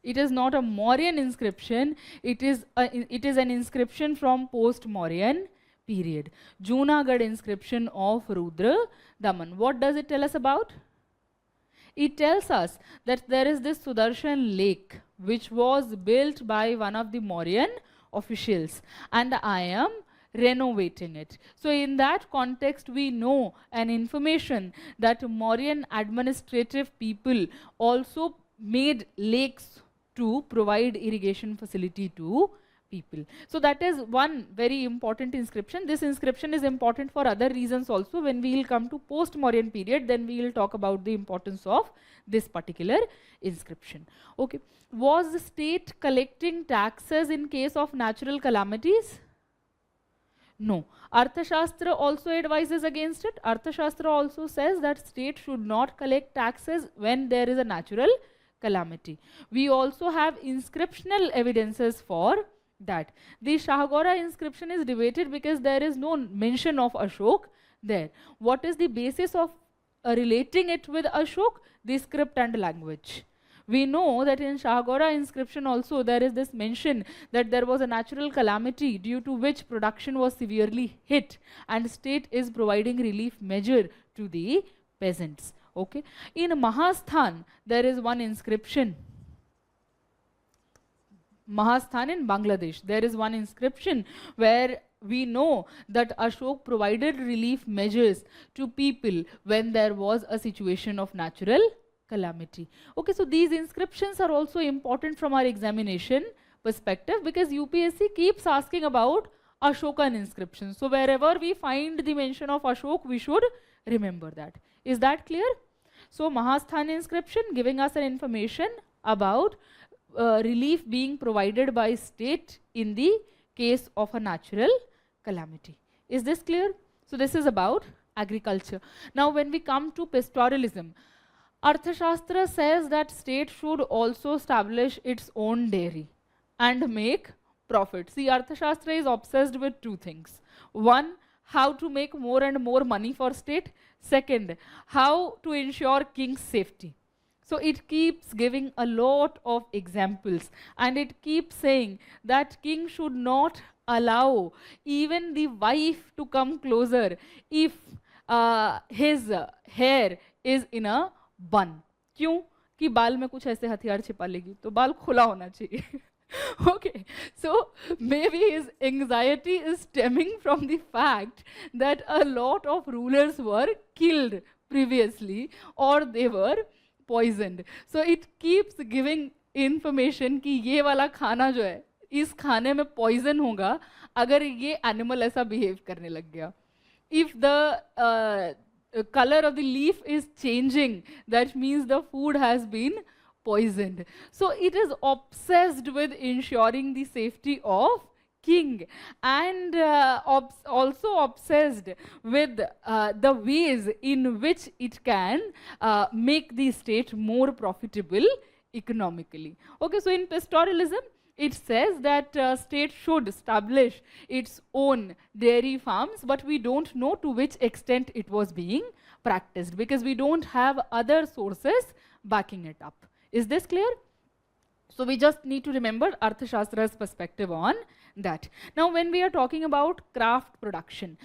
it is not a Mauryan inscription, it is an inscription from post-Mauryan period. Junagadh inscription of Rudra Daman. What does it tell us about? It tells us that there is this Sudarshan lake which was built by one of the Mauryan officials, and I am renovating it. So in that context, we know an information that Mauryan administrative people also made lakes to provide irrigation facility to people. So that is one very important inscription. This inscription is important for other reasons also. When we will come to post-Mauryan period, then we will talk about the importance of this particular inscription. Okay. Was the state collecting taxes in case of natural calamities? No. Arthashastra also advises against it. Arthashastra also says that state should not collect taxes when there is a natural calamity. We also have inscriptional evidences for that. The Shahgora inscription is debated because there is no mention of Ashok there. What is the basis of relating it with Ashok? The script and language. We know that in Shahgora inscription also there is this mention that there was a natural calamity due to which production was severely hit, and state is providing relief measure to the peasants. Okay. In Mahasthan there is one inscription. Mahasthan in Bangladesh, there is one inscription where we know that Ashok provided relief measures to people when there was a situation of natural calamity. Okay, so these inscriptions are also important from our examination perspective because UPSC keeps asking about Ashokan inscriptions. So wherever we find the mention of Ashok, we should remember that. Is that clear? So Mahasthan inscription giving us an information about relief being provided by state in the case of a natural calamity. Is this clear? So this is about agriculture. Now when we come to pastoralism, Arthashastra says that state should also establish its own dairy and make profit. See, Arthashastra is obsessed with two things. One, how to make more and more money for state. Second, how to ensure king's safety. So it keeps giving a lot of examples, and it keeps saying that king should not allow even the wife to come closer if his hair is in a bun. क्यों? कि बाल में कुछ ऐसे हथियार छिपा लेगी, तो बाल खुला होना चाहिए. Okay, so maybe his anxiety is stemming from the fact that a lot of rulers were killed previously or they were poisoned. So it keeps giving information कि ये वाला खाना जो है, इस खाने में poison होगा अगर ये animal ऐसा behave करने लग गया. If the color of the leaf is changing, that means the food has been poisoned. So it is obsessed with ensuring the safety of king, and also obsessed with the ways in which it can make the state more profitable economically. Okay, so in pastoralism, it says that state should establish its own dairy farms, but we don't know to which extent it was being practiced because we don't have other sources backing it up. Is this clear? So we just need to remember Arthashastra's perspective on that. Now when we are talking about craft production,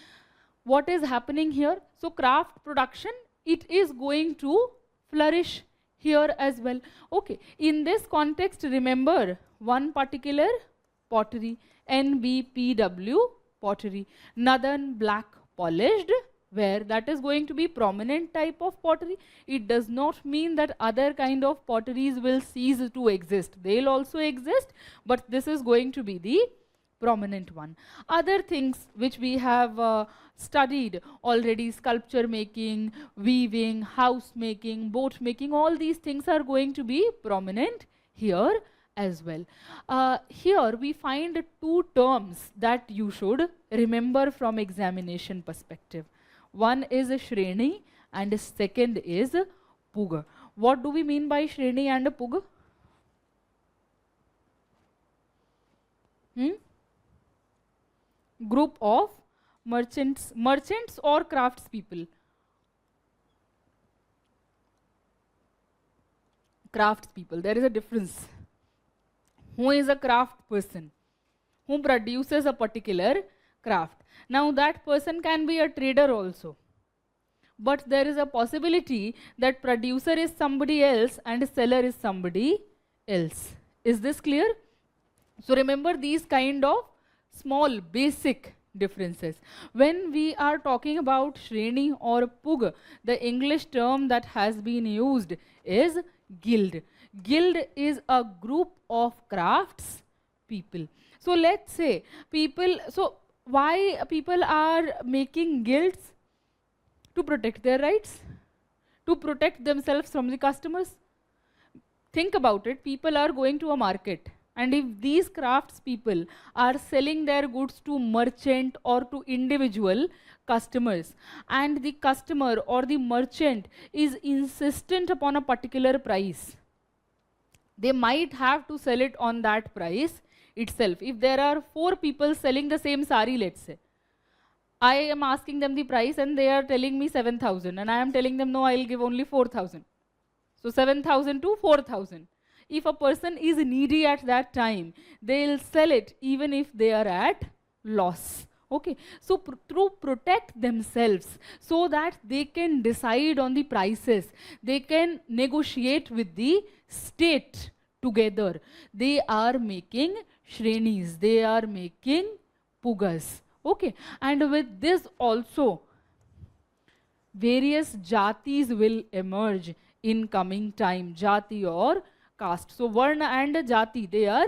what is happening here? So craft production, it is going to flourish here as well. Okay, in this context, remember one particular pottery, NBPW pottery, Northern Black Polished, where that is going to be prominent type of pottery. It does not mean that other kind of potteries will cease to exist. They'll also exist, but this is going to be the prominent one. Other things which we have studied already, sculpture making, weaving, house making, boat making, all these things are going to be prominent here as well. Here we find two terms that you should remember from examination perspective. One is Shreni and second is Puga. What do we mean by Shreni and Puga? Group of merchants or craftspeople. Craftspeople, there is a difference. Who is a craft person? Who produces a particular craft. Now that person can be a trader also. But there is a possibility that producer is somebody else and seller is somebody else. Is this clear? So remember these kind of small basic differences. When we are talking about Shreni or Pug, the English term that has been used is guild. Guild is a group of crafts people. So let's say people, so why people are making guilds? To protect their rights, to protect themselves from the customers. Think about it, people are going to a market, and if these crafts people are selling their goods to merchant or to individual customers, and the customer or the merchant is insistent upon a particular price, they might have to sell it on that price itself. If there are 4 people selling the same sari, let's say, I am asking them the price and they are telling me 7,000 and I am telling them no, I will give only 4,000. So 7,000 to 4,000. If a person is needy at that time, they will sell it even if they are at loss. Okay, so to protect themselves so that they can decide on the prices, they can negotiate with the state together, they are making shrenis, they are making pugas. Okay, and with this also, various jatis will emerge in coming time, jati or caste. So varna and jati, they are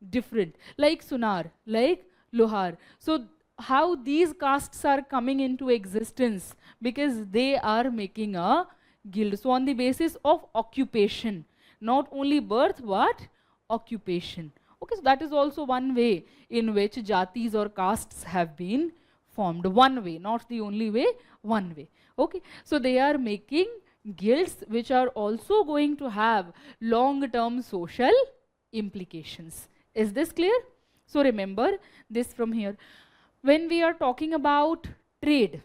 different, like sunar, like lohar. So how these castes are coming into existence? Because they are making a guild. So on the basis of occupation, not only birth but occupation. Okay, so that is also one way in which jatis or castes have been formed. One way, not the only way, one way. Okay, so they are making guilds which are also going to have long-term social implications. Is this clear? So remember this from here. When we are talking about trade,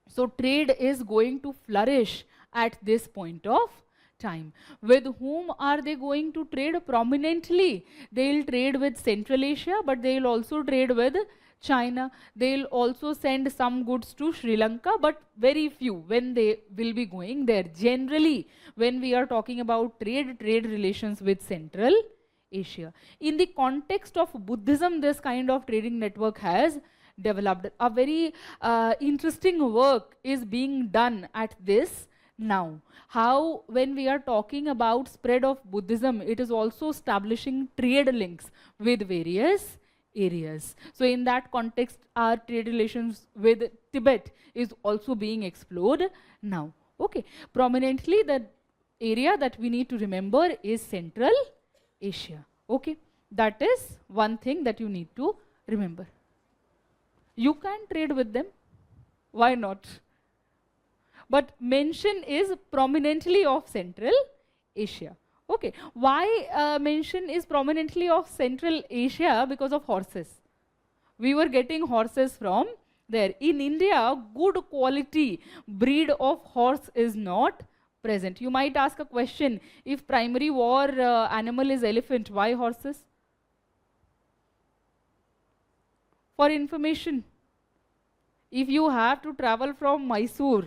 so trade is going to flourish at this point of time. With whom are they going to trade prominently? They will trade with Central Asia, but they will also trade with China. They will also send some goods to Sri Lanka, but very few when they will be going there. Generally, when we are talking about trade relations with Central Asia. In the context of Buddhism, this kind of trading network has developed. A very interesting work is being done at this now. How, when we are talking about spread of Buddhism, it is also establishing trade links with various areas. So in that context, our trade relations with Tibet is also being explored now. Okay, prominently the area that we need to remember is Central Asia. Okay, that is one thing that you need to Remember, you can trade with them. Why not? But mention is prominently of Central Asia. Okay, why mention is prominently of Central Asia? Because of horses. We were getting horses from there. In India, good quality breed of horse is not present. You might ask a question, if primary war animal is elephant, why horses? For information. If you have to travel from Mysore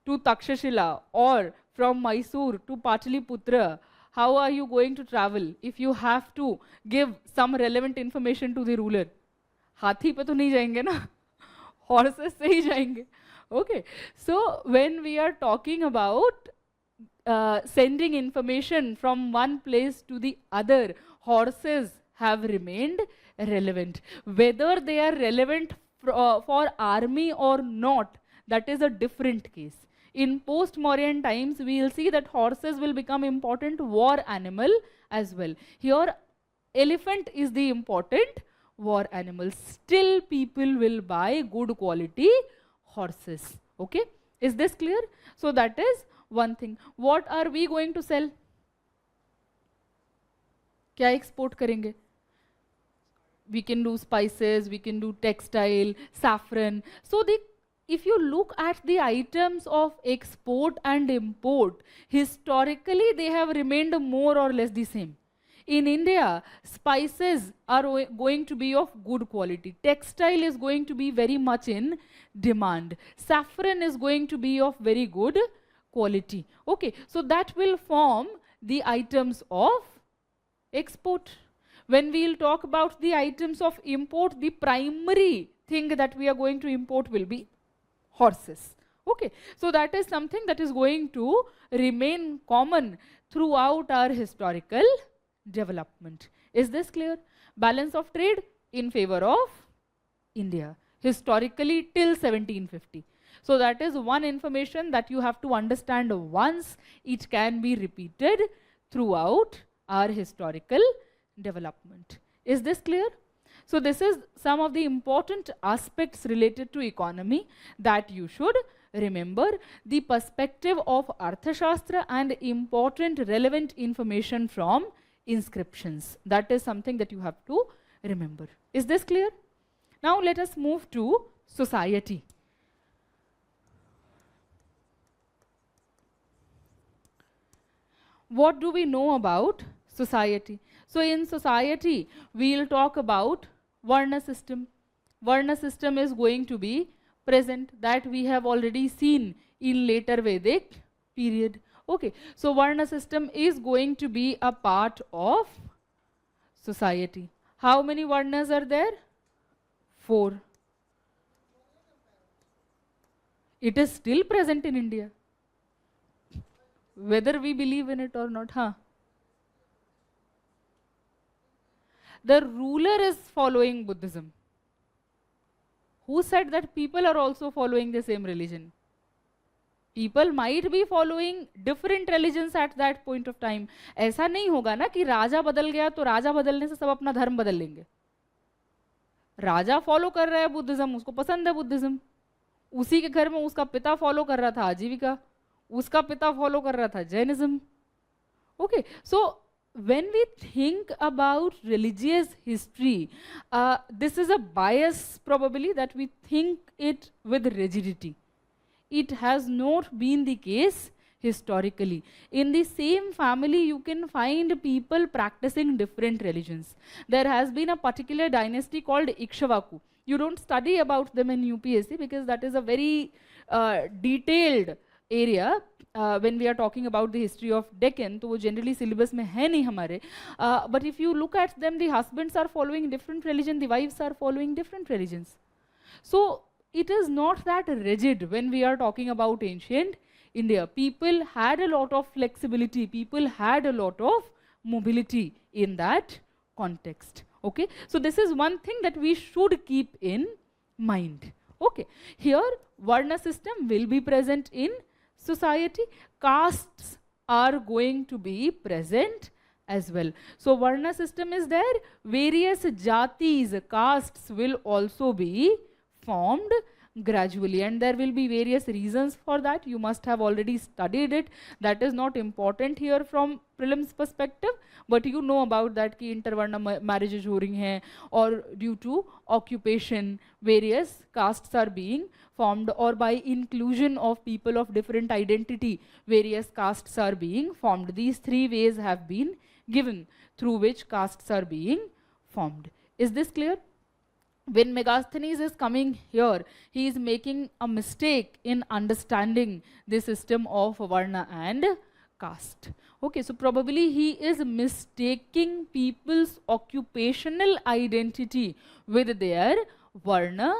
to Takshashila or from Mysore to Pataliputra, how are you going to travel if you have to give some relevant information to the ruler? हाथी पे तो नहीं जाएंगे ना, horses से ही जाएंगे. Okay, so when we are talking about sending information from one place to the other, horses have remained relevant. Whether they are relevant for army or not, that is a different case. In post-Mauryan times, we will see that horses will become important war animal as well. Here, elephant is the important war animal. Still, people will buy good quality horses. Okay, is this clear? So that is one thing. What are we going to sell? क्या export करेंगे? We can do spices, we can do textile, saffron. So if you look at the items of export and import, historically they have remained more or less the same. In India, spices are going to be of good quality. Textile is going to be very much in demand. Saffron is going to be of very good quality. Okay, so that will form the items of export. When we will talk about the items of import, the primary thing that we are going to import will be horses. Okay, so that is something that is going to remain common throughout our historical development. Is this clear? Balance of trade in favor of India, historically till 1750. So that is one information that you have to understand once. It can be repeated throughout our historical development. Is this clear? So this is some of the important aspects related to economy that you should remember. The perspective of Arthashastra and important relevant information from inscriptions. That is something that you have to remember. Is this clear? Now let us move to society. What do we know about society? So in society, we will talk about Varna system. Varna system is going to be present, that we have already seen in later Vedic period. Okay, so Varna system is going to be a part of society. How many Varnas are there? 4. It is still present in India, whether we believe in it or not. Huh? The ruler is following Buddhism. Who said that people are also following the same religion? People might be following different religions at that point of time. ऐसा नहीं होगा ना कि राजा बदल गया तो राजा बदलने से सब अपना धर्म बदल लेंगे. राजा फॉलो कर रहा है बुद्धिज्म, उसको पसंद है बुद्धिज्म. उसी के घर में उसका पिता फॉलो कर रहा था आजीविका, उसका पिता फॉलो कर रहा था Jainism. Okay, so when we think about religious history, this is a bias probably that we think it with rigidity. It has not been the case historically. In the same family, you can find people practicing different religions. There has been a particular dynasty called Ikshvaku. You don't study about them in UPSC because that is a very detailed area. When we are talking about the history of Deccan, तो वो generally syllabus में है नहीं हमारे. But if you look at them, the husbands are following different religion, the wives are following different religions. So it is not that rigid when we are talking about ancient India. People had a lot of flexibility, people had a lot of mobility in that context. Okay, so this is one thing that we should keep in mind. Okay, here Varna system will be present in society. Castes are going to be present as well. So Varna system is there, various jatis, castes will also be formed gradually, and there will be various reasons for that. You must have already studied it. That is not important here from prelims perspective, but you know about that ki intervarna marriages ho rahi hain, or due to occupation various castes are being formed, or by inclusion of people of different identity various castes are being formed. These three ways have been given through which castes are being formed. Is this clear? When Megasthenes is coming here, he is making a mistake in understanding the system of Varna and caste. Okay, so probably he is mistaking people's occupational identity with their Varna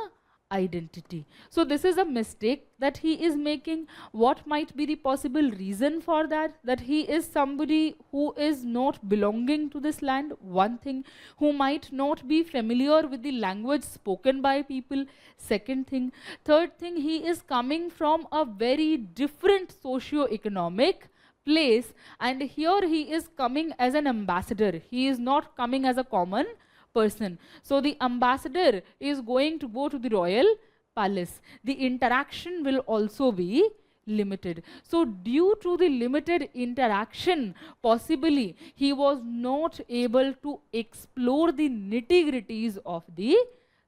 identity. So this is a mistake that he is making. What might be the possible reason for that? That he is somebody who is not belonging to this land, one thing, who might not be familiar with the language spoken by people, second thing. Third thing, he is coming from a very different socio-economic place, and here he is coming as an ambassador. He is not coming as a common person. So the ambassador is going to go to the royal palace. The interaction will also be limited. So due to the limited interaction, possibly he was not able to explore the nitty-gritties of the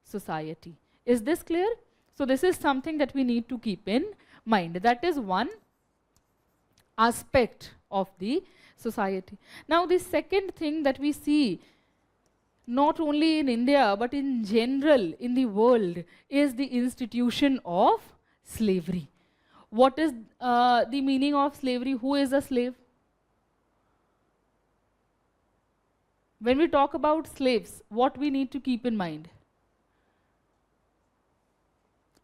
society. Is this clear? So this is something that we need to keep in mind. That is one aspect of the society. Now the second thing that we see, not only in India but in general in the world, is the institution of slavery. What is the meaning of slavery? Who is a slave? When we talk about slaves, what we need to keep in mind?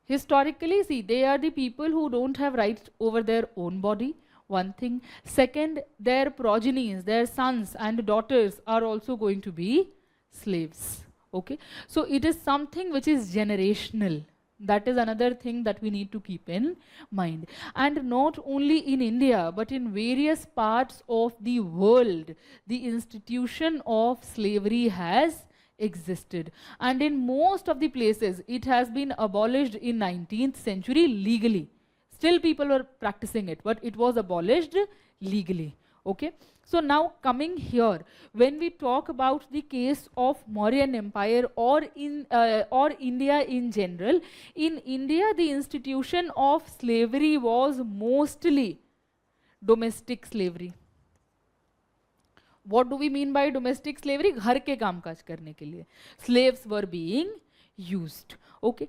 Historically, see, they are the people who don't have rights over their own body, one thing. Second, their progenies, their sons and daughters are also going to be slaves. Okay, so it is something which is generational. That is another thing that we need to keep in mind. And not only in India but in various parts of the world, the institution of slavery has existed, and in most of the places it has been abolished in 19th century legally. Still people were practicing it, but it was abolished legally. Okay, so now coming here, when we talk about the case of Mauryan Empire or India in general, in India the institution of slavery was mostly domestic slavery. What do we mean by domestic slavery? घर के कामकाज करने के लिए slaves were being used. Okay,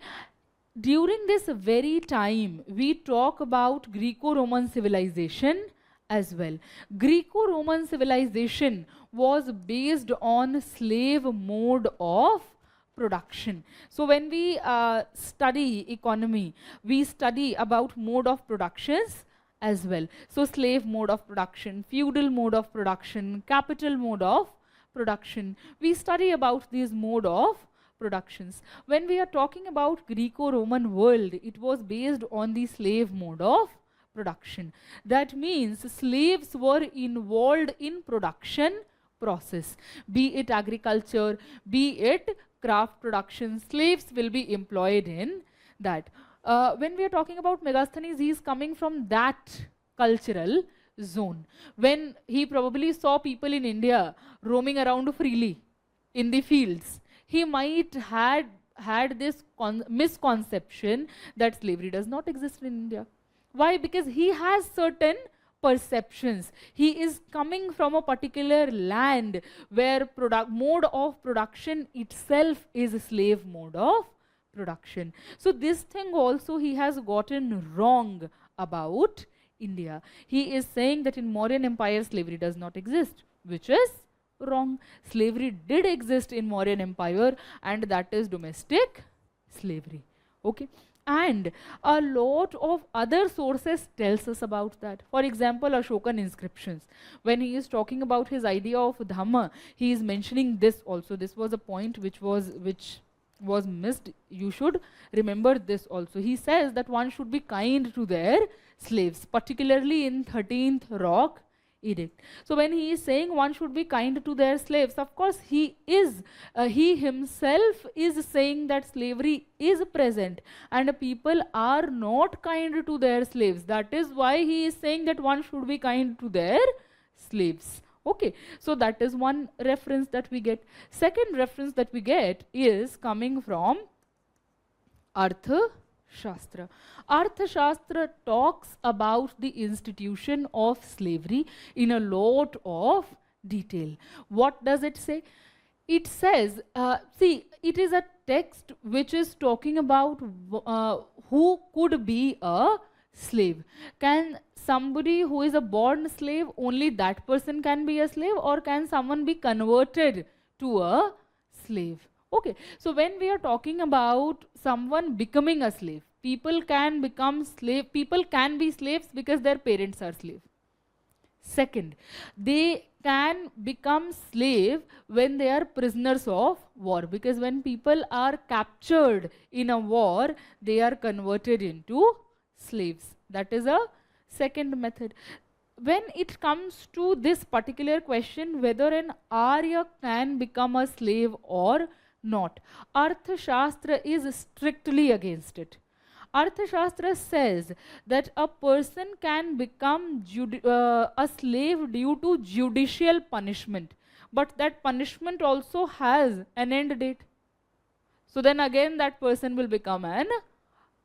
during this very time we talk about Greco-Roman civilization as well. Greco-Roman civilization was based on slave mode of production. So when we study economy, we study about mode of productions as well. So slave mode of production, feudal mode of production, capital mode of production. We study about these mode of productions. When we are talking about Greco-Roman world, it was based on the slave mode of production. That means slaves were involved in production process, be it agriculture, be it craft production. Slaves will be employed in that. When we are talking about Megasthenes, he is coming from that cultural zone. When he probably saw people in India roaming around freely in the fields, he might had this misconception that slavery does not exist in India. Why? Because he has certain perceptions. He is coming from a particular land where mode of production itself is a slave mode of production. So this thing also he has gotten wrong about India. He is saying that in Mauryan Empire slavery does not exist, which is wrong. Slavery did exist in Mauryan Empire, and that is domestic slavery. Okay, and a lot of other sources tells us about that. For example, Ashokan inscriptions. When he is talking about his idea of Dhamma, he is mentioning this also. This was a point which was missed. You should remember this also. He says that one should be kind to their slaves, particularly in 13th rock edict. So when he is saying one should be kind to their slaves, of course he himself is saying that slavery is present and people are not kind to their slaves. That is why he is saying that one should be kind to their slaves. Okay, so that is one reference that we get. Second reference that we get is coming from Arthashastra. Arthashastra talks about the institution of slavery in a lot of detail. What does it say? It says, see, it is a text which is talking about who could be a slave. Can somebody who is a born slave, only that person can be a slave, or can someone be converted to a slave? Okay, so when we are talking about someone becoming a slave, people can become slave, people can be slaves because their parents are slave. Second, they can become slave when they are prisoners of war, because when people are captured in a war, they are converted into slaves. That is a second method. When it comes to this particular question, whether an Arya can become a slave or not, Arthashastra is strictly against it. Arthashastra says that a person can become a slave due to judicial punishment, but that punishment also has an end date. So then again that person will become an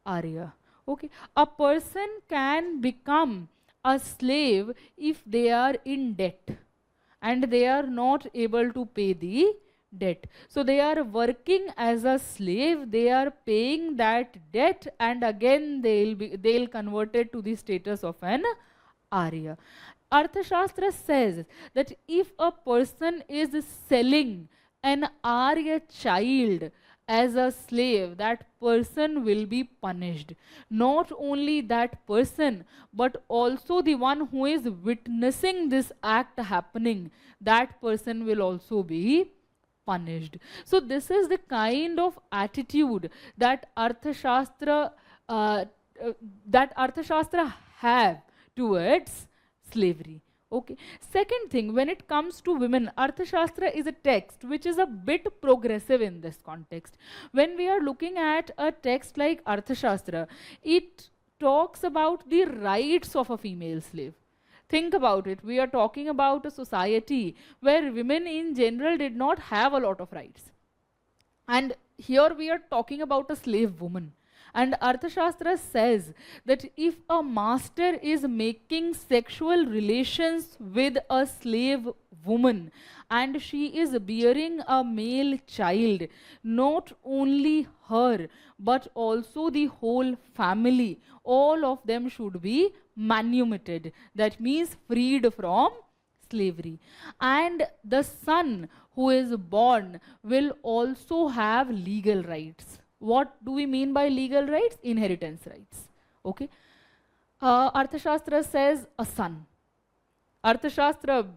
Arya. Okay, a person can become a slave if they are in debt and they are not able to pay the debt. So they are working as a slave, they are paying that debt, and again they'll convert it to the status of an Arya. Arthashastra says that if a person is selling an Arya child as a slave, that person will be punished. Not only that person, but also the one who is witnessing this act happening, that person will also be punished. So this is the kind of attitude that Arthashastra have towards slavery. Okay. Second thing, when it comes to women, Arthashastra is a text which is a bit progressive in this context. When we are looking at a text like Arthashastra, it talks about the rights of a female slave. Think about it. We are talking about a society where women in general did not have a lot of rights. And here we are talking about a slave woman. And Arthashastra says that if a master is making sexual relations with a slave woman and she is bearing a male child, not only her but also the whole family, all of them should be manumitted. That means freed from slavery. And the son who is born will also have legal rights. What do we mean by legal rights? Inheritance rights. Okay. Arthashastra says a son. Arthashastra,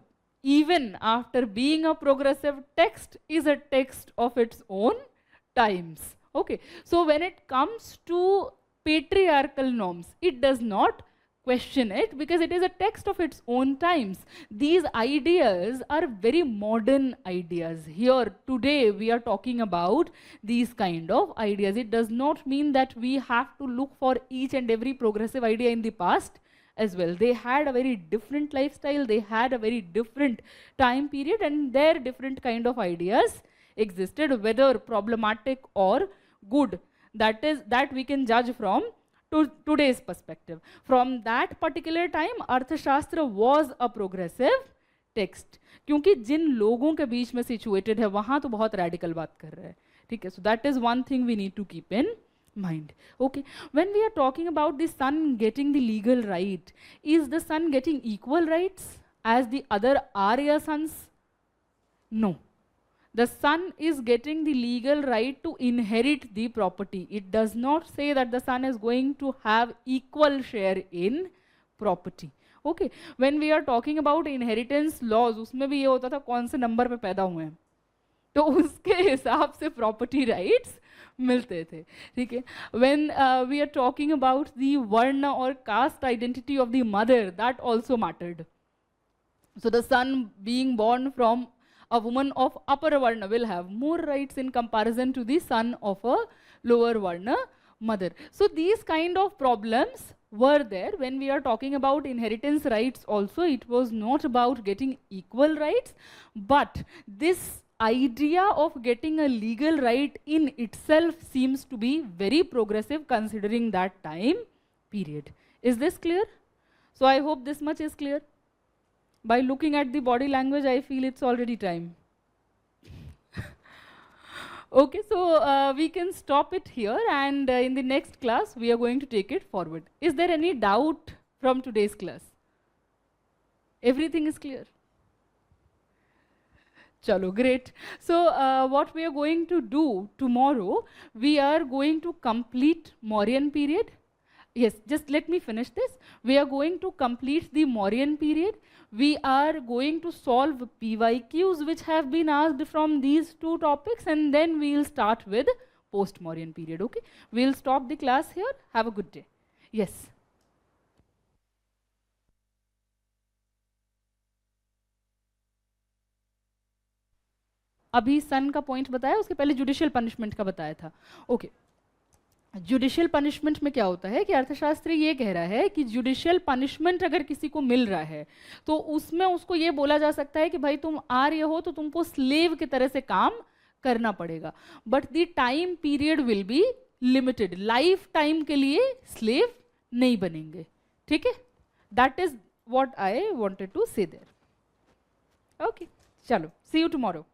even after being a progressive text, is a text of its own times. Okay. So when it comes to patriarchal norms, it does not question it because it is a text of its own times. These ideas are very modern ideas. Here today we are talking about these kind of ideas. It does not mean that we have to look for each and every progressive idea in the past as well. They had a very different lifestyle, they had a very different time period, and their different kind of ideas existed, whether problematic or good. That we can judge from today's perspective. From that particular time, Arthashastra was a progressive text. क्योंकि जिन लोगों के बीच में situated है वहाँ तो बहुत radical बात कर रहा है. ठीक है? So that is one thing we need to keep in mind. Okay. When we are talking about the son getting the legal right, is the son getting equal rights as the other Arya sons? No. The son is getting the legal right to inherit the property. It does not say that the son is going to have equal share in property. Okay. When we are talking about inheritance laws, उसमें भी ये होता था कौन से number पे पैदा हुए हैं, तो उसके हिसाब से property rights मिलते थे. ठीक है. When we are talking about the varna or caste identity of the mother, that also mattered. So the son being born from a woman of upper varna will have more rights in comparison to the son of a lower varna mother. So these kind of problems were there when we are talking about inheritance rights also. It was not about getting equal rights, but this idea of getting a legal right in itself seems to be very progressive considering that time period. Is this clear? So I hope this much is clear. By looking at the body language, I feel it's already time. Okay, so we can stop it here, and in the next class, we are going to take it forward. Is there any doubt from today's class? Everything is clear? Chalo, great. So what we are going to do tomorrow, we are going to complete Mauryan period. Yes, just let me finish this. We are going to complete the Mauryan period. We are going to solve PYQs which have been asked from these two topics, and then we will start with post-Mauryan period, okay? We'll stop the class here. Have a good day. Yes. अभी सन का point बताया, उसके पहले judicial punishment का बताया था. Okay. Judicial punishment में क्या होता है कि अर्थशास्त्री ये कह रहा है कि जुडिशियल पनिशमेंट अगर किसी को मिल रहा है तो उसमें उसको ये बोला जा सकता है कि भाई तुम आर्य हो तो तुमको स्लेव की तरह से काम करना पड़ेगा, but the time period will be limited. Life time के लिए स्लेव नहीं बनेंगे. ठीक है, that is what I wanted to say there. Okay, चलो, सी यू टुमारो.